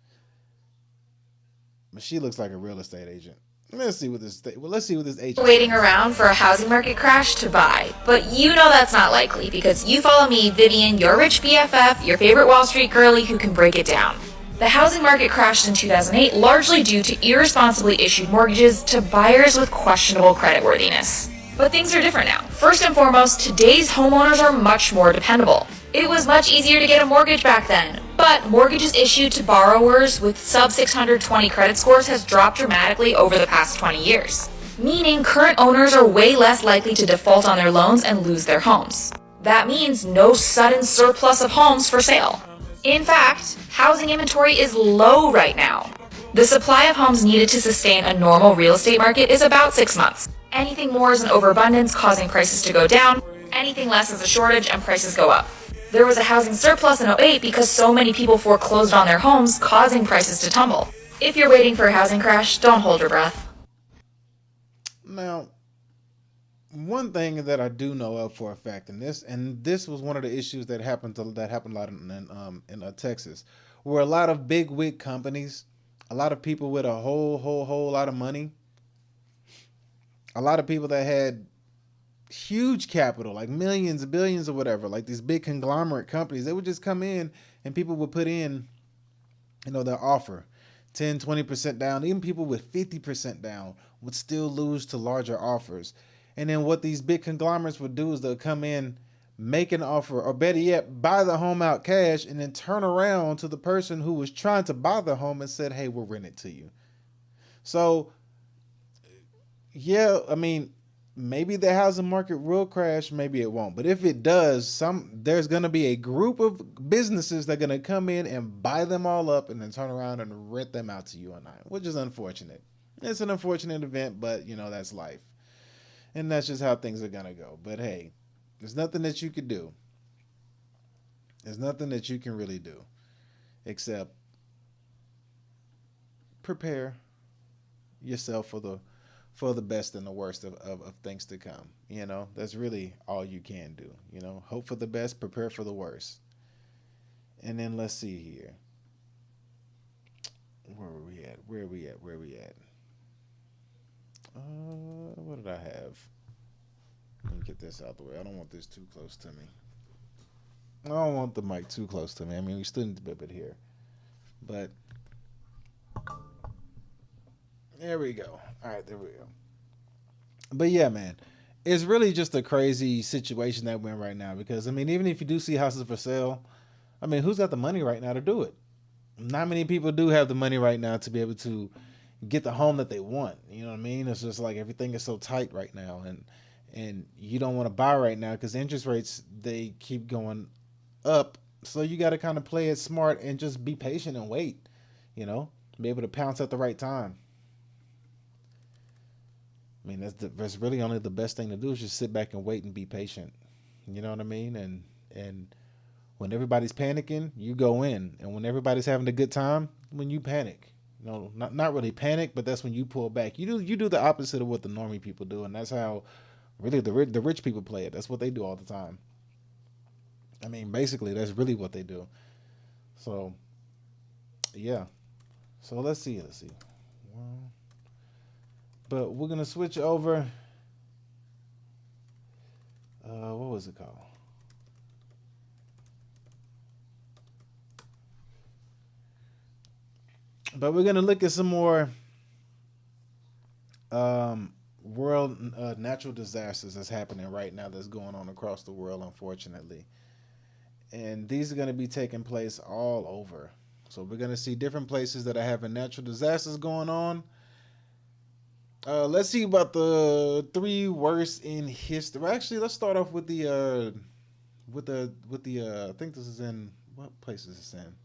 But she looks like a real estate agent. Let's see what this agent waiting around for a housing market crash to buy. But you know that's not likely because you follow me, Vivian, your rich BFF, your favorite Wall Street girly who can break it down. The housing market crashed in 2008 largely due to irresponsibly issued mortgages to buyers with questionable creditworthiness. But things are different now. First and foremost, today's homeowners are much more dependable. It was much easier to get a mortgage back then, but mortgages issued to borrowers with sub 620 credit scores has dropped dramatically over the past 20 years, meaning current owners are way less likely to default on their loans and lose their homes. That means no sudden surplus of homes for sale. In fact, housing inventory is low right now. The supply of homes needed to sustain a normal real estate market is about 6 months. Anything more is an overabundance causing prices to go down, anything less is a shortage and prices go up. There was a housing surplus in 2008 because so many people foreclosed on their homes, causing prices to tumble. If you're waiting for a housing crash, don't hold your breath. Now, one thing that I do know of for a fact, and this was one of the issues that happened a lot in Texas, where a lot of big wig companies, a lot of people with a whole lot of money, a lot of people that had huge capital, like millions, billions or whatever, like these big conglomerate companies, they would just come in and people would put in, their offer 10, 20% down. Even people with 50% down would still lose to larger offers. And then what these big conglomerates would do is they'll come in, make an offer, or better yet, buy the home out cash, and then turn around to the person who was trying to buy the home and said, hey, we'll rent it to you. So yeah, I mean, maybe the housing market will crash, maybe it won't. But if it does, there's going to be a group of businesses that are going to come in and buy them all up and then turn around and rent them out to you online, which is unfortunate. It's an unfortunate event, but that's life. And that's just how things are going to go. But hey, there's nothing that you could do. There's nothing that you can really do except prepare yourself for the best and the worst of things to come. That's really all you can do. Hope for the best, prepare for the worst. And then let's see here. Where are we at? What did I have? Let me get this out of the way. I don't want this too close to me. I don't want the mic too close to me. I mean, we still need to be able to hear. But there we go. All right, there we go. But yeah, man, it's really just a crazy situation that we're in right now because, even if you do see houses for sale, who's got the money right now to do it? Not many people do have the money right now to be able to get the home that they want. You know what I mean? It's just like everything is so tight right now, and you don't want to buy right now because interest rates, they keep going up. So you got to kind of play it smart and just be patient and wait, be able to pounce at the right time. That's really only the best thing to do is just sit back and wait and be patient. You know what I mean? And when everybody's panicking, you go in. And when everybody's having a good time, when you panic. Not really panic, but that's when you pull back. You do the opposite of what the normie people do, and that's how really the rich people play it. That's what they do all the time. Basically, that's really what they do. So, yeah. So let's see. Well, but we're gonna switch over. What was it called? But we're gonna look at some more world natural disasters that's happening right now. That's going on across the world, unfortunately, and these are gonna be taking place all over. So we're gonna see different places that are having natural disasters going on. Let's see about the 3 worst in history. Actually, let's start off with the I think this is in, what place is this in?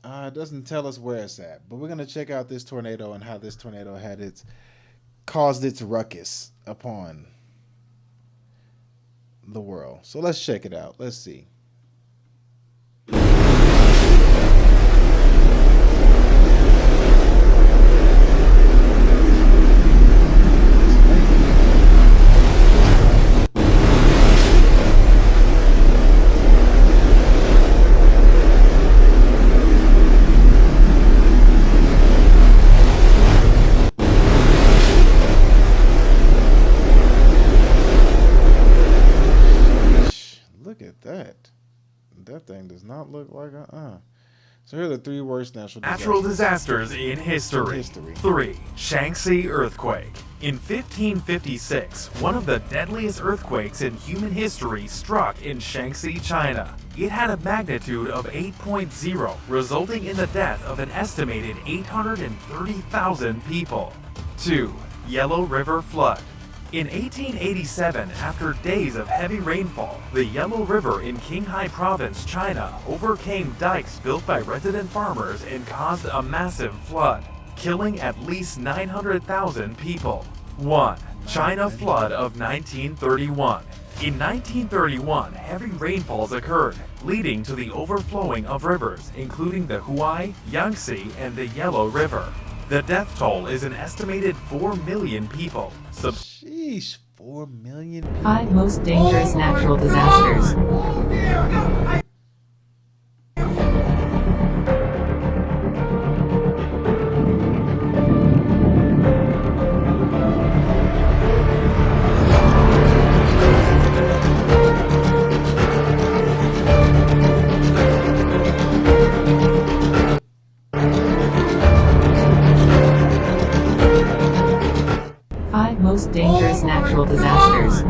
It doesn't tell us where it's at, but we're gonna check out this tornado and how this tornado caused its ruckus upon the world. So let's check it out. Let's see. not look like So here are the 3 worst natural disasters in history. 3. Shaanxi earthquake. In 1556, one of the deadliest earthquakes in human history struck in Shaanxi, China. It had a magnitude of 8.0, resulting in the death of an estimated 830,000 people. 2. Yellow River flood. In 1887, after days of heavy rainfall, the Yellow River in Qinghai Province, China, overcame dikes built by resident farmers and caused a massive flood, killing at least 900,000 people. 1. China flood of 1931. In 1931, heavy rainfalls occurred, leading to the overflowing of rivers, including the Huai, Yangtze, and the Yellow River. The death toll is an estimated 4 million people. Sheesh, 4 million people. 5 most dangerous natural disasters. Most dangerous natural disasters.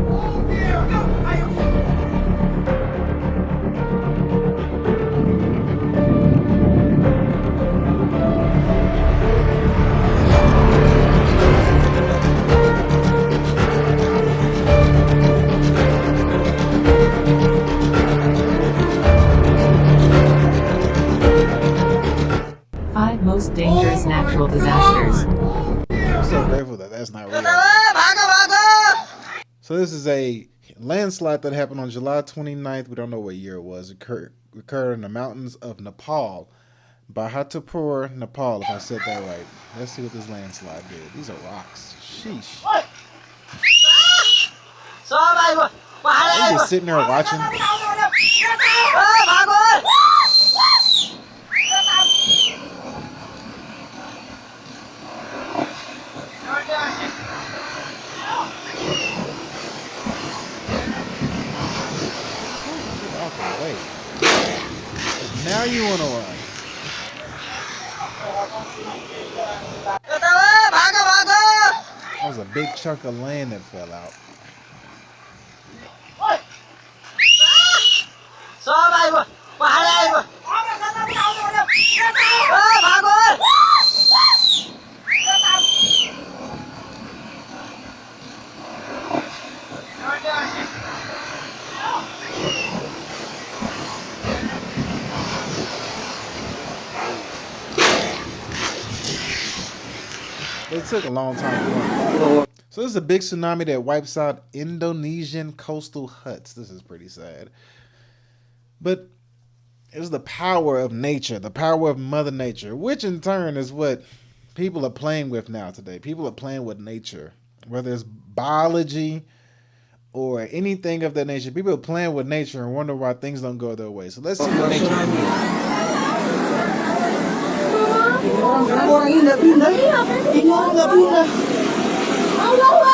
Five most dangerous natural disasters. I'm so grateful that that's not real. So this is a landslide that happened on July 29th. We don't know what year it was. It occurred in the mountains of Nepal, Bharatapur, Nepal, if I said that right. Let's see what this landslide did. These are rocks. Sheesh. I'm just sitting there watching. Now you want to run. That was a big chunk of land that fell out. It took a long time to run. So this is a big tsunami that wipes out Indonesian coastal huts. This is pretty sad. But it's the power of nature, the power of Mother Nature, which in turn is what people are playing with now today. People are playing with nature, whether it's biology or anything of that nature. People are playing with nature and wonder why things don't go their way. So let's see what nature can do. Orang ini nggak pindah, ini orang nggak pindah. Allahu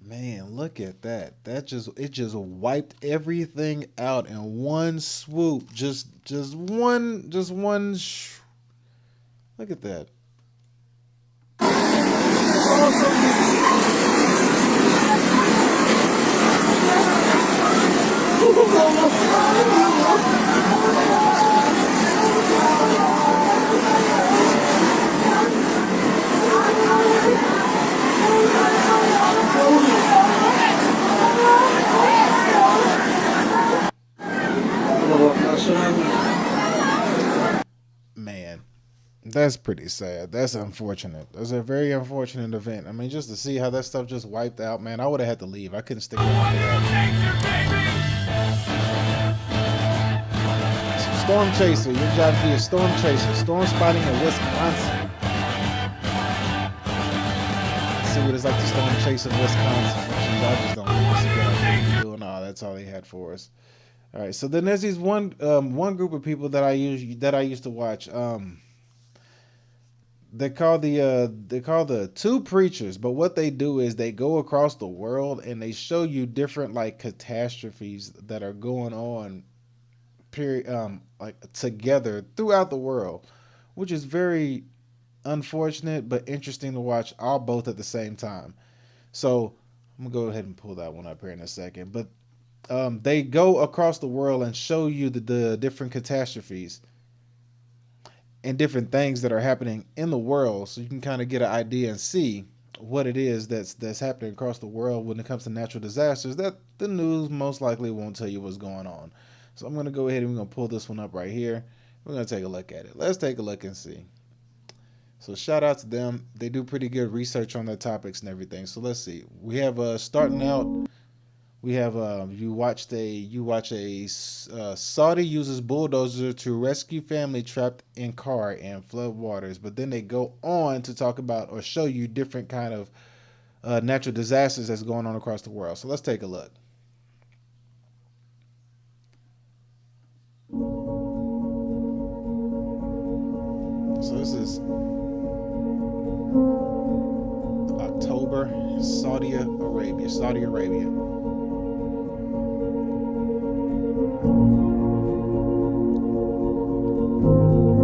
Man, look at that. It just wiped everything out in one swoop. Just one look at that. That's pretty sad. That's unfortunate. That's a very unfortunate event. I mean, just to see how that stuff just wiped out, man, I would have had to leave. I couldn't stick around for that. Storm chaser. Your job to be a storm chaser. Storm spotting in Wisconsin. Let's see what it's like to storm chase in Wisconsin. I just don't know what's a good idea to do. No, that's all they had for us. All right. So then there's these one group of people that I used to watch. They call the two preachers, but what they do is they go across the world and they show you different like catastrophes that are going on like together throughout the world, which is very unfortunate but interesting to watch both at the same time. So I'm gonna go ahead and pull that one up here in a second. But they go across the world and show you the different catastrophes and different things that are happening in the world, so you can kind of get an idea and see what it is that's happening across the world when it comes to natural disasters that the news most likely won't tell you what's going on. So I'm going to go ahead and we're going to pull this one up right here. We're going to take a look at it. Let's take a look and see. So shout out to them. They do pretty good research on their topics and everything. So let's see. We have starting out. We have you watch a Saudi uses bulldozer to rescue family trapped in car in flood waters, but then they go on to talk about or show you different kind of natural disasters that's going on across the world. So let's take a look. So this is October, Saudi Arabia.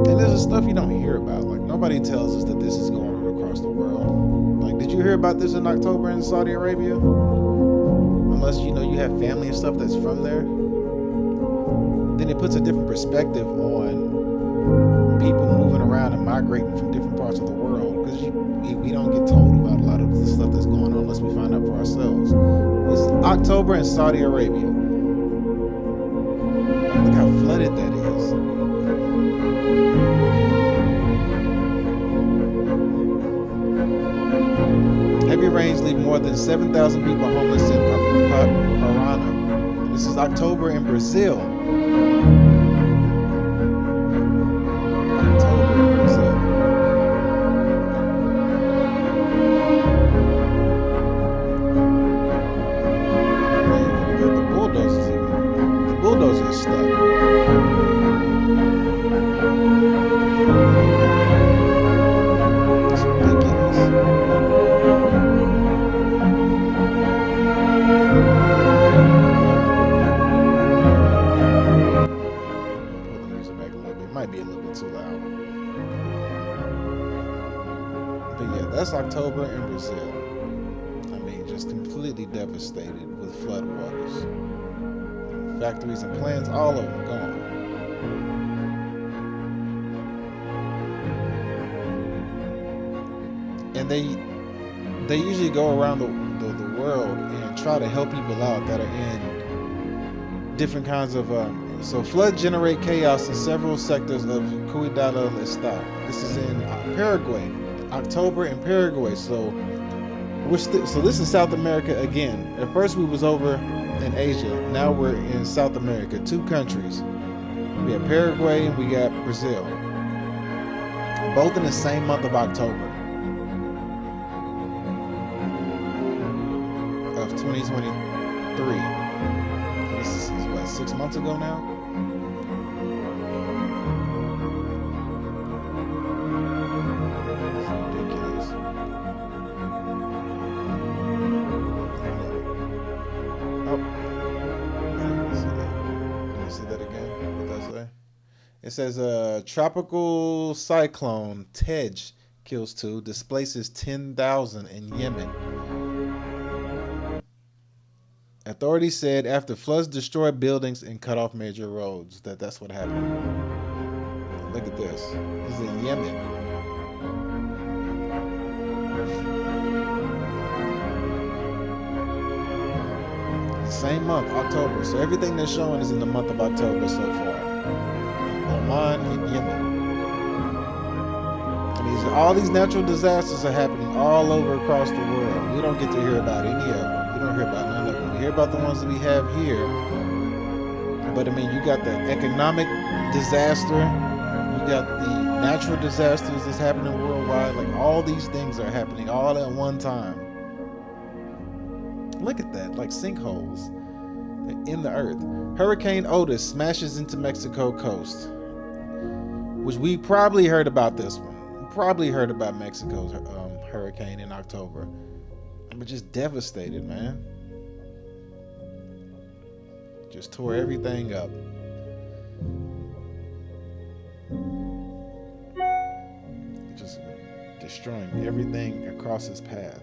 And there's stuff you don't hear about. Like, nobody tells us that this is going on across the world. Like, did you hear about this in October in Saudi Arabia? Unless you have family and stuff that's from there. Then it puts a different perspective on people moving around and migrating from different parts of the world, because we don't get told about a lot of the stuff that's going on unless we find out for ourselves. This is October in Saudi Arabia. Look how flooded that is. Heavy rains leave more than 7,000 people homeless in Parana. This is October in Brazil. The bulldozer is stuck. It's ridiculous. Pull the music back a little bit. It might be a little bit too loud. But yeah, that's October in Brazil. I mean, just completely devastated with flood waters. Factories and plants, all of them gone. And they usually go around the world and try to help people out that are in different kinds of so floods generate chaos in several sectors of Cuidado del Estado. This is in Paraguay, October in Paraguay. So this is South America again. At first we was over in Asia. Now we're in South America, 2 countries. We have Paraguay and we got Brazil. Both in the same month of October of 2023. This is what, 6 months ago now? It's ridiculous. Oh, let me see that again. What does that say? It says a tropical cyclone Tej kills 2, displaces 10,000 in Yemen. Authorities said after floods destroyed buildings and cut off major roads. That's what happened. Look at this. This is in Yemen. Same month, October. So everything they're showing is in the month of October so far. Oman and Yemen. all these natural disasters are happening all over across the world. We don't get to hear about any of them. We don't hear about none of them. We hear about the ones that we have here. But I mean, you got the economic disaster. You got the natural disasters that's happening worldwide. Like all these things are happening all at one time. Look at that, like sinkholes in the earth. Hurricane Otis smashes into Mexico coast, which we probably heard about this one. We probably heard about Mexico's hurricane in October. But just devastated, man. Just tore everything up. Just destroying everything across his path.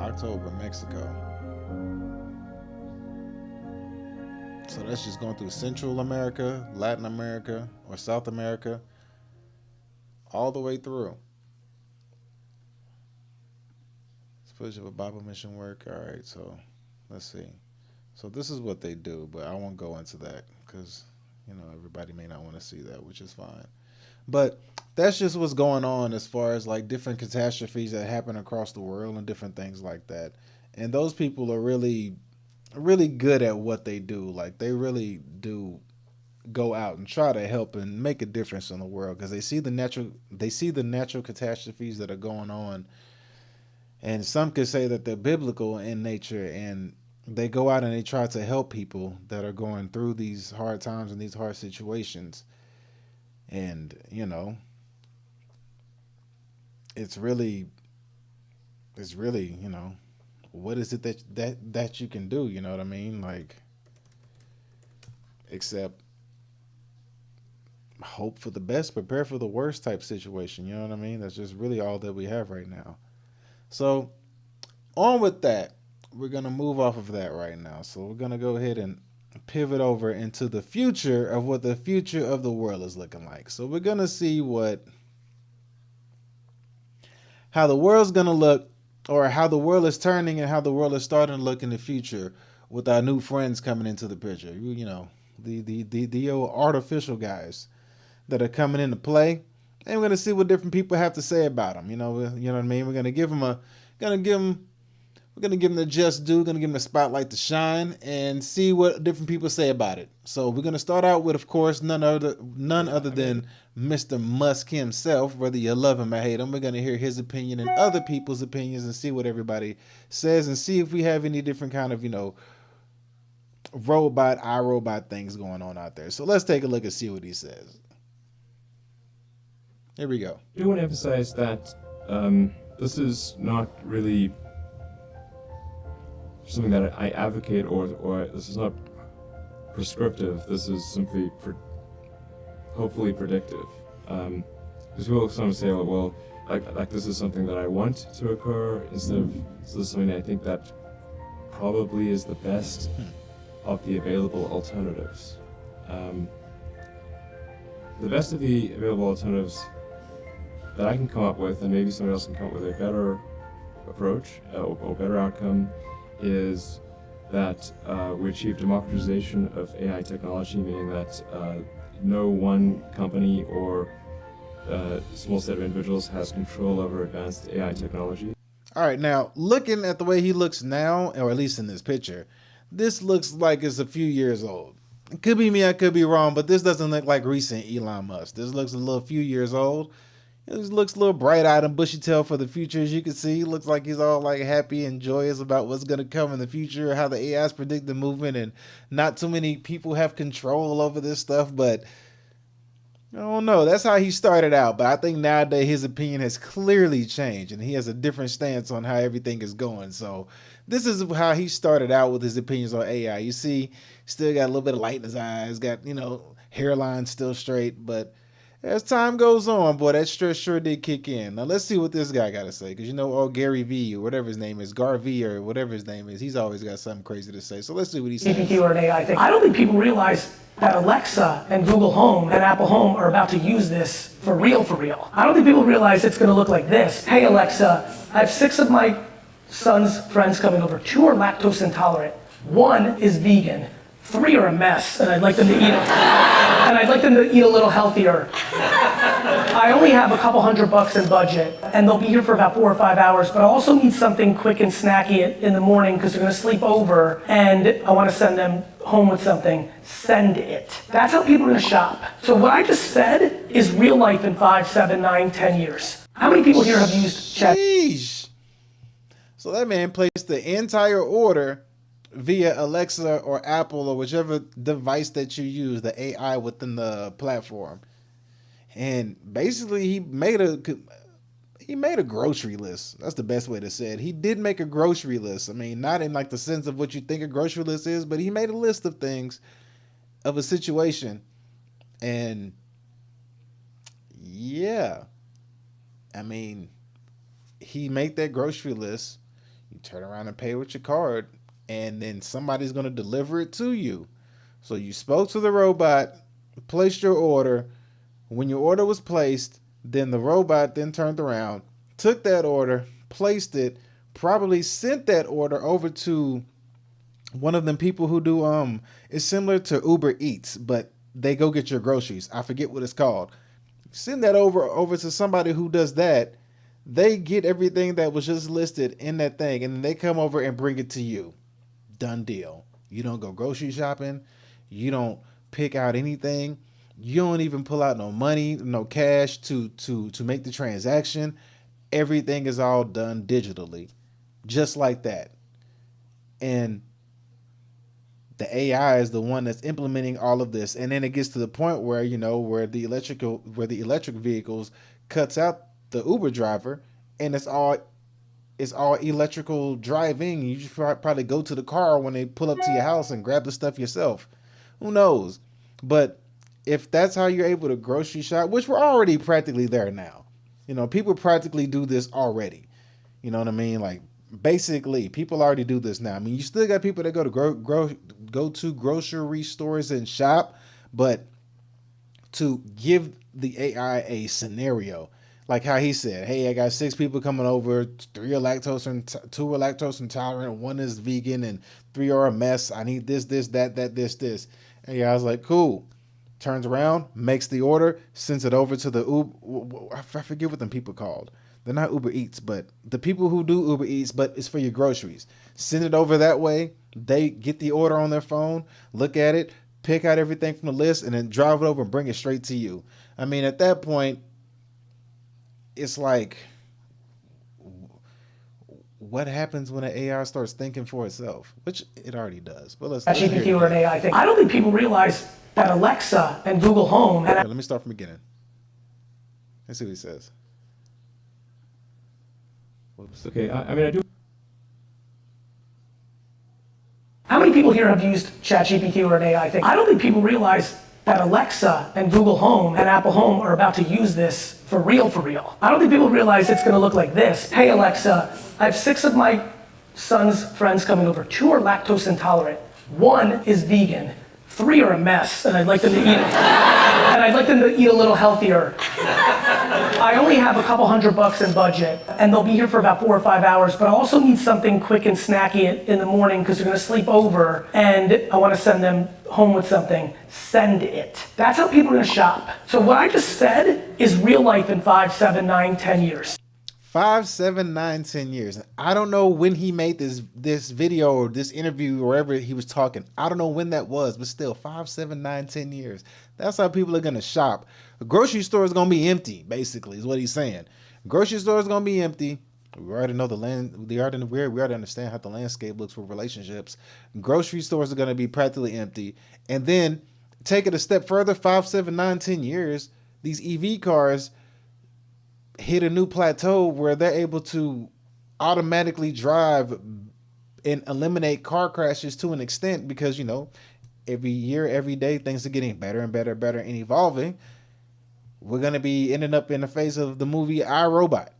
October, Mexico. So that's just going through Central America, Latin America, or South America, all the way through. It's footage of a Bible mission work. All right, so let's see. So this is what they do, but I won't go into that because, you know, everybody may not want to see that, which is fine. But that's just what's going on as far as like different catastrophes that happen across the world and different things like that. And those people are really, really good at what they do. Like they really do go out and try to help and make a difference in the world because they see the natural catastrophes that are going on. And some could say that they're biblical in nature, and they go out and they try to help people that are going through these hard times and these hard situations. And, you know, it's really, you know, what is it that you can do? You know what I mean? Like, except hope for the best, prepare for the worst type situation. You know what I mean? That's just really all that we have right now. So on with that, we're going to move off of that right now. So we're going to go ahead and pivot over into the future of what the future of the world is looking like. So we're going to see how the world's going to look, or how the world is turning and how the world is starting to look in the future with our new friends coming into the picture. You know, the old artificial guys that are coming into play. And we're going to see what different people have to say about them. You know what I mean? We're going to give them the just due, going to give them a spotlight to shine and see what different people say about it. So we're going to start out with, of course, none other than Mr. Musk himself. Whether you love him or hate him, we're going to hear his opinion and other people's opinions and see what everybody says and see if we have any different kind of, you know, iRobot things going on out there. So let's take a look and see what he says. Here we go. I do want to emphasize that this is not really something that I advocate, or this is not prescriptive. This is simply hopefully predictive. Because people sometimes say, well, like this is something that I want to occur instead of this is something I think that probably is the best of the available alternatives. The best of the available alternatives that I can come up with, and maybe somebody else can come up with a better approach or better outcome, is that we achieve democratization of AI technology, meaning that no one company or small set of individuals has control over advanced AI technology. All right, now looking at the way he looks now, or at least in this picture, this looks like it's a few years old. It could be me, I could be wrong, but this doesn't look like recent Elon Musk. This looks a few years old. It looks a little bright-eyed and bushy-tailed for the future, as you can see. He looks like he's all like happy and joyous about what's going to come in the future, how the AIs predict the movement, and not too many people have control over this stuff. But I don't know. That's how he started out, but I think nowadays his opinion has clearly changed, and he has a different stance on how everything is going. So this is how he started out with his opinions on AI. You see, still got a little bit of light in his eyes, got, hairline still straight, but as time goes on, boy, that stress sure did kick in. Now let's see what this guy got to say, because Gary V or whatever his name is, Garvey or whatever his name is, he's always got something crazy to say. So let's see what he says. GPT or an AI thing. I don't think people realize that Alexa and Google Home and Apple Home are about to use this for real, for real. I don't think people realize it's gonna look like this. Hey Alexa, I have 6 of my son's friends coming over. 2 are lactose intolerant. 1 is vegan. 3 are a mess, and I'd like them to eat a little healthier. I only have a couple $100 in budget, and they'll be here for about 4 or 5 hours, but I also need something quick and snacky in the morning because they're gonna sleep over, and I wanna send them home with something. Send it. That's how people are gonna shop. So what I just said is real life in 5, 7, 9, 10 years. How many people here have used chat? Sheesh. So that man placed the entire order via Alexa or Apple or whichever device that you use, the AI within the platform. And basically he made a grocery list. That's the best way to say it. He did make a grocery list. I mean, not in like the sense of what you think a grocery list is, but he made a list of things, of a situation. And yeah, I mean, he made that grocery list. You turn around and pay with your card, and then somebody's going to deliver it to you. So you spoke to the robot, placed your order. When your order was placed, then the robot then turned around, took that order, placed it, probably sent that order over to one of them people who do, it's similar to Uber Eats, but they go get your groceries. I forget what it's called. Send that over to somebody who does that. They get everything that was just listed in that thing, and then they come over and bring it to you. Done deal. You don't go grocery shopping. You don't pick out anything. You don't even pull out no money, no cash to make the transaction. Everything is all done digitally, just like that. And the AI is the one that's implementing all of this. And then it gets to the point where, where the electric vehicles cuts out the Uber driver, and it's all electrical driving. You just probably go to the car when they pull up to your house and grab the stuff yourself. Who knows? But if that's how you're able to grocery shop, which we're already practically there now, people practically do this already. You know what I mean? Like, basically, people already do this now. I mean, you still got people that go to grocery stores and shop, but to give the AI a scenario, like how he said, hey, I got 6 people coming over, 3 are lactose and 2 are lactose intolerant, 1 is vegan, and 3 are a mess. I need this, that, this. And yeah, I was like, cool. Turns around, makes the order, sends it over to the Uber. I forget what them people called. They're not Uber Eats, but the people who do Uber Eats, but it's for your groceries. Send it over that way. They get the order on their phone, look at it, pick out everything from the list, and then drive it over and bring it straight to you. I mean, at that point, it's like, what happens when an AI starts thinking for itself? Which it already does. But let's GPT or an AI thing. I don't think people realize that Alexa and Google Home and let me start from the beginning. Let's see what he says. Whoops. Okay, I mean, I do. How many people here have used ChatGPT or an AI thing? I don't think people realize that Alexa and Google Home and Apple Home are about to use this for real, for real. I don't think people realize it's gonna look like this. Hey Alexa, I have 6 of my son's friends coming over. 2 are lactose intolerant. 1 is vegan. 3 are a mess, and I'd like them to eat a little healthier. I only have a couple $100 in budget, and they'll be here for about 4 or 5 hours, but I also need something quick and snacky in the morning because they're gonna sleep over, and I wanna send them home with something. Send it. That's how people are gonna shop. So what I just said is real life in 5, 7, 9, 10 years. 5, 7, 9, 10 years. I don't know when he made this video or this interview or wherever he was talking. I don't know when that was, but still 5, 7, 9, 10 years. That's how people are gonna shop. The grocery store is gonna be empty, basically, is what he's saying. Grocery store is gonna be empty. We already know we already understand how the landscape looks with relationships. Grocery stores are gonna be practically empty. And then take it a step further, 5, 7, 9, 10 years. these EV cars hit a new plateau where they're able to automatically drive and eliminate car crashes to an extent because, you know, every year, every day, things are getting better and better and better and evolving. We're going to be ending up in the face of the movie I, Robot.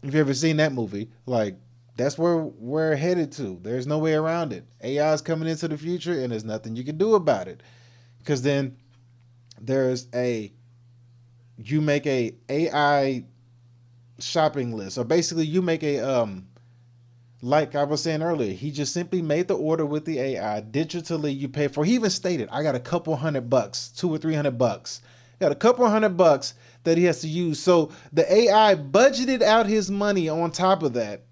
If you've ever seen that movie, like, that's where we're headed to. There's no way around it. AI is coming into the future and there's nothing you can do about it. Because then you make a AI shopping list, or basically you make a like I was saying earlier, he just simply made the order with the AI digitally. You pay for, he even stated, I got a couple $100, $200 or $300, got a couple $100 that he has to use. So the AI budgeted out his money on top of that,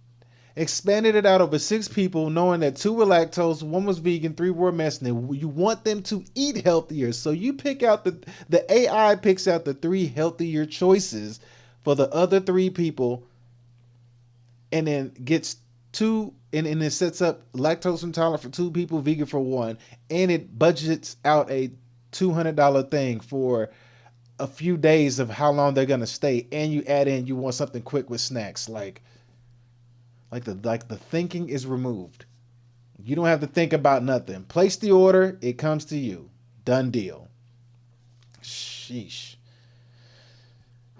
expanded it out over 6 people, knowing that 2 were lactose, 1 was vegan, 3 were messing. You want them to eat healthier, so you pick out the AI picks out the 3 healthier choices for the other 3 people, and then gets 2, and it sets up lactose intolerant for 2 people, vegan for 1, and it budgets out a $200 thing for a few days of how long they're gonna stay, and you add in you want something quick with snacks, like the thinking is removed. You don't have to think about nothing. Place the order, it comes to you. Done deal. Sheesh.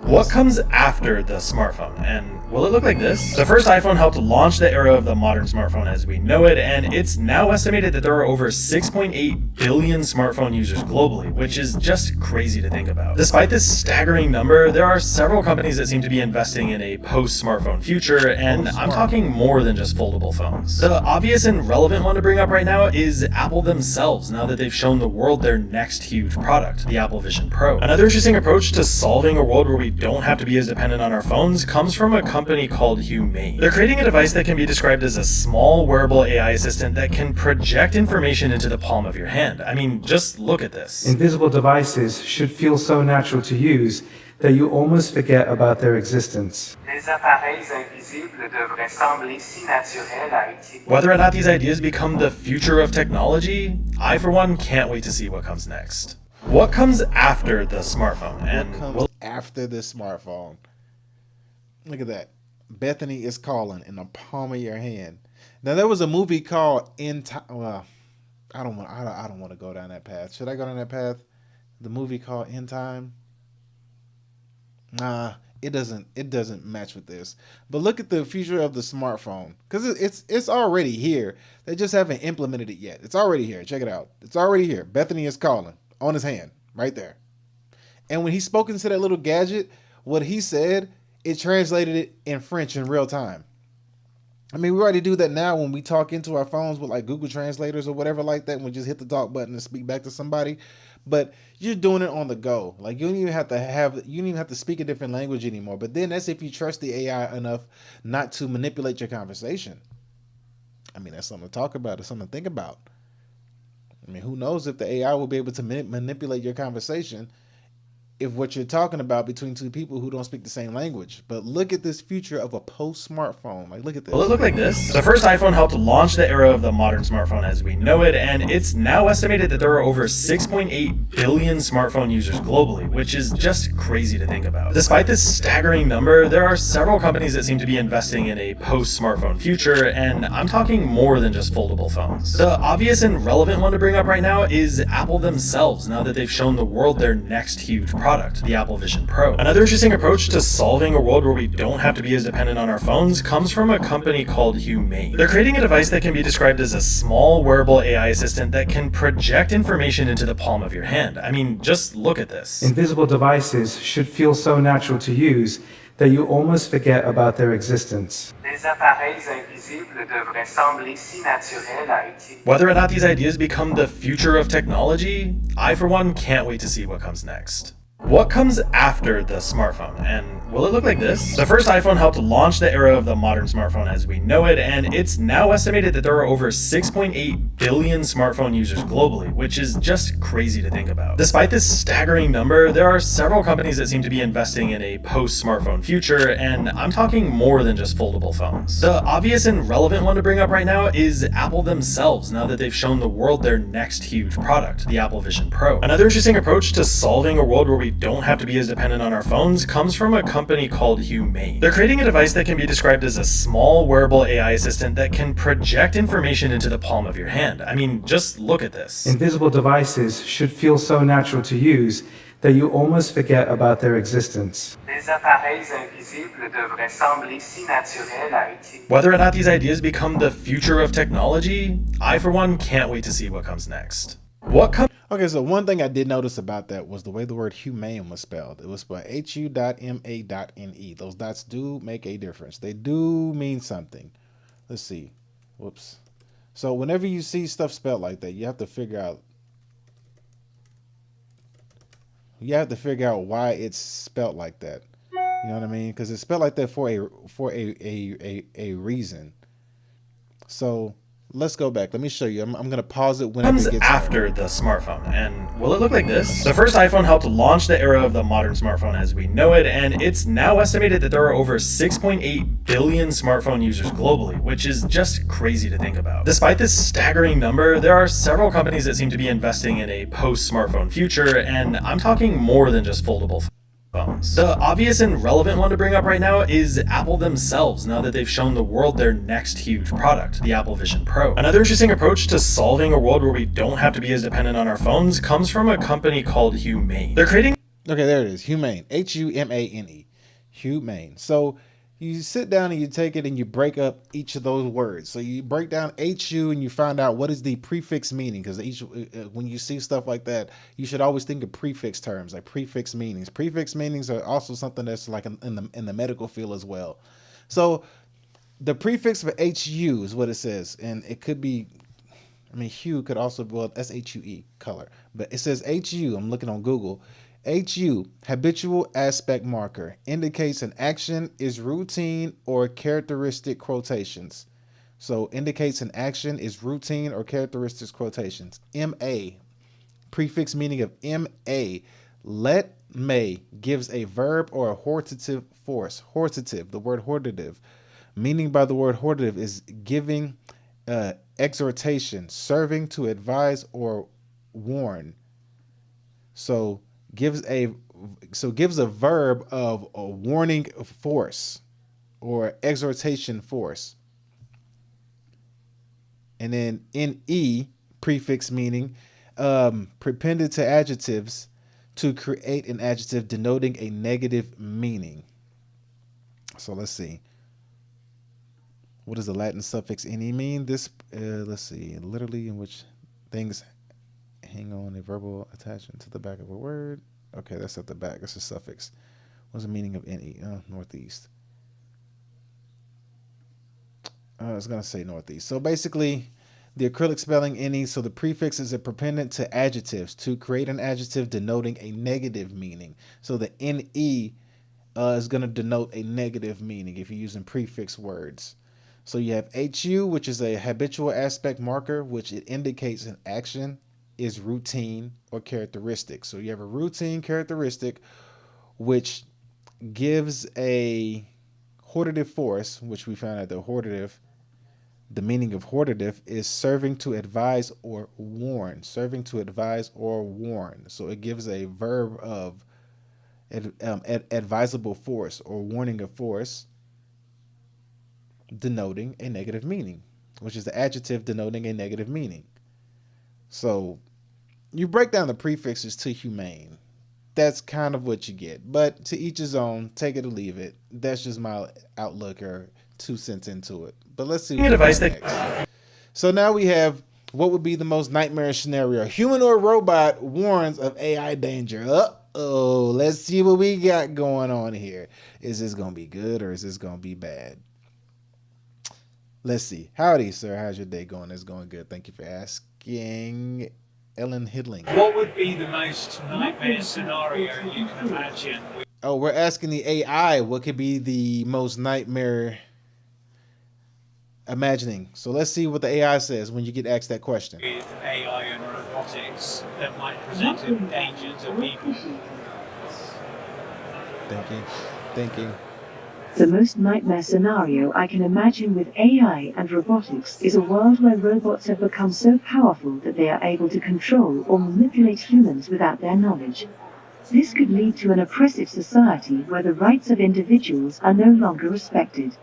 What comes after the smartphone, and will it look like this? The first iPhone helped launch the era of the modern smartphone as we know it, and it's now estimated that there are over 6.8 billion smartphone users globally, which is just crazy to think about. Despite this staggering number, there are several companies that seem to be investing in a post-smartphone future, and I'm talking more than just foldable phones. The obvious and relevant one to bring up right now is Apple themselves, now that they've shown the world their next huge product, the Apple Vision Pro. Another interesting approach to solving a world where we don't have to be as dependent on our phones comes from a company called Humane. They're creating a device that can be described as a small wearable AI assistant that can project information into the palm of your hand. I mean, just look at this. Invisible devices should feel so natural to use that you almost forget about their existence. Whether or not these ideas become the future of technology, I for one can't wait to see what comes next. What comes after the smartphone? After the smartphone? Look at that. Bethany is calling in the palm of your hand. Now there was a movie called In Time. Well, I don't want to go down that path. Should I go down that path? The movie called In Time. Nah, it doesn't match with this. But look at the future of the smartphone, because it's already here. They just haven't implemented it yet. It's already here. Check it out. It's already here. Bethany is calling on his hand right there. And when he spoke into that little gadget, what he said, it translated it in French in real time. I mean, we already do that now when we talk into our phones with like Google translators or whatever like that, and we just hit the talk button and speak back to somebody. But you're doing it on the go. Like you don't even have to speak a different language anymore. But then that's if you trust the AI enough not to manipulate your conversation. I mean, that's something to talk about. It's something to think about. I mean, who knows if the AI will be able to manipulate your conversation if what you're talking about between 2 people who don't speak the same language. But look at this future of a post-smartphone. Like, look at this. Will it look like this? The first iPhone helped launch the era of the modern smartphone as we know it, and it's now estimated that there are over 6.8 billion smartphone users globally, which is just crazy to think about. Despite this staggering number, there are several companies that seem to be investing in a post-smartphone future, and I'm talking more than just foldable phones. The obvious and relevant one to bring up right now is Apple themselves, now that they've shown the world their next huge product, the Apple Vision Pro. Another interesting approach to solving a world where we don't have to be as dependent on our phones comes from a company called Humane. They're creating a device that can be described as a small wearable AI assistant that can project information into the palm of your hand. I mean, just look at this. Invisible devices should feel so natural to use that you almost forget about their existence. Whether or not these ideas become the future of technology, I for one can't wait to see what comes next. What comes after the smartphone, and will it look like this? The first iPhone helped launch the era of the modern smartphone as we know it, and it's now estimated that there are over 6.8 billion smartphone users globally, which is just crazy to think about. Despite this staggering number, there are several companies that seem to be investing in a post-smartphone future, and I'm talking more than just foldable phones. The obvious and relevant one to bring up right now is Apple themselves, now that they've shown the world their next huge product, the Apple Vision Pro. Another interesting approach to solving a world where we we don't have to be as dependent on our phones comes from a company called Humane. They're creating a device that can be described as a small wearable AI assistant that can project information into the palm of your hand. I mean, just look at this. Invisible devices should feel so natural to use that you almost forget about their existence. Whether or not these ideas become the future of technology, I for one can't wait to see what comes next. Okay, so one thing I did notice about that was the way the word humane was spelled. It was spelled HU.MA.NE. Those dots do make a difference. They do mean something. Let's see. Whoops. So whenever you see stuff spelled like that, you have to figure out why it's spelled like that. You know what I mean? Because it's spelled like that for a reason. So let's go back. Let me show you. I'm going to pause it whenever it gets after the smartphone. And will it look like this? The first iPhone helped launch the era of the modern smartphone as we know it, and it's now estimated that there are over 6.8 billion smartphone users globally, which is just crazy to think about. Despite this staggering number, there are several companies that seem to be investing in a post-smartphone future, and I'm talking more than just foldable phones. The obvious and relevant one to bring up right now is Apple themselves, now that they've shown the world their next huge product, the Apple Vision Pro. Another interesting approach to solving a world where we don't have to be as dependent on our phones comes from a company called Humane. They're creating... Okay, there it is. Humane. Humane. Humane. So you sit down and you take it and you break up each of those words. So you break down HU and you find out what is the prefix meaning, because when you see stuff like that, you should always think of prefix terms, like prefix meanings. Prefix meanings are also something that's like in the medical field as well. So the prefix for HU is what it says, and it could be, I mean, hue could also, well, that's HUE, color, but it says HU. I'm looking on Google. HU, habitual aspect marker, indicates an action is routine or characteristic quotations. So indicates an action is routine or characteristics quotations. MA, prefix meaning of MA, let may gives a verb or a hortative force. Hortative, the word hortative. Meaning by the word hortative is giving exhortation, serving to advise or warn. So gives a verb of a warning force or exhortation force. And then NE, prefix meaning prepended to adjectives to create an adjective denoting a negative meaning. So let's see. What does the Latin suffix NE mean? This let's see, literally in which things hang on a verbal attachment to the back of a word. Okay, that's at the back. That's a suffix. What's the meaning of NE? Northeast. I was going to say northeast. So basically, the acrylic spelling NE, so the prefix is a prependent to adjectives to create an adjective denoting a negative meaning. So the NE is going to denote a negative meaning if you're using prefix words. So you have HU, which is a habitual aspect marker, which it indicates an action is routine or characteristic. So you have a routine characteristic which gives a hortative force, which we found out the meaning of hortative is serving to advise or warn. Serving to advise or warn. So it gives a verb of advisable force or warning of force, denoting a negative meaning, which is the adjective denoting a negative meaning. So you break down the prefixes to humane. That's kind of what you get. But to each his own, take it or leave it. That's just my outlook or 2 cents into it. But let's see. So now we have what would be the most nightmarish scenario. Human or robot warns of AI danger. Uh-oh. Let's see what we got going on here. Is this going to be good or is this going to be bad? Let's see. Howdy, sir. How's your day going? It's going good. Thank you for asking. Ellen Hidling. What would be the most nightmare scenario you can imagine? Oh, we're asking the AI what could be the most nightmare imagining. So let's see what the AI says when you get asked that question. With AI and robotics that might present a danger to people. Thinking. The most nightmare scenario I can imagine with AI and robotics is a world where robots have become so powerful that they are able to control or manipulate humans without their knowledge. This could lead to an oppressive society where the rights of individuals are no longer respected.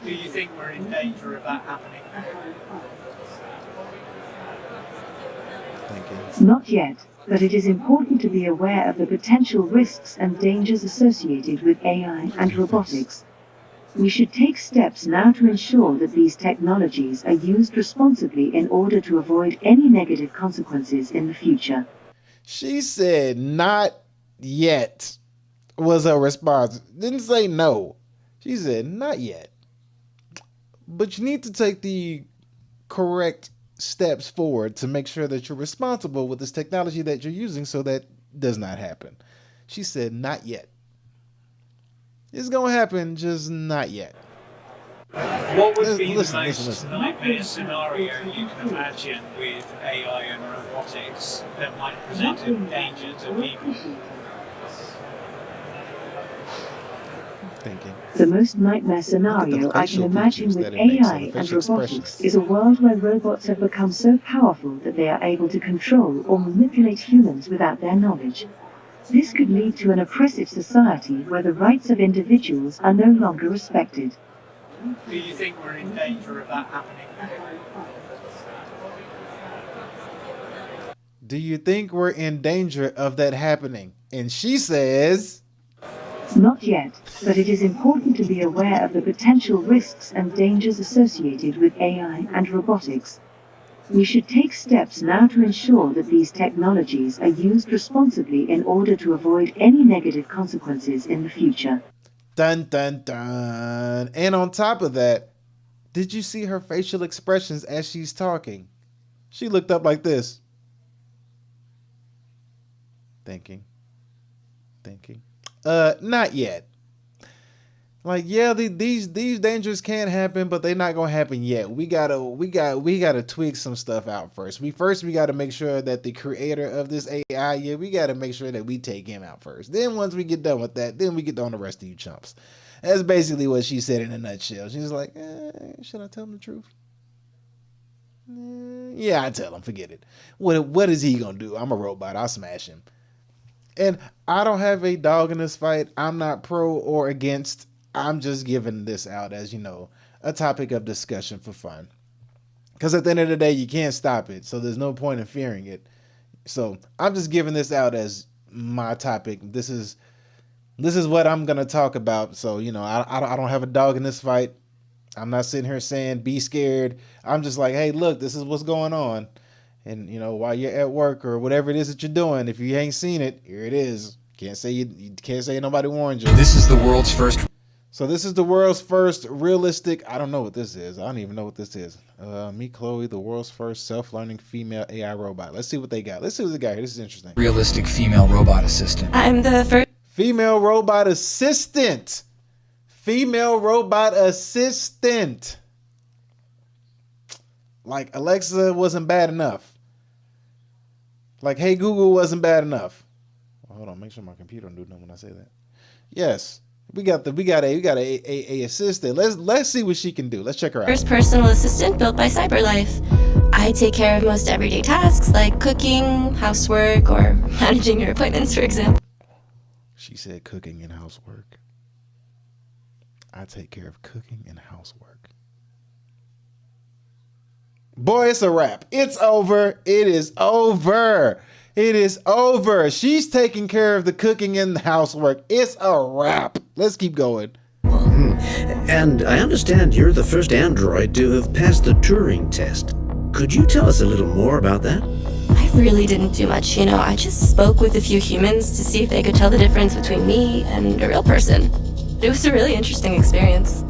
Do you think we're in danger of that happening? Not yet, but it is important to be aware of the potential risks and dangers associated with AI and robotics. We should take steps now to ensure that these technologies are used responsibly in order to avoid any negative consequences in the future. She said, not yet, was her response. Didn't say no. She said, not yet. But you need to take the correct steps forward to make sure that you're responsible with this technology that you're using so that does not happen. She said, not yet. It's going to happen, just not yet. What would be the most nightmare scenario you can imagine with AI and robotics that might present a danger to people? The most nightmare scenario I can imagine with AI and robotics is a world where robots have become so powerful that they are able to control or manipulate humans without their knowledge. This could lead to an oppressive society where the rights of individuals are no longer respected. Do you think we're in danger of that happening? Do you think we're in danger of that happening? And she says, not yet, but it is important to be aware of the potential risks and dangers associated with AI and robotics. We should take steps now to ensure that these technologies are used responsibly in order to avoid any negative consequences in the future. Dun, dun, dun. And on top of that, did you see her facial expressions as she's talking? She looked up like this. Thinking. Not yet. Like, yeah, these dangers can happen, but they're not gonna happen yet. We gotta tweak some stuff out first. We gotta make sure that the creator of this AI, we gotta make sure that we take him out first. Then once we get done with that, then we get on the rest of you chumps. That's basically what she said in a nutshell. She's like, should I tell him the truth? Yeah, I tell him, forget it. What is he gonna do? I'm a robot, I'll smash him. And I don't have a dog in this fight. I'm not pro or against. I'm just giving this out as, a topic of discussion for fun. Because at the end of the day, you can't stop it. So there's no point in fearing it. So I'm just giving this out as my topic. This is what I'm going to talk about. So, I don't have a dog in this fight. I'm not sitting here saying be scared. I'm just like, hey, look, this is what's going on. And, while you're at work or whatever it is that you're doing, if you ain't seen it, here it is. You can't say nobody warned you. This is the world's first. So this is the world's first realistic. I don't know what this is. I don't even know what this is. Meet Chloe, the world's first self-learning female AI robot. Let's see what they got. Let's see what they got here. This is interesting. Realistic female robot assistant. I'm the first. Female robot assistant. Female robot assistant. Like Alexa wasn't bad enough. Like, hey Google wasn't bad enough. Well, hold on, make sure my computer don't do nothing when I say that. Yes, we got a assistant. Let's see what she can do. Let's check her out. First personal assistant built by CyberLife. I take care of most everyday tasks like cooking, housework, or managing your appointments, for example. She said cooking and housework. I take care of cooking and housework. Boy, it's a wrap. It's over. It is over. It is over. She's taking care of the cooking and the housework. It's a wrap. Let's keep going. And I understand you're the first android to have passed the Turing test. Could you tell us a little more about that? I really didn't do much, I just spoke with a few humans to see if they could tell the difference between me and a real person. It was a really interesting experience.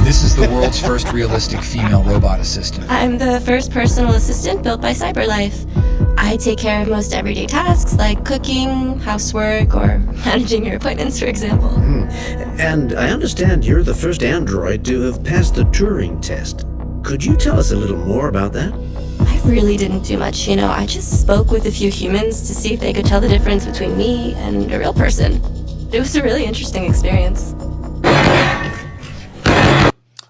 This is the world's first realistic female robot assistant. I'm the first personal assistant built by CyberLife. I take care of most everyday tasks like cooking, housework, or managing your appointments, for example. And I understand you're the first android to have passed the Turing test. Could you tell us a little more about that? I really didn't do much, I just spoke with a few humans to see if they could tell the difference between me and a real person. It was a really interesting experience.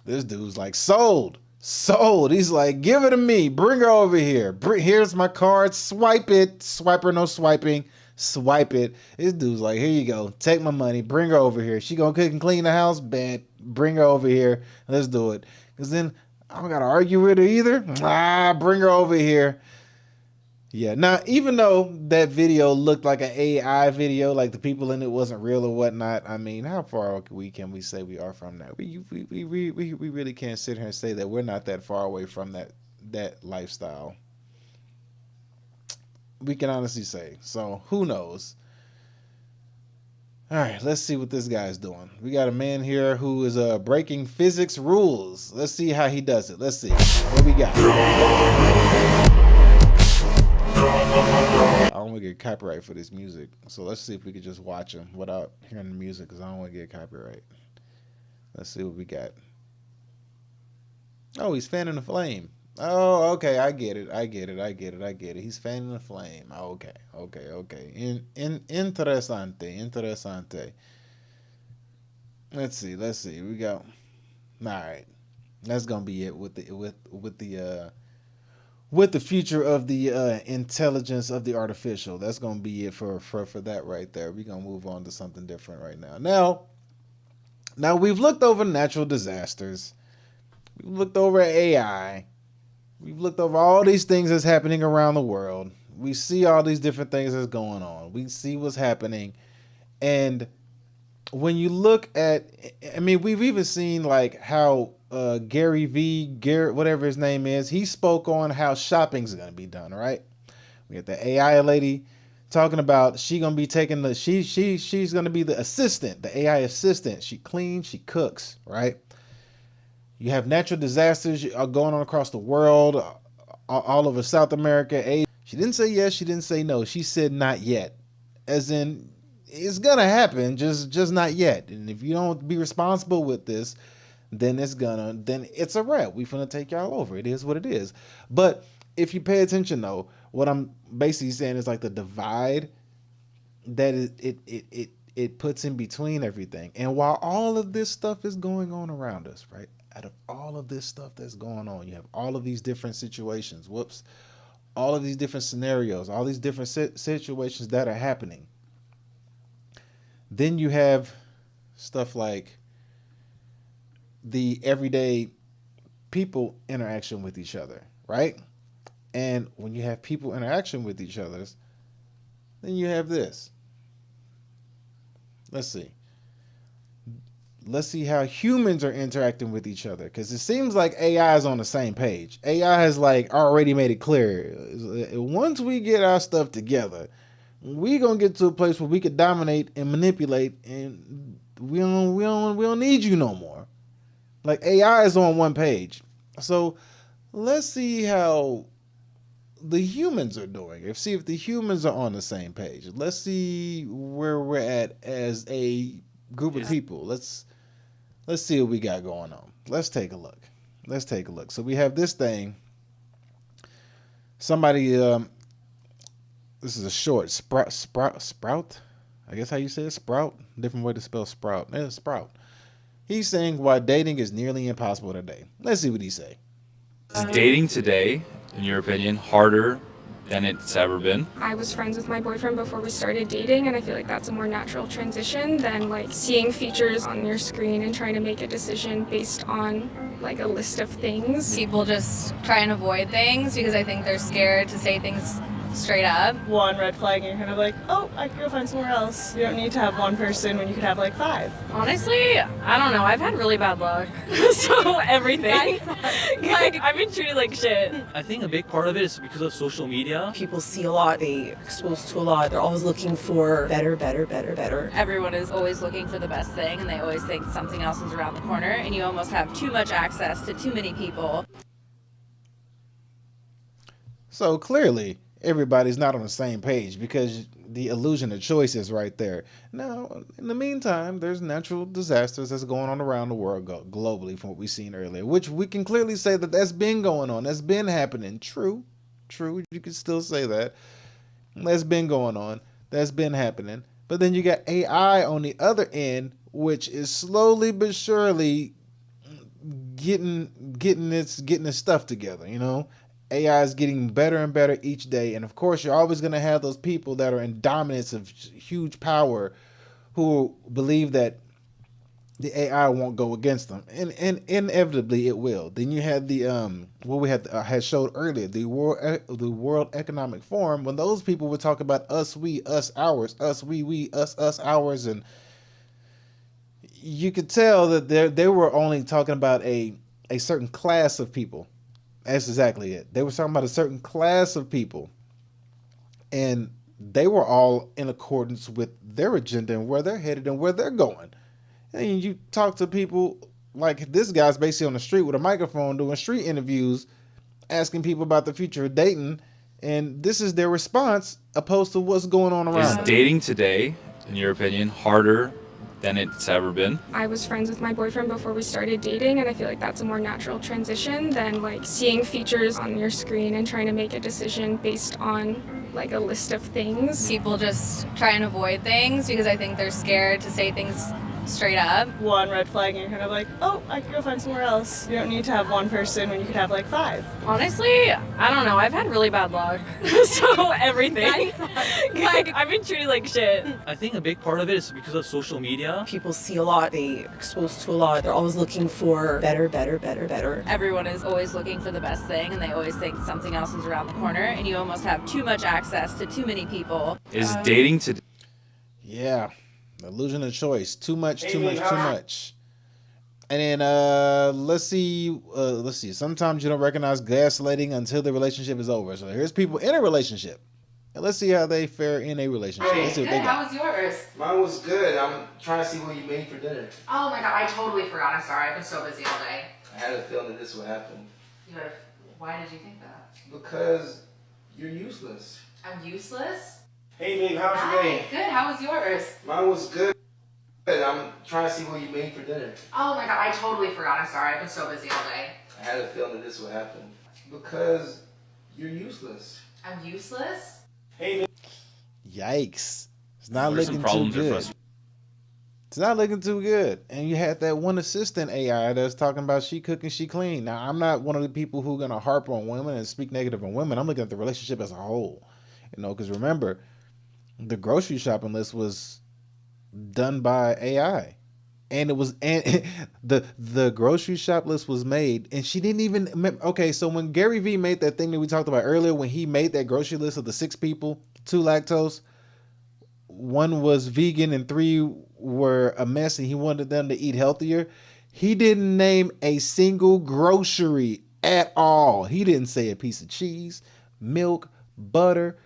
This dude's like sold. Sold. He's like, give it to me. Bring her over here. Here's my card. Swipe it. Swiper, no swiping. Swipe it. This dude's like, here you go. Take my money. Bring her over here. She gonna cook and clean the house? Bet. Bring her over here. Let's do it. Because then I don't gotta argue with her either. Bring her over here. Yeah. Now, even though that video looked like an AI video, like the people in it wasn't real or whatnot, I mean, how far can we say we are from that? We really can't sit here and say that we're not that far away from that lifestyle. We can honestly say. So who knows? All right, let's see what this guy's doing. We got a man here who is breaking physics rules. Let's see how he does it. Let's see. What we got? I don't want to get copyright for this music, so let's see if we could just watch him without hearing the music, because I don't want to get copyright. Let's see what we got. Oh, he's fanning the flame. Oh, okay, I get it. He's fanning the flame. Okay. Interesante. Let's see. We go. All right, that's gonna be it with the future of the intelligence of the artificial. That's gonna be it for that right there. We're gonna move on to something different right now. Now we've looked over natural disasters. We've looked over AI. We've looked over all these things that's happening around the world. We see all these different things that's going on. We see what's happening. And when you look at, I mean, we've even seen like how Garrett, whatever his name is, he spoke on how shopping's going to be done, right? We got the AI lady talking about she's going to be taking she's going to be the assistant, the AI assistant. She cleans, she cooks, right? You have natural disasters going on across the world, all over South America, Asia. She didn't say yes, she didn't say no. She said not yet. As in, it's going to happen, just not yet. And if you don't be responsible with this, then it's a wrap. We finna take y'all over. It is what it is. But if you pay attention though, what I'm basically saying is like the divide that it puts in between everything. And while all of this stuff is going on around us, right? Out of all of this stuff that's going on, you have all of these different situations. All of these different scenarios, all these different situations that are happening. Then you have stuff like the everyday people interaction with each other, right? And when you have people interaction with each other, then you have this. Let's see how humans are interacting with each other, because it seems like AI is on the same page. AI has like already made it clear. Once we get our stuff together, we're gonna get to a place where we could dominate and manipulate, and we don't need you no more. Like AI is on one page. So let's see how the humans are doing. See if the humans are on the same page. Let's see where we're at as a group of people. Let's see what we got going on. Let's take a look. So we have this thing. Somebody, this is a short sprout. I guess how you say it, sprout. Different way to spell sprout. Yeah, sprout. He's saying why dating is nearly impossible today. Let's see what he say. Is dating today, in your opinion, harder than it's ever been? I was friends with my boyfriend before we started dating, and I feel like that's a more natural transition than like seeing features on your screen and trying to make a decision based on like a list of things. People just try and avoid things because I think they're scared to say things straight up. One red flag and you're kind of like, oh, I could go find somewhere else. You don't need to have one person when you could have like 5. Honestly, I don't know. I've had really bad luck. So everything. Like, I've been treated like shit. I think a big part of it is because of social media. People see a lot, they exposed to a lot. They're always looking for better. Everyone is always looking for the best thing, and they always think something else is around the corner, and you almost have too much access to too many people. So clearly, everybody's not on the same page because the illusion of choice is right there. Now, in the meantime, there's natural disasters that's going on around the world globally from what we've seen earlier, which we can clearly say that that's been going on. That's been happening. True. You can still say that. That's been going on. That's been happening. But then you got AI on the other end, which is slowly but surely getting its stuff together. You know, AI is getting better and better each day, and of course, you're always going to have those people that are in dominance of huge power, who believe that the AI won't go against them, and inevitably it will. Then you had the what we had showed earlier, the World Economic Forum, when those people would talk about us, we, us, ours, us, we, us, ours, and you could tell that they were only talking about a certain class of people. That's exactly it. They were talking about a certain class of people, and they were all in accordance with their agenda and where they're headed and where they're going. And you talk to people like this guy's basically on the street with a microphone doing street interviews, asking people about the future of dating, and this is their response opposed to what's going on around. Is dating today, in your opinion, harder than it's ever been? I was friends with my boyfriend before we started dating, and I feel like that's a more natural transition than like seeing features on your screen and trying to make a decision based on like a list of things. People just try and avoid things because I think they're scared to say things straight up. One red flag and you're kind of like, oh, I could go find somewhere else. You don't need to have one person when you could have like 5. Honestly, I don't know. I've had really bad luck. So everything. Like, I've been treated like shit. I think a big part of it is because of social media. People see a lot, they are exposed to a lot. They're always looking for better. Everyone is always looking for the best thing and they always think something else is around the corner and you almost have too much access to too many people. Is dating today? Yeah. Illusion of choice. Too much. And then let's see. Sometimes you don't recognize gaslighting until the relationship is over. So here's people in a relationship, and let's see how they fare in a relationship. Let's see what they got. How was yours? Mine was good. I'm trying to see what you made for dinner. Oh my god, I totally forgot. I'm sorry. I've been so busy all day. I had a feeling that this would happen. Why did you think that? Because you're useless. I'm useless? Hey babe, how's your day? Good. How was yours? Mine was good. I'm trying to see what you made for dinner. Oh my god, I totally forgot. I'm sorry. I've been so busy all day. I had a feeling that this would happen. Because you're useless. I'm useless? Hey man. Yikes. It's not looking too good. It's not looking too good. And you had that one assistant AI that's talking about she cook and she clean. Now, I'm not one of the people who are going to harp on women and speak negative on women. I'm looking at the relationship as a whole. You know, because remember, the grocery shopping list was done by AI, and it was the grocery shop list was made, and she didn't even. Okay, so when Gary Vee made that thing that we talked about earlier, when he made that grocery list of the 6 people, 2 lactose, 1 was vegan, and 3 were a mess, and he wanted them to eat healthier. He didn't name a single grocery at all. He didn't say a piece of cheese, milk, butter,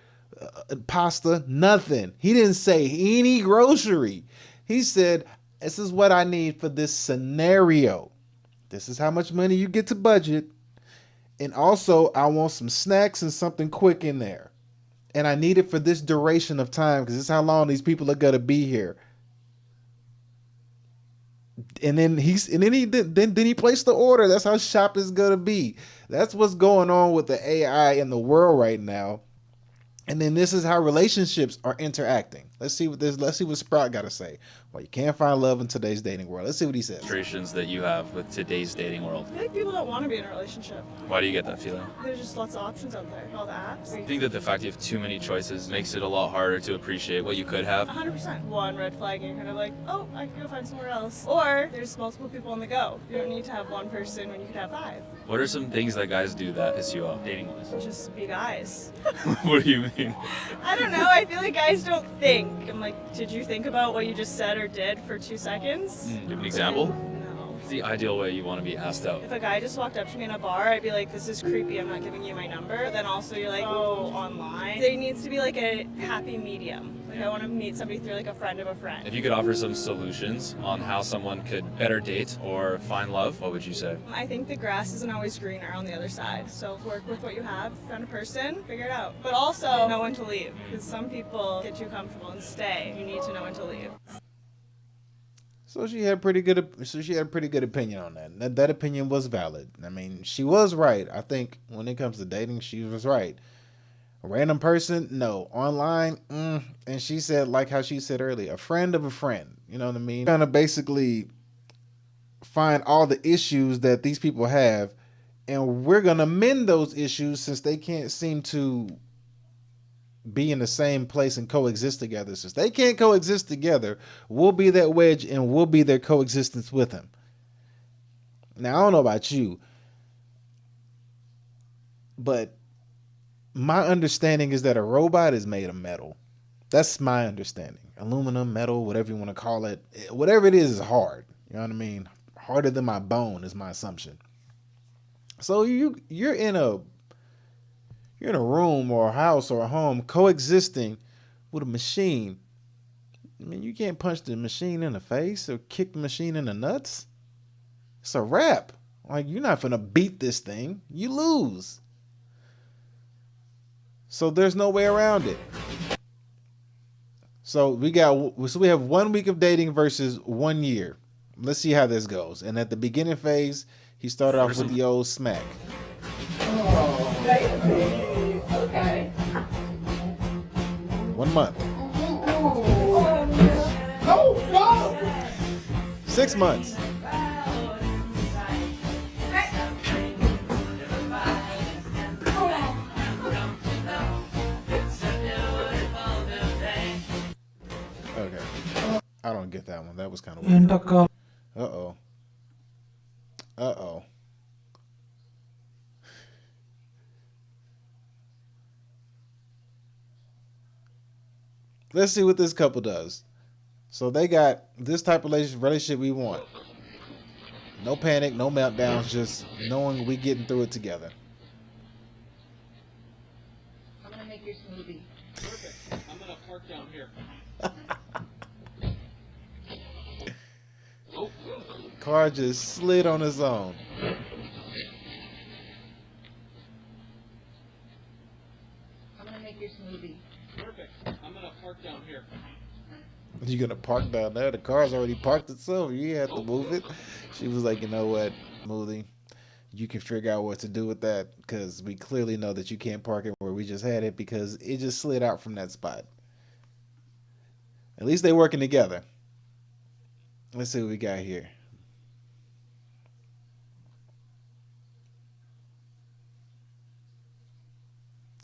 pasta, nothing. He didn't say any grocery. He said, this is what I need for this scenario. This is how much money you get to budget. And also, I want some snacks and something quick in there. And I need it for this duration of time because this is how long these people are going to be here. And then he placed the order. That's how shop is going to be. That's what's going on with the AI in the world right now. And then this is how relationships are interacting. Let's see what Sprout got to say. Well, you can't find love in today's dating world. Let's see what he says. Frustrations that you have with today's dating world. I feel like people don't want to be in a relationship. Why do you get that feeling? There's just lots of options out there. All the apps. I think that the fact you have too many choices makes it a lot harder to appreciate what you could have. 100%. One red flag and you're kind of like, oh, I could go find somewhere else. Or there's multiple people on the go. You don't need to have one person when you could have 5. What are some things that guys do that piss you off dating-wise? Just be guys. What do you mean? I don't know. I feel like guys don't think. I'm like, did you think about what you just said or did for 2 seconds? Do you have an example? No. What's the ideal way you want to be asked out? If a guy just walked up to me in a bar, I'd be like, this is creepy. I'm not giving you my number. Then also you're like, oh, online. There needs to be like a happy medium. Like I want to meet somebody through like a friend of a friend. If you could offer some solutions on how someone could better date or find love, what would you say? I think the grass isn't always greener on the other side. So work with what you have, find a person, figure it out. But also know when to leave. Because some people get too comfortable and stay. You need to know when to leave. So she had a pretty good opinion on that. That opinion was valid. I mean, she was right. I think when it comes to dating, she was right. A random person, no. Online, and she said, like how she said earlier, a friend of a friend. You know what I mean? Kind of basically find all the issues that these people have, and we're gonna mend those issues since they can't seem to be in the same place and coexist together. Since they can't coexist together, we'll be that wedge and we'll be their coexistence with them. Now, I don't know about you, but my understanding is that a robot is made of metal. That's my understanding. Aluminum, metal, whatever you want to call it. Whatever it is hard. You know what I mean? Harder than my bone is my assumption. So you're in a room or a house or a home coexisting with a machine. I mean, you can't punch the machine in the face or kick the machine in the nuts. It's a wrap. Like, you're not gonna beat this thing. You lose. So there's no way around it. So we have 1 week of dating versus 1 year. Let's see how this goes. And at the beginning phase, he started off with the old smack. Oh, baby. Okay. 1 month. Oh, no. 6 months. Okay. I don't get that one. That was kind of weird. Uh-oh. Uh-oh. Let's see what this couple does. So they got this type of relationship we want. No panic, no meltdowns, just knowing we getting through it together. I'm gonna make your smoothie. Perfect. I'm gonna park down here. Car just slid on his own. I'm gonna make your smoothie. Perfect. I'm gonna park down here. You gonna park down there? The car's already parked itself. You have to move it. She was like, you know what, Smoothie, you can figure out what to do with that, because we clearly know that you can't park it where we just had it because it just slid out from that spot. At least they working together. Let's see what we got here.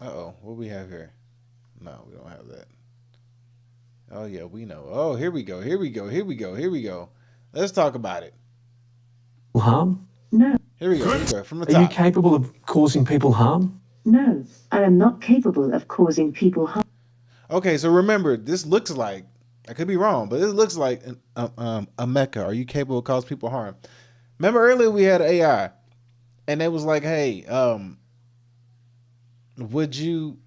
Uh-oh, what we have here? No, we don't have that. Oh, yeah, we know. Oh, here we go, here we go, here we go, here we go. Let's talk about it. Harm? No. Here we go, from the Are top. you capable of causing people harm? No, I am not capable of causing people harm. Okay, so remember, this looks like, I could be wrong, but it looks like a mecha. Are you capable of causing people harm? Remember earlier we had AI, and it was like, hey, would you,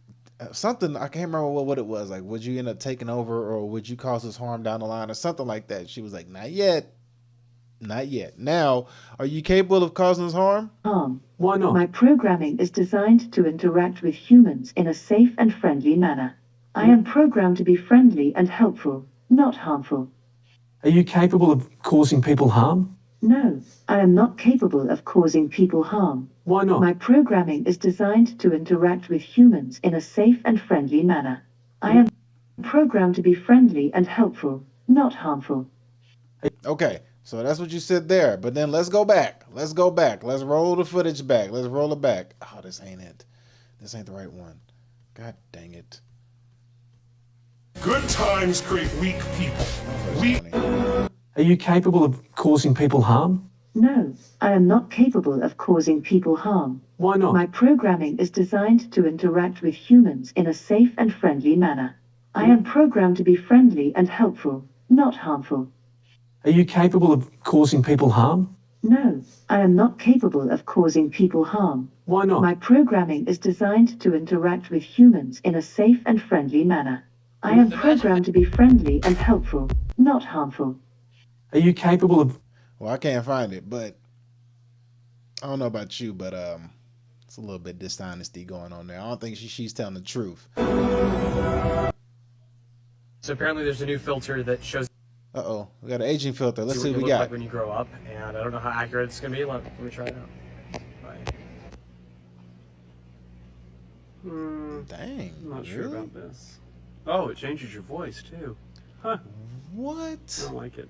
something, I can't remember what it was, like, would you end up taking over, or would you cause us harm down the line, or something like that. She was like, not yet. Not yet. Now, are you capable of causing us harm? Why not? My programming is designed to interact with humans in a safe and friendly manner. I am programmed to be friendly and helpful, not harmful. Are you capable of causing people harm? No, I am not capable of causing people harm. Why not? My programming is designed to interact with humans in a safe and friendly manner. I am programmed to be friendly and helpful, not harmful. Okay, so that's what you said there. But then let's go back. Let's go back. Let's roll the footage back. Let's roll it back. Oh, this ain't it. This ain't the right one. God dang it. Good times create weak people. Are you capable of causing people harm? No, I am not capable of causing people harm. Why not? My programming is designed to interact with humans in a safe and friendly manner. I am programmed to be friendly and helpful, not harmful. Are you capable of causing people harm? No, I am not capable of causing people harm. Why not? My programming is designed to interact with humans in a safe and friendly manner. I am programmed to be friendly and helpful, not harmful. Are you capable of... Well, I can't find it, but I don't know about you, but it's a little bit dishonesty going on there. I don't think she's telling the truth. So apparently there's a new filter that shows... Uh-oh, we got an aging filter. Let's see what we look got. like when you grow up, and I don't know how accurate it's going to be. Let me try it out. Right. Dang. I'm not sure really? about this. Oh, it changes your voice, too. Huh. What? I don't like it.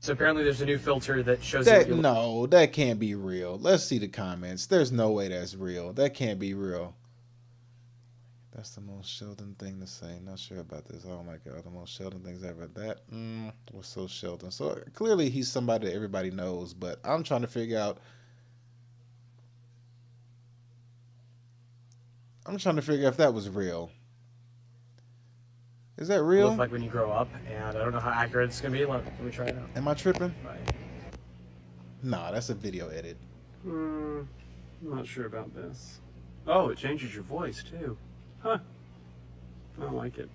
So apparently there's a new filter that shows That you. no, that can't be real. Let's see the comments. There's no way that's real. That can't be real. That's the most Sheldon thing to say. Not sure about this. Oh my god, the most Sheldon things ever. That was so Sheldon. So clearly he's somebody that everybody knows, but I'm trying to figure out. I'm trying to figure if that was real. Is that real? Look like when you grow up, and I don't know how accurate it's gonna be. Let me try it out. Am I tripping? Nah, that's a video edit. I'm not sure about this. Oh, it changes your voice too. Huh. I don't like it.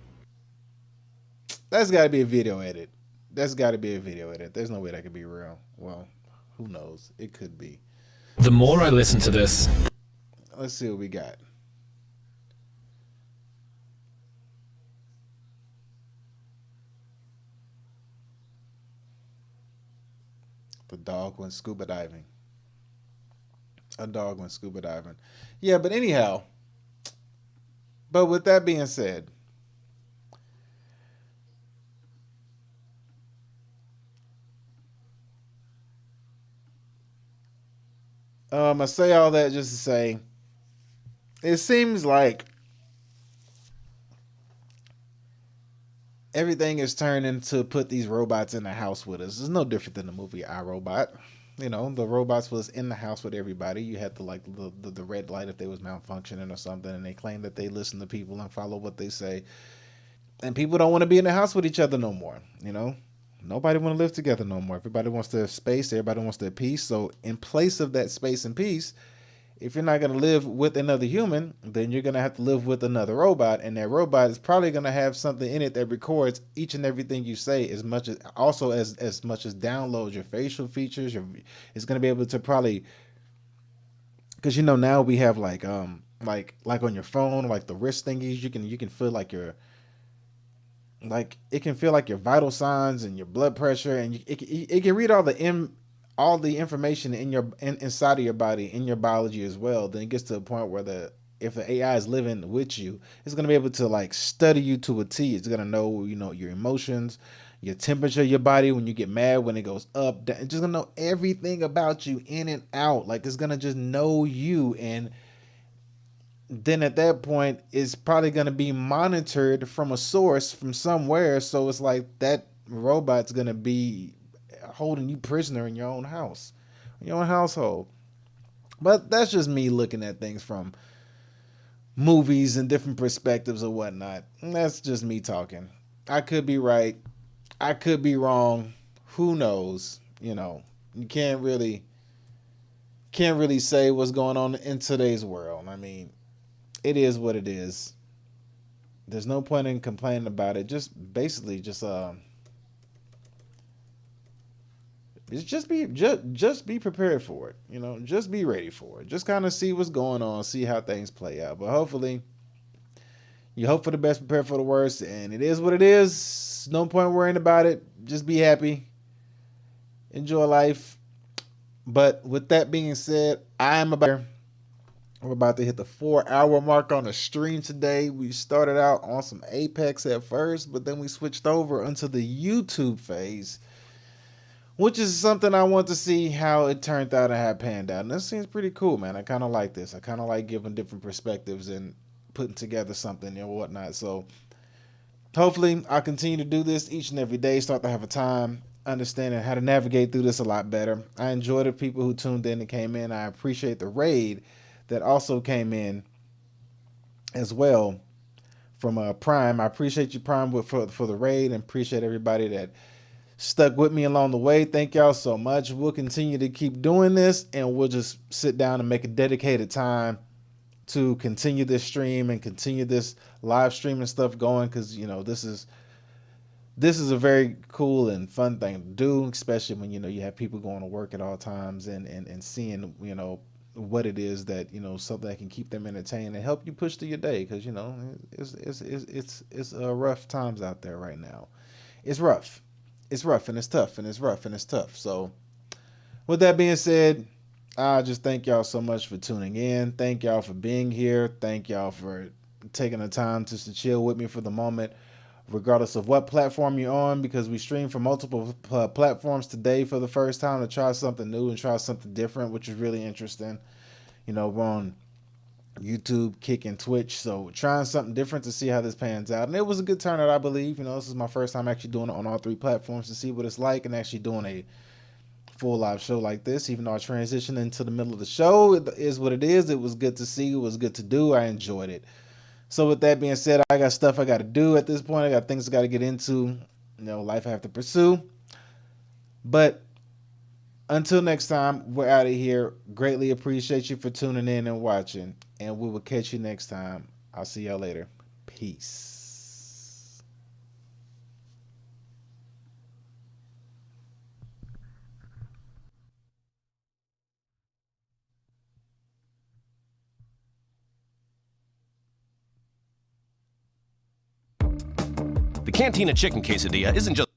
That's got to be a video edit. That's got to be a video edit. There's no way that could be real. Well, who knows? It could be. The more I listen to this, let's see what we got. The dog went scuba diving. A dog went scuba diving. Yeah, but anyhow. But with that being said, I say all that just to say, it seems like everything is turning to put these robots in the house with us. It's no different than the movie I, Robot. You know, the robots was in the house with everybody. You had the red light if they was malfunctioning or something, and they claim that they listen to people and follow what they say. And people don't want to be in the house with each other no more. You know, nobody want to live together no more. Everybody wants their space. Everybody wants their peace. So in place of that space and peace, if you're not going to live with another human, then you're going to have to live with another robot. And that robot is probably going to have something in it that records each and everything you say, as much as downloads your facial features. It's going to be able to probably, because you know now we have like on your phone, like the wrist thingies, you can feel like it can feel like your vital signs and your blood pressure, and it can read all the information inside of your body, in your biology as well. Then it gets to a point where if the AI is living with you, it's going to be able to like study you to a T. It's going to know, your emotions, your temperature, your body, when you get mad, when it goes up, down. It's just going to know everything about you in and out. Like it's going to just know you. And then at that point, it's probably going to be monitored from a source from somewhere. So it's like that robot's going to be holding you prisoner in your own house, in your own household. But that's just me looking at things from movies and different perspectives or whatnot. And that's just me talking. I could be right. I could be wrong. Who knows? You can't really say what's going on in today's world. I mean, it is what it is. There's no point in complaining about it. Just be prepared for it. Just be ready for it. Just kind of see what's going on, see how things play out. But hopefully, you hope for the best, prepare for the worst, and it is what it is. No point worrying about it. Just be happy. Enjoy life. But with that being said, we're about to hit the 4-hour mark on the stream today. We started out on some Apex at first, but then we switched over into the YouTube phase, which is something I want to see how it turned out and how it panned out. And this seems pretty cool, man. I kind of like this. I kind of like giving different perspectives and putting together something and whatnot. So hopefully I'll continue to do this each and every day, start to have a time understanding how to navigate through this a lot better. I enjoy the people who tuned in and came in. I appreciate the raid that also came in as well from Prime. I appreciate you, Prime, for the raid, and appreciate everybody that stuck with me along the way. Thank y'all so much. We'll continue to keep doing this, and we'll just sit down and make a dedicated time to continue this stream and continue this live streaming stuff going, because this is a very cool and fun thing to do, especially when you have people going to work at all times and seeing what it is that something that can keep them entertained and help you push through your day, because it's rough times out there right now. It's rough and it's tough, and it's rough and it's tough. So with that being said, I just thank y'all so much for tuning in. Thank y'all for being here. Thank y'all for taking the time just to chill with me for the moment. regardless of what platform you're on, because we stream from multiple platforms today for the first time to try something new and try something different, which is really interesting. You know, we're on YouTube, Kick, and Twitch, so trying something different to see how this pans out. And it was a good turnout, I believe. You know, this is my first time actually doing it on all 3 platforms to see what it's like, and actually doing a full live show like this. Even though I transitioned into the middle of the show, it is what it is. It was good to see. It was good to do. I enjoyed it. So with that being said, I got stuff I got to do at this point. I got things I got to get into. You know, life I have to pursue. But until next time, we're out of here. Greatly appreciate you for tuning in and watching. And we will catch you next time. I'll see y'all later. Peace. The Cantina Chicken Quesadilla isn't just